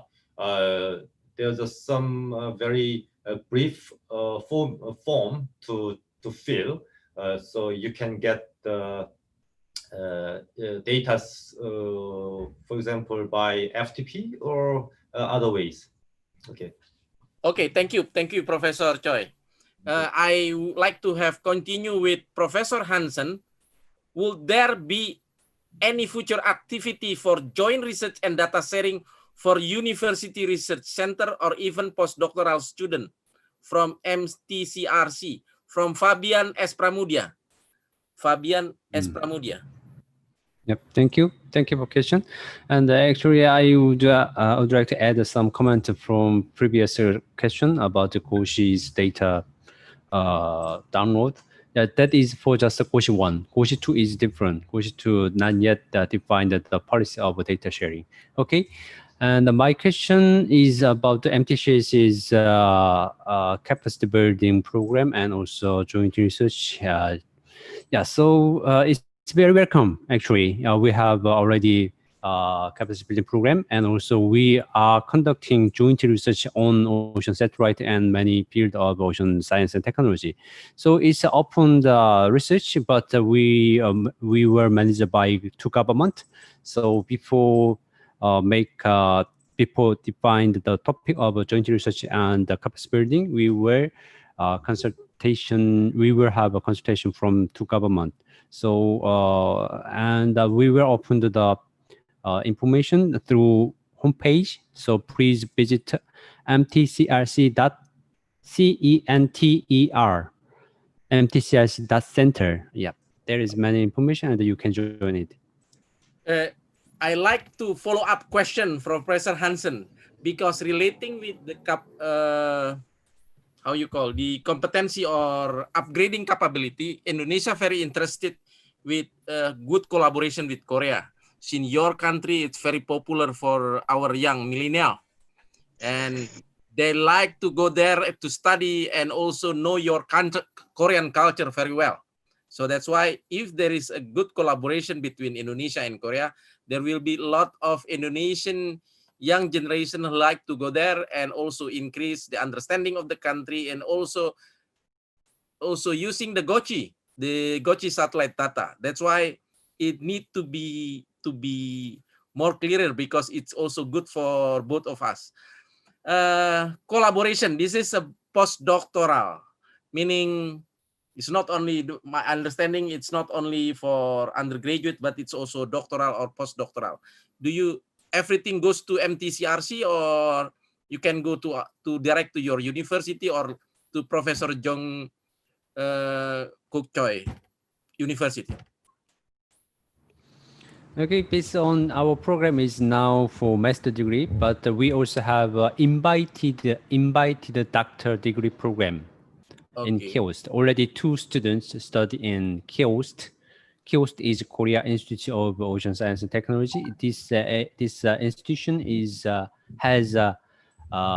there's some very brief form to fill, so you can get the data, for example, by FTP or other ways. Okay. Okay, thank you, Professor Choi. I would like to continue with Professor Hansen. Will there be any future activity for joint research and data sharing for university research center or even postdoctoral student from MTCRC? From Fabian S. Pramudia. Yep, thank you for question. And actually, I would like to add some comment from previous question about the GOCI's data download. That is for just GOCI-I. GOCI-II is different. GOCI-II not yet defined the policy of data sharing. Okay, and my question is about the MTCS's capacity building program and also joint research. So it's very welcome. Actually, we have already capacity building program, and also we are conducting joint research on ocean satellite and many field of ocean science and technology. So it's open research, but we were managed by 2 governments. So before people defined the topic of joint research and capacity building, we will have a consultation from 2 governments. So and we will open the information through homepage. So please visit mtcrc.center. Yeah, there is many information and you can join it. I like to follow up question from Professor Hansen, because relating with the the competency or upgrading capability, Indonesia very interested with good collaboration with Korea. In your country, it's very popular for our young millennial, and they like to go there to study and also know your Korean culture very well. So that's why if there is a good collaboration between Indonesia and Korea, there will be a lot of Indonesian young generation who like to go there and also increase the understanding of the country, and also using the GOCI satellite data. That's why it need to be more clearer, because it's also good for both of us. Collaboration, this is a postdoctoral, meaning it's not only, my understanding, it's not only for undergraduate, but it's also doctoral or postdoctoral. Everything goes to MTCRC, or you can go to direct to your university or to Professor Jong Kuk Choi University. Okay, based on our program is now for master degree, but we also have invited doctor degree program in KIOST. Already 2 students study in KIOST. KIOST is Korea Institute of Ocean Science and Technology. This institution has a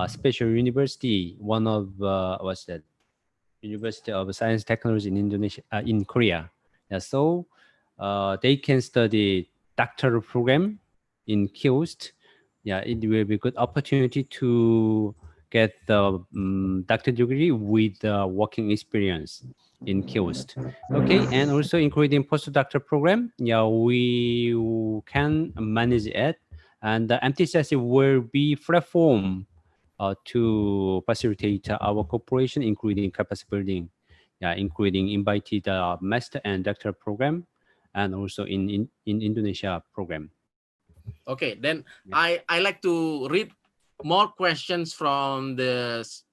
special university. One of what's that? University of Science and Technology in Indonesia, in Korea. Yeah, so they can study doctoral program in KIOST. Yeah, it will be a good opportunity to get the doctor degree with working experience in KIOST. Okay, and also including postdoctoral program, yeah, we can manage it, and the MTCSC will be platform to facilitate our cooperation, including capacity building, yeah, including invited master and doctoral program, and also in Indonesia program. Okay, then I like to read more questions from this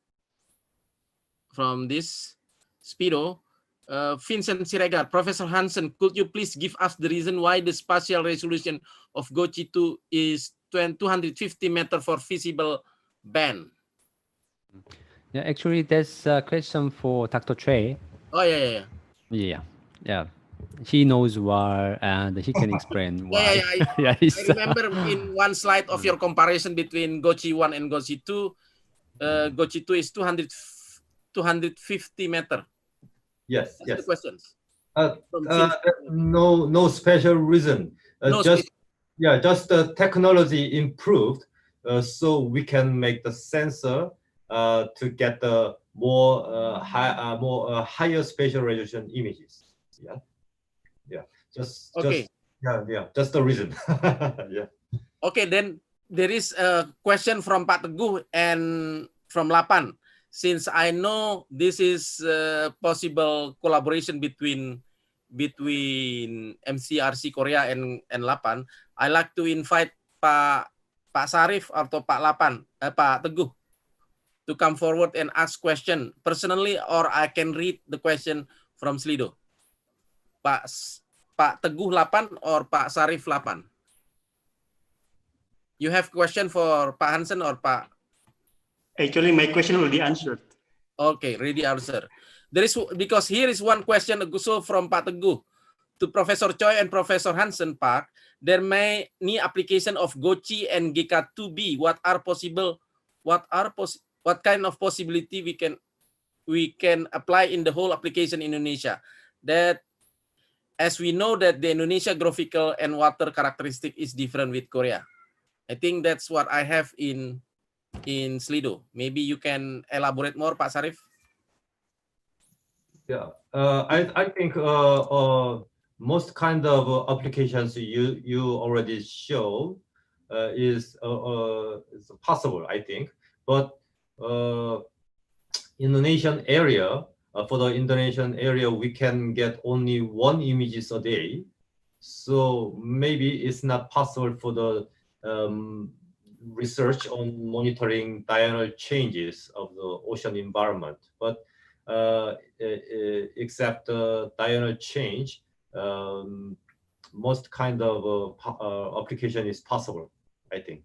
Speedo. Vincent Siregar, Professor Hansen, could you please give us the reason why the spatial resolution of GOCI-II is 250 meters for visible band? Yeah, actually, that's a question for Dr. Choi. Oh, yeah. He knows why, and he can explain why. I remember in one slide of your comparison between GOCI-I and GOCI-II, GOCI-II is 250 meters. Yes, That's the questions. No special reason. Just the technology improved, so we can make the sensor to get the more higher spatial resolution images. Just the reason. Okay, then there is a question from Pak Teguh and from Lapan. Since I know this is possible collaboration between MCRC Korea and Lapan, I like to invite Pak Sarif atau Pak Lapan, Pak Teguh, to come forward and ask question personally, or I can read the question from Slido. Pak Teguh Lapan or Pak Sarif Lapan? You have question for Pak Hansen or Pak? Actually, my question already answered. Okay, ready answer. There is, because here is one question also from Pak Teguh to Professor Choi and Professor Hansen. Pak, there may need application of GOCI and GK2 be. What kind of possibility we can apply in the whole application in Indonesia? That, as we know that the Indonesia graphical and water characteristic is different with Korea. I think that's what I have in Slido. Maybe you can elaborate more, Pak Sarif. Yeah, I think most kind of applications you already show is possible, I think. But Indonesian area, for the Indonesian area, we can get only 1 images a day. So maybe it's not possible for the research on monitoring diurnal changes of the ocean environment. But except the diurnal change, most kind of application is possible, I think.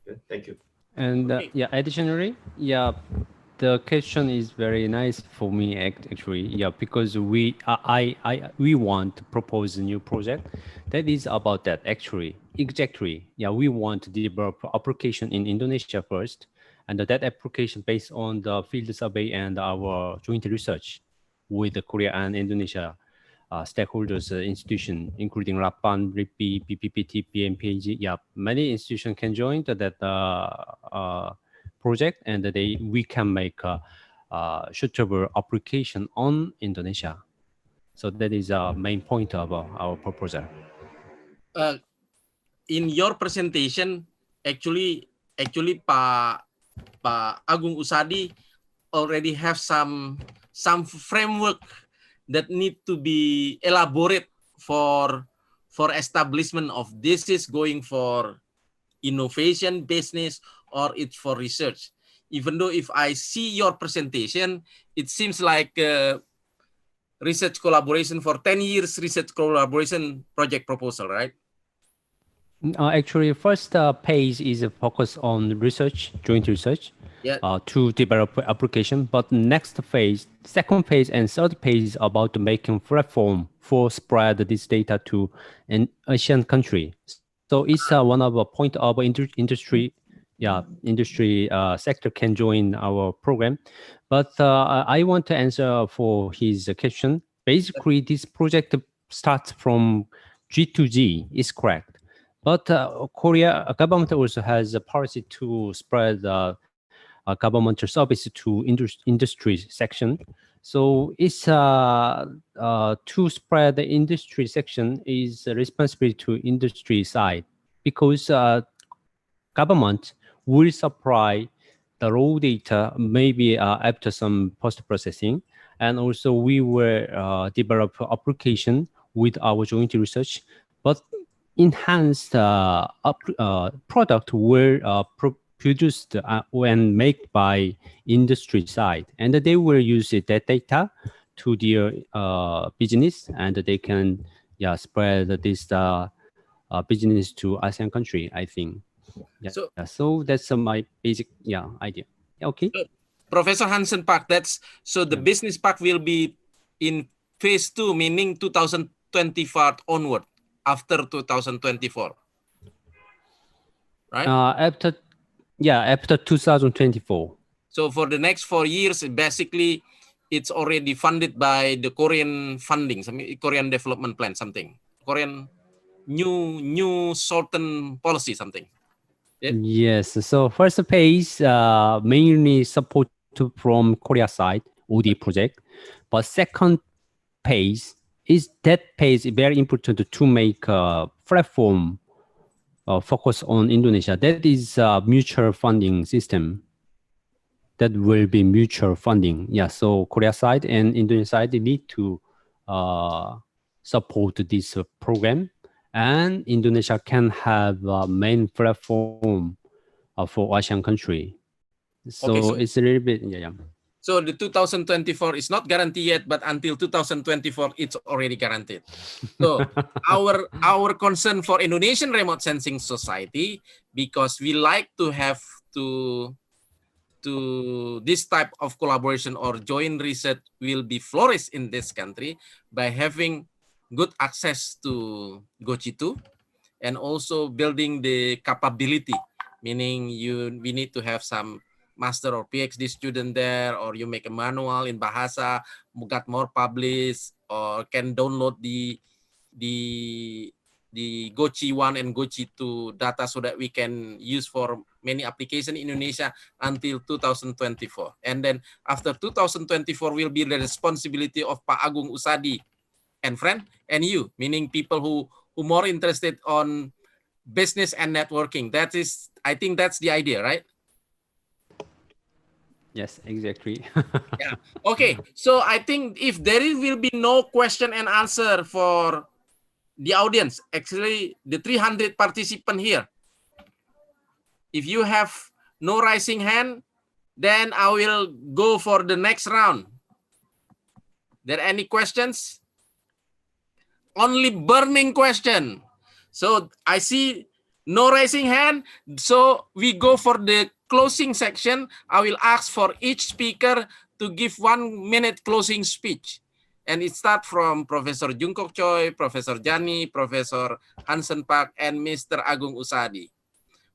Okay, thank you. And additionally, the question is very nice for me actually, because we want to propose a new project that is about that actually. Exactly, we want to develop application in Indonesia first, and that application based on the field survey and our joint research with the Korea and Indonesia stakeholders institution, including LAPAN, RIPI, PPPT, PMPG. Many institutions can join that project, and we can make a suitable application on Indonesia. So that is our main point of our proposal. In your presentation, actually, Pak Agung Usadi already have some framework that need to be elaborate for establishment of this is going for innovation business or it's for research? Even though if I see your presentation, it seems like research collaboration for 10 years, research collaboration project proposal, right? Actually, first page is a focus on research, joint research, Yeah. to develop application. But next phase, second phase, and third page is about making platform for spread this data to an Asian country. So it's one of a point of industry. Yeah, industry sector can join our program. But I want to answer for his question. Basically, this project starts from G to G. Is correct. But Korea government also has a policy to spread governmental service to industry section. So it's to spread the industry section is a responsibility to industry side, because government will supply the raw data maybe after some post-processing, and also we will develop application with our joint research, but enhanced product were produced when made by industry side, and they will use that data to their business, and they can spread this business to ASEAN country, I think. So that's my basic idea. Okay. Professor Hansen Park, that's so the business park will be in phase 2, meaning 2024 onward, after 2024, right? After 2024. So for the next 4 years, basically, it's already funded by the Korean funding, some Korean development plan, something, Korean new certain policy, something. Yeah? Yes. So first phase mainly support from Korea side OD project, but second phase is very important to make a platform focus on Indonesia. That is a mutual funding system. That will be mutual funding. Yeah. So Korea side and Indonesia side, they need to support this program, and Indonesia can have a main platform for Asian country. So, Okay, so it's a little bit So the 2024 is not guaranteed yet, but until 2024, it's already guaranteed. So our concern for Indonesian remote sensing society, because we like to have to this type of collaboration or joint research will be flourished in this country by having good access to GOCI-II, and also building the capability, meaning we need to have some master or PhD student there, or you make a manual in Bahasa, got more published, or can download the GOCI-I and GOCI-II data so that we can use for many applications in Indonesia until 2024. And then after 2024 will be the responsibility of Pak Agung Usadi and friend and you, meaning people who more interested on business and networking. That is, I think that's the idea, right? Yes, exactly. Yeah. Okay. So I think if there will be no question and answer for the audience, actually the 300 participants here, if you have no raising hand, then I will go for the next round. There any questions? Only burning question. So I see no raising hand. So we go for the closing section. I will ask for each speaker to give 1 minute closing speech. And it starts from Professor Jungkook Choi, Professor Jani, Professor Hansen Park, and Mr. Agung Usadi.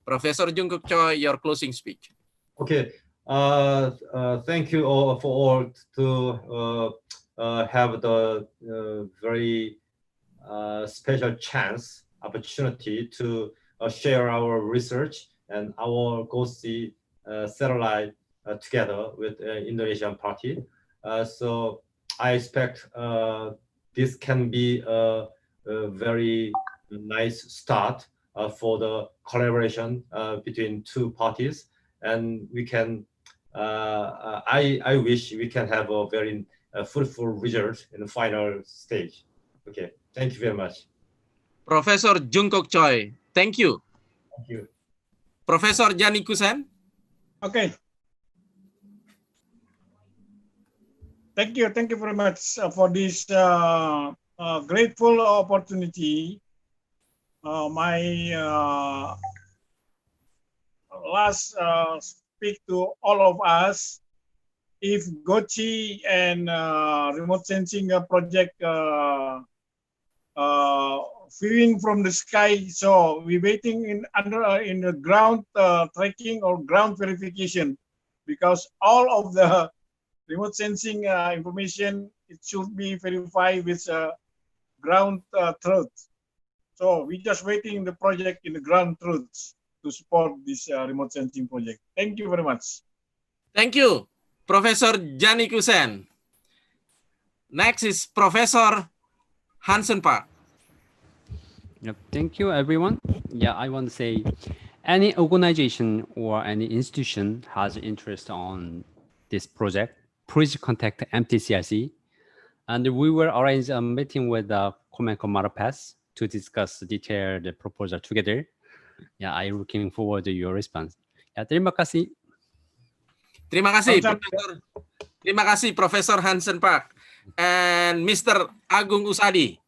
Professor Jungkook Choi, your closing speech. Okay. Thank you all for all to have the very special opportunity to share our research and our GOCI satellite together with Indonesian party. So I expect this can be a very nice start for the collaboration between two parties, and we can. I wish we can have a very fruitful result in the final stage. Okay, thank you very much. Professor Jungkook Choi, thank you. Thank you. Profesor Jani Kusen. Okay. Thank you very much for this grateful opportunity. My last speak to all of us. If GOCI and remote sensing project viewing from the sky, so we waiting in the ground tracking or ground verification, because all of the remote sensing information, it should be verified with ground truth. So we just waiting the project in the ground truths to support this remote sensing project. Thank you very much. Thank you, Professor Jani Kusen. Next is Professor Hansen Park. Yep. Thank you, everyone. Yeah, I want to say any organization or any institution has interest on this project, please contact MTCIC. And we will arrange a meeting with the Command to discuss detailed proposal together. Yeah, I'm looking forward to your response. Ya, terima kasih. Terima kasih, Profesor Hansen Park and Mr. Agung Usadi.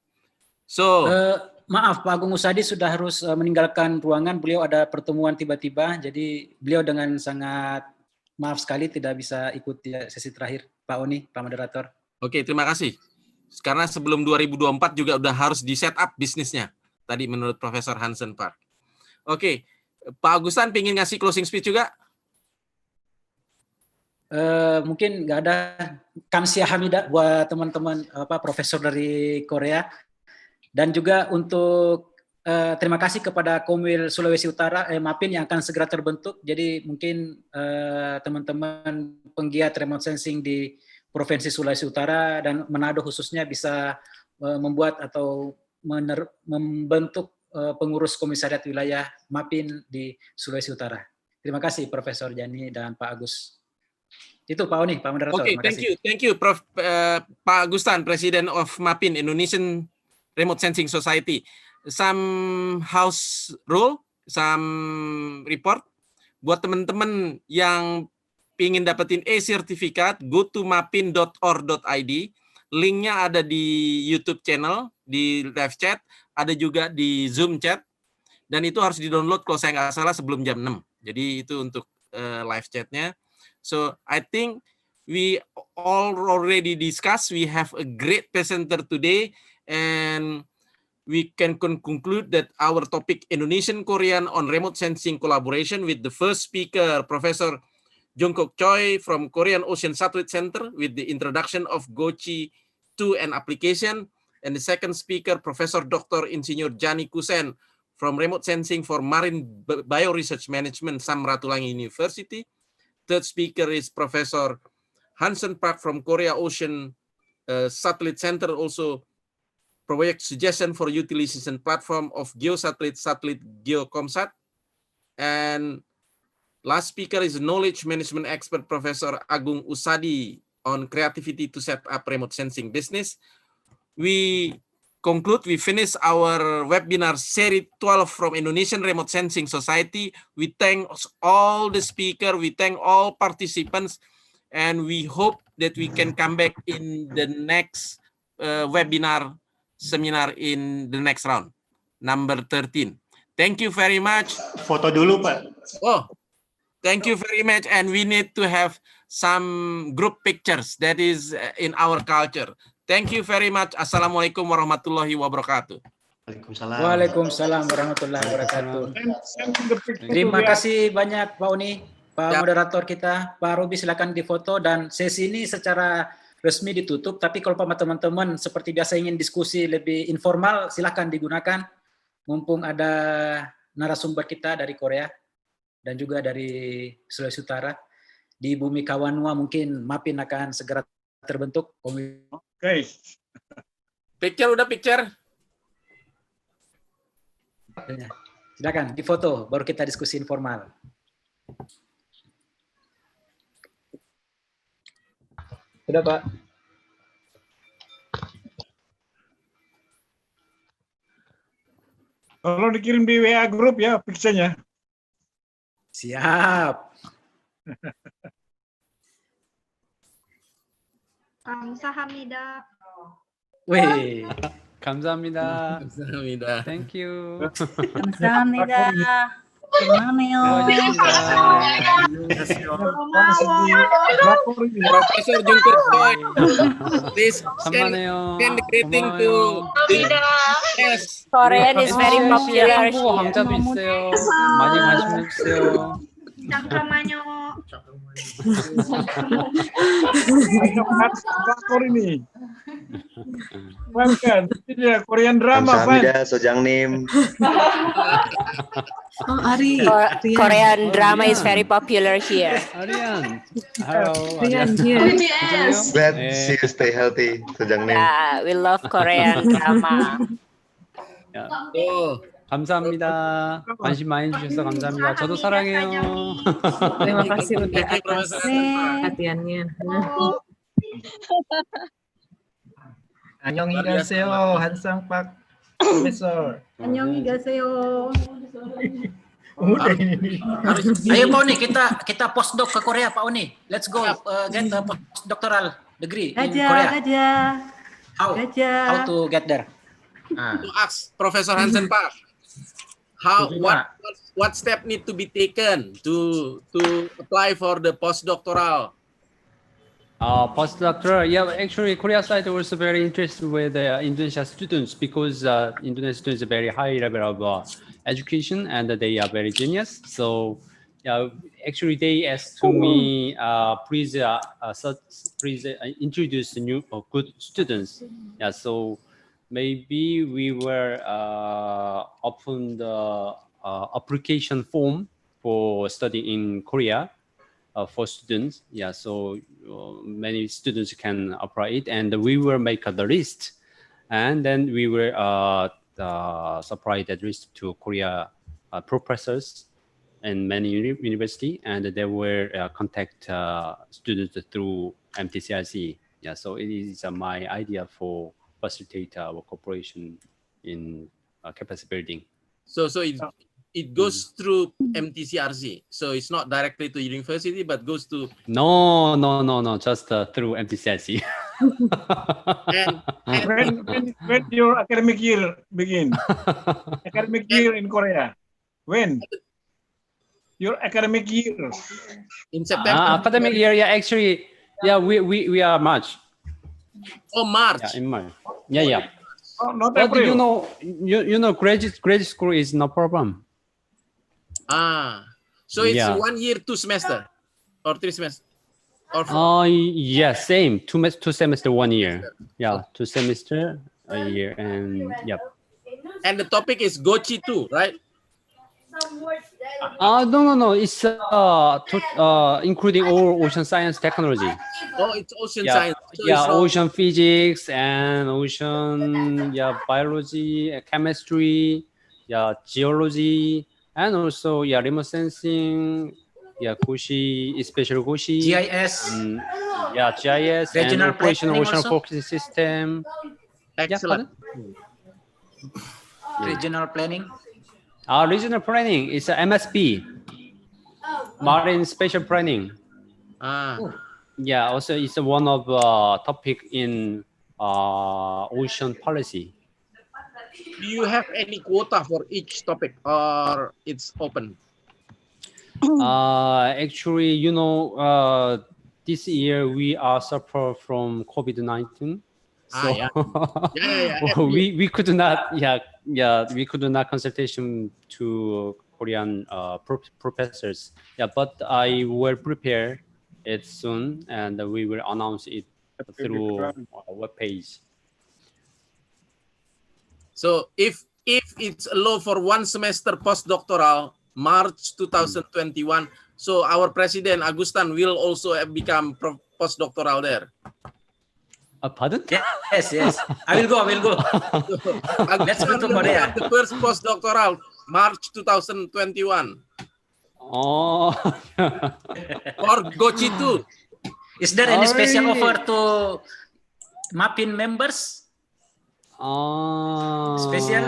So, maaf, Pak Agung Usadi sudah harus meninggalkan ruangan. Beliau ada pertemuan tiba-tiba, jadi beliau dengan sangat maaf sekali tidak bisa ikut sesi terakhir. Pak Oni, Pak Moderator. Oke, terima kasih. Karena sebelum 2024 juga udah harus di set up bisnisnya. Tadi menurut Profesor Hansen Park. Oke, Pak Agustan pengen ngasih closing speech juga? Mungkin nggak ada. Kamsia Hamida buat teman-teman profesor dari Korea, dan juga untuk terima kasih kepada Komwil Sulawesi Utara MAPIN yang akan segera terbentuk. Jadi mungkin teman-teman penggiat remote sensing di Provinsi Sulawesi Utara dan Manado khususnya bisa membuat atau membentuk pengurus komisariat wilayah MAPIN di Sulawesi Utara. Terima kasih Profesor Jani dan Pak Agus. Itu Pak Oni, Pak Moderator. Oke, thank you, Prof. Pak Agustan, President of MAPIN, Indonesian Remote Sensing Society. Some house rule, some report buat teman-teman yang ingin dapetin e-sertifikat, go to mapin.or.id. Linknya ada di YouTube channel, di live chat, ada juga di Zoom chat, dan itu harus di-download kalau saya nggak salah sebelum jam 6. Jadi itu untuk live chatnya. So I think we all already discussed. We have a great presenter today, and we can conclude that our topic Indonesian-Korean on remote sensing collaboration with the first speaker, Professor Jungkook Choi from Korean Ocean Satellite Center with the introduction of GOCI-II and application, and the second speaker, Professor Dr. Insinyur Jani Kusen from Remote Sensing for Marine Bioresearch Management, Samratulangi University. Third speaker is Professor Hansen Park from Korea Ocean Satellite Center, also project suggestion for utilization platform of GeoSatellite Satellite GeoComSat. And last speaker is knowledge management expert Professor Agung Usadi on creativity to set up remote sensing business. We finish our webinar Seri 12 from Indonesian Remote Sensing Society. We thank all the speakers, we thank all participants, and we hope that we can come back in the next webinar seminar in the next round, number 13. Thank you very much. Foto dulu, Pak. Oh, thank you very much, and we need to have some group pictures. That is in our culture. Thank you very much. Assalamualaikum warahmatullahi wabarakatuh. Waalaikumsalam. Waalaikumsalam warahmatullahi wabarakatuh. Terima kasih banyak Pak Oni, Pak Moderator kita. Pak Robi silakan difoto, dan sesi ini secara resmi ditutup. Tapi kalau teman-teman seperti biasa ingin diskusi lebih informal, silakan digunakan. Mumpung ada narasumber kita dari Korea dan juga dari Sulawesi Utara. Di bumi Kawanua mungkin MAPIN akan segera terbentuk. Okay. Picture udah picture. Silakan difoto, baru kita diskusi informal. Sudah Pak. Kalau dikirim di WA grup ya picture-nya. Siap. 감사합니다. Wih, 감사합니다. 감사합니다. Thank you. 감사합니다. 고마워요. Profesor Jungkook Choi, please send 천만에요. the greeting to yes. Korean is very popular 한국어 here. 강좌도 있어요. 많이 관심 주세요. 잠깐만요. Drakor ini. Welcome. Ini Korean drama, Pak. 감사합니다, 소장님. Korean drama is very popular here. 아리안. Hello. Rian here. Glad see you stay healthy, 소장님. Yeah, we love Korean drama. Oh, 감사합니다. 관심 많이 주셔서 감사합니다. 저도 사랑해요. Terima kasih untuk thank you, Professor. perhatiannya. 안녕히 가세요, 한상 박 프로페서. 안녕히 가세요. ayo Pak Uni, kita postdoc ke Korea Pak Uni. Let's go get a postdoctoral degree in Korea. How to get there? To ask Professor Hansen Park, what step need to be taken to apply for the postdoctoral? Postdoctoral, yeah, actually Korea side also very interested with Indonesia students because Indonesian students are very high level of education and they are very genius. So yeah, actually they asked to me, please introduce new good students. Yeah, so maybe we were open the application form for studying in Korea for students. Yeah, so many students can apply it, and we will make the list, and then we will supply that list to Korea professors in many university, and they will contact students through MTCRC. Yeah, so it is my idea for facilitate our cooperation in capacity building. So it goes through MTCRC. So it's not directly to university, but goes to No, just through MTCRC. When your academic year begin? Academic year in Korea. When? Your academic year. In September. Academic year, yeah, actually, yeah, we are March. Oh, March. Yeah, in March. Yeah. Oh, not But April. you know, graduate school is no problem. So it's 1 year, 2 semester, or 3 semester, or 4? Yeah, same. Two semester, 1 year. Yeah, 2 semester, a year, and yeah. And the topic is GOCI-II, right? No. It's including all ocean science technology. Oh, it's ocean Yeah, science. So yeah, it's not- ocean physics and ocean, biology, chemistry, geology, and also remote sensing, GOCI, especially GOCI, GIS, GIS, and Regional operational planning ocean also? forecasting system. Excellent. regional planning. Regional planning is MSP, marine spatial planning. Yeah, also it's one of topic in ocean policy. Do you have any quota for each topic, or it's open? Actually, this year we are suffer from COVID-19. So we could not, we could not consultation to Korean professors. Yeah, but I will prepare it soon, and we will announce it through our webpage. So if it's a law for 1 semester postdoctoral, March 2021, so our president Agustan will also become postdoctoral there. Pardon? Yes. I will go. Let's go to Korea. The first postdoctoral, March 2021. Oh. Or GOCI-II. Is there any special offer to MAPIN members? Special?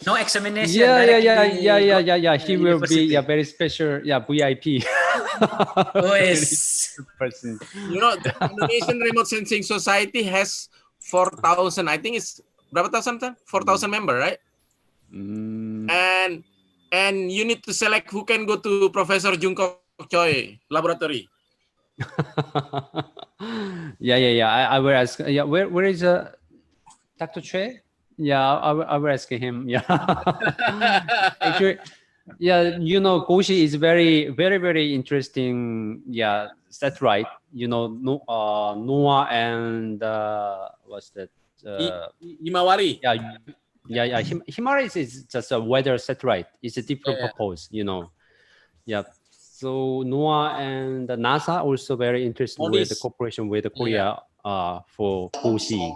No examination. Yeah. He will be university. very special. VIP. Oh, Very yes. special person. You know, the Indonesian Remote Sensing Society has 4,000. I think it's berapa thousand? 4,000 member, right? And you need to select who can go to Professor Jungkook Choi laboratory. I will ask. Yeah, where is Dr. Choi? Yeah, I will ask him. Yeah. Actually, yeah, you know, GOCI is very interesting. Yeah, that's right. You know, NOAA and what's that? Himawari. Yeah. Himawari is just a weather satellite. It's a different purpose. You know. Yeah. So NOAA and NASA also very interested with the cooperation with Korea for GOCI.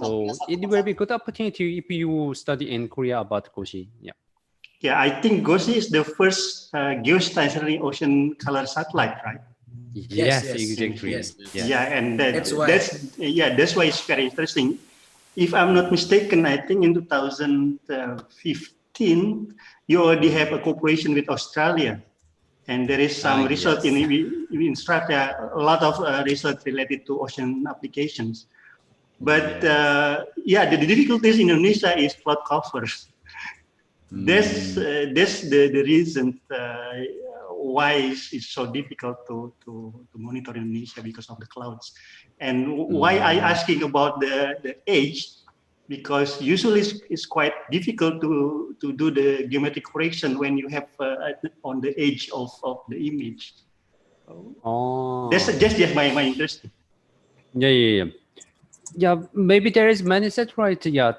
So it will be a good opportunity if you study in Korea about GOCI. Yeah, I think GOCI is the first geostationary ocean color satellite, right? Yes, exactly. Yes. Yeah, and that's why it's very interesting. If I'm not mistaken, I think in 2015 you already have a cooperation with Australia. And there is some research in Australia, a lot of research related to ocean applications. But the difficulties in Indonesia is cloud cover. That's the reason why it's so difficult to monitor Indonesia because of the clouds. And why I asking about the age, because usually it's quite difficult to do the geometric correction when you have on the edge of the image. That's just my interest. Yeah, maybe there is many satellites. Yeah,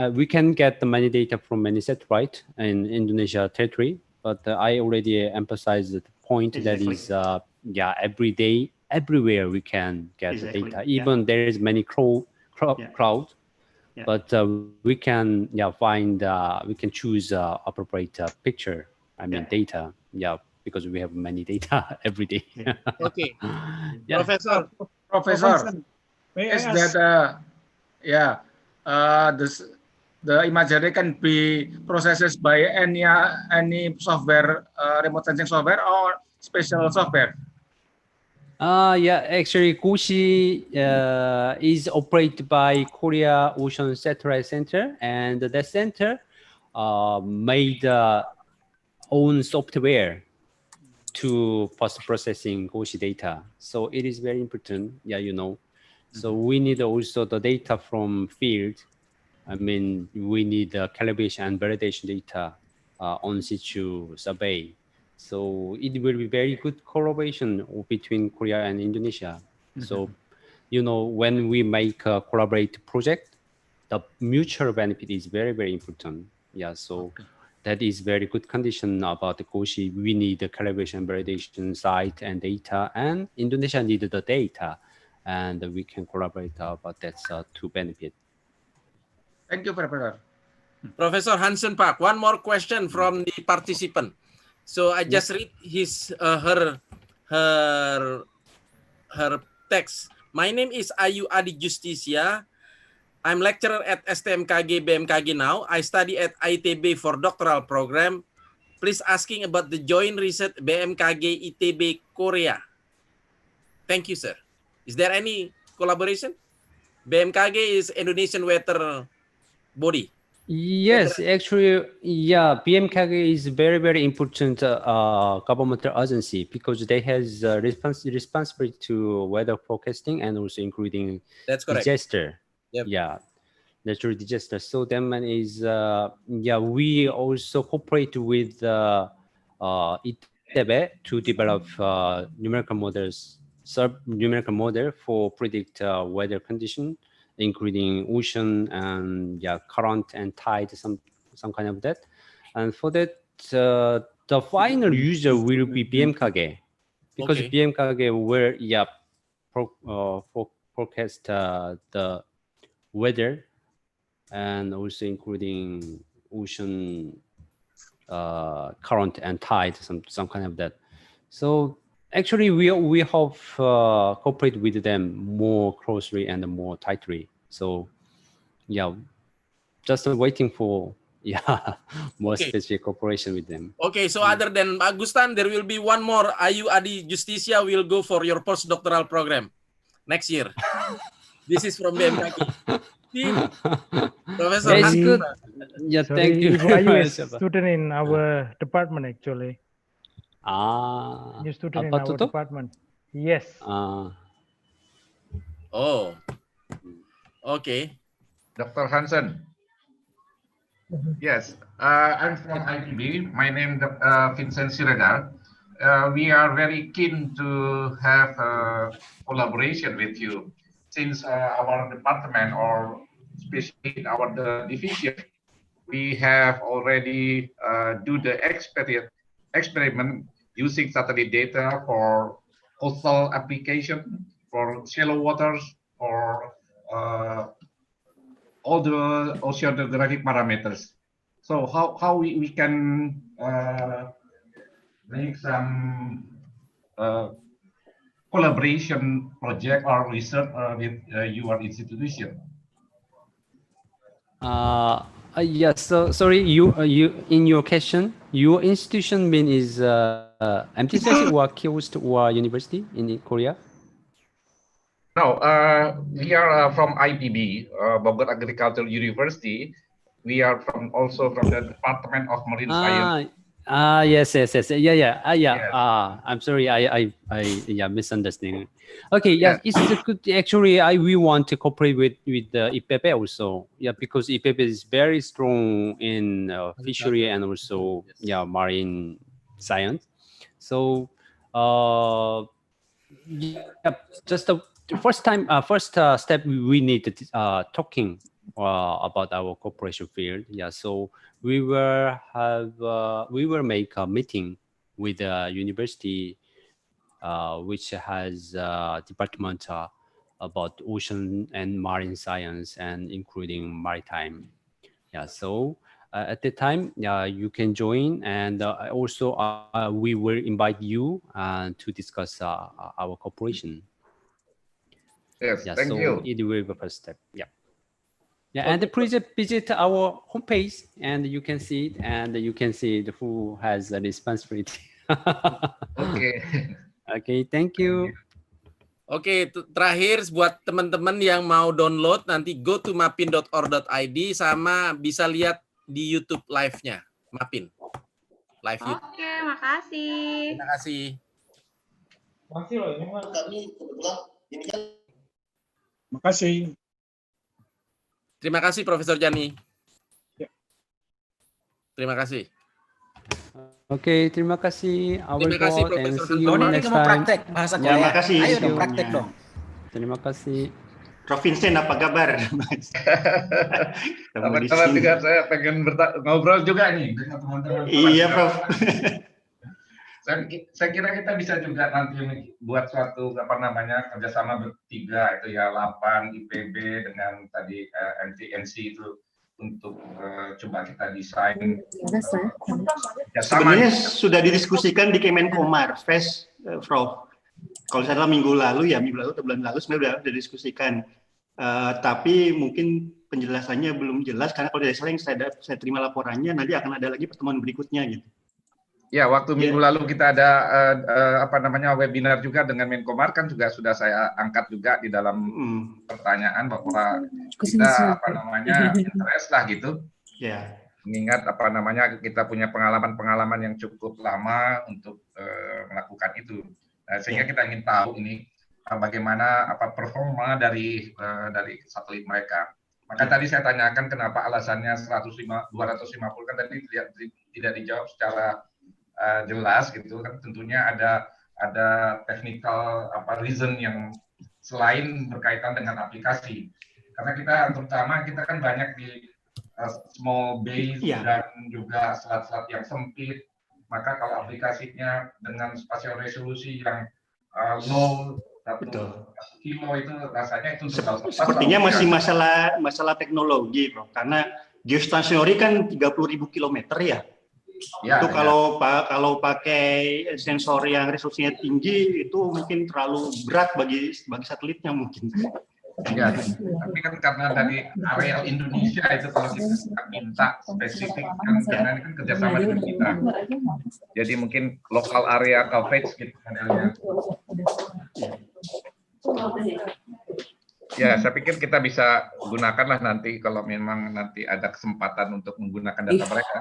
we can get many data from many satellites in Indonesia territory. But I already emphasized the point that is every day, everywhere we can get the data. Even there is many crowd, but we can find we can choose appropriate picture. I mean data. Yeah, because we have many data every day. Okay, Professor, may I ask? That the imagery can be processed by any software, remote sensing software or special software. Actually, GOCI is operated by Korea Ocean Satellite Center, and that center made own software to post-processing GOCI data. So it is very important, you know. So we need also the data from field. I mean, we need the calibration and validation data on situ survey. So it will be very good collaboration between Korea and Indonesia. So, you know, when we make a collaborative project, the mutual benefit is very important. Yeah, so that is very good condition about the GOCI. We need the calibration, validation, site and data, and Indonesia needed the data, and we can collaborate about that to benefit. Thank you, Professor. Professor Hansen Park. One more question from the participant. So I just read her text. My name is Ayu Adi Justicia. I'm lecturer at STMKG BMKG now. I study at ITB for doctoral program. Please asking about the joint research BMKG ITB Korea. Thank you, sir. Is there any collaboration? BMKG is Indonesian weather body. Yes, actually, BMKG is very important governmental agency because they has responsibility to weather forecasting and also including disaster. Natural disaster. So that one is we also cooperate with ITB to develop numerical model for predict weather condition, including ocean and current and tide, some kind of that. And for that, the final user will be BMKG, because BMKG will forecast the weather and also including ocean current and tide, some kind of that. So actually, we have cooperate with them more closely and more tightly. So just waiting for more Okay. specific cooperation with them. Okay, so other than Agustan, there will be one more. Ayu Adi Justicia will go for your postdoctoral program next year. This is from BMKG. Professor It's Hans. good. Yeah, thank you. Ibu Ayu is student in our department actually. New student in our department. Yes. Oh, okay. Dr. Hansen. Yes, I'm from IPB. My name is Vincent Siregar. We are very keen to have collaboration with you since our department, or especially our division, we have already do the experiment using satellite data for coastal application, for shallow waters, for all the oceanographic parameters. So how we can make some collaboration project or research with your institution? Yes. So sorry, you in your question, your institution mean is MTCC or KIOST or university in Korea? No, we are from IPB, Bogor Agricultural University. We are also from the Department of Marine Science. Yes. I'm sorry, I misunderstanding. Okay, yeah, it's good. Actually, we want to cooperate with the IPP also. Yeah, because IPP is very strong in fishery and also marine science. So just the first step we need to talking about our cooperation field. Yeah, so we will make a meeting with the university which has department about ocean and marine science and including maritime. Yeah, so at the time, you can join, and also we will invite you to discuss our cooperation. Yes, yeah, thank so you. it will be the first step. Yeah. Yeah, and please visit our homepage, and you can see it, and you can see who has the responsibility. Okay. Okay, thank you. Oke, terakhir buat teman-teman yang mau download, nanti go to mapin.or.id sama bisa lihat di YouTube live-nya, Mapin. Live YouTube. Oke, makasih. Terima kasih. Makasih loh, ini mah kami kebetulan ini kan. Makasih. Terima kasih Profesor Jani. Ya. Terima kasih. Oke, terima kasih. Terima kasih Profesor Doni next mau time. praktek bahasa Ya, Korea. makasih. Ayo dong praktek dong. Terima kasih. Prof Vincent, apa kabar? Kebetulan juga saya pengen ngobrol juga nih dengan teman-teman. Iya, Prof. Saya kira kita bisa juga nanti buat suatu kerjasama bertiga itu ya, LAPAN, IPB dengan tadi MTNC itu untuk coba kita desain. Sebenarnya sudah didiskusikan di Kemenkomar, Prof. Kalau saya salah minggu lalu atau bulan lalu sebenarnya sudah didiskusikan. Tapi mungkin penjelasannya belum jelas karena kalau dari saya terima laporannya, nanti akan ada lagi pertemuan berikutnya gitu. Ya, waktu minggu lalu kita ada webinar juga dengan Menkomar, kan juga sudah saya angkat juga di dalam pertanyaan bahwa kita interest lah gitu. Ya. Mengingat kita punya pengalaman yang cukup lama untuk melakukan itu. Sehingga kita ingin tahu ini bagaimana performa dari satelit mereka. Maka tadi saya tanyakan kenapa alasannya 250 kan tadi tidak dijawab secara jelas gitu kan. Tentunya ada technical reason yang selain berkaitan dengan aplikasi. Karena kita kan banyak di small base dan juga selat-selat yang sempit. Maka kalau aplikasinya dengan spasial resolusi yang low 1 kilo itu rasanya itu sepertinya masih masalah teknologi, Bro. Karena geostationer kan 30.000 kilometer ya. Itu kalau pakai sensor yang resolusinya tinggi itu mungkin terlalu berat bagi satelitnya mungkin. Ya, tapi kan karena dari area Indonesia itu kalau kita minta spesifik kan karena ini kan kerjasama dengan kita. Jadi mungkin lokal area coverage gitu modelnya. Ya, saya pikir kita bisa gunakanlah nanti kalau memang nanti ada kesempatan untuk menggunakan data mereka.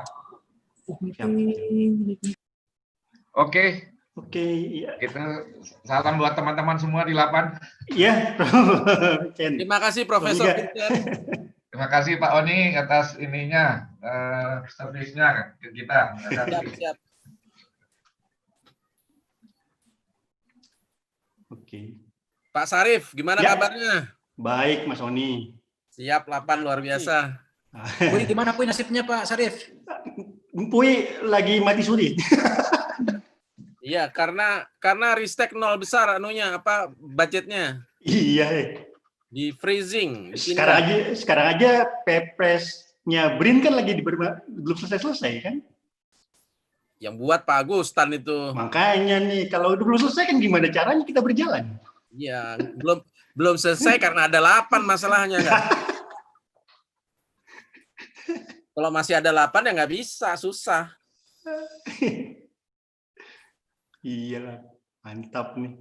Oke. Oke, ya. Itu salam buat teman-teman semua di Lapan. Iya. Terima kasih Profesor Peter. Terima kasih Pak Oni atas ininya servisnya ke kita. Siap. Oke. Pak Sarif, gimana kabarnya? Baik, Mas Oni. Siap, Lapan luar biasa. Puy, gimana Puy nasibnya Pak Sarif? Puy lagi mati suri. Iya, karena Ristek nol besar anunya apa budgetnya. Iya. Di freezing. Sekarang aja Pepresnya BRIN kan lagi belum selesai kan? Yang buat Pak Agustan itu. Makanya nih, kalau udah belum selesai kan gimana caranya kita berjalan? Iya, belum selesai karena ada 8 masalahnya kan. Kalau masih ada 8 ya nggak bisa, susah. Iyalah, mantap nih.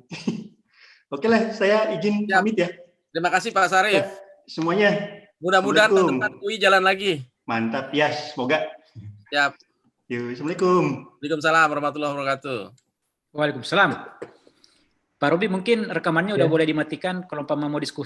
Oke lah, saya izin pamit ya. Terima kasih Pak Sarif. Ya, semuanya. Mudah-mudahan tahun depan UI jalan lagi. Mantap ya, semoga. Siap. Yuk, Assalamualaikum. Waalaikumsalam warahmatullahi wabarakatuh. Waalaikumsalam. Pak Robi mungkin rekamannya udah boleh dimatikan kalau mau diskusi.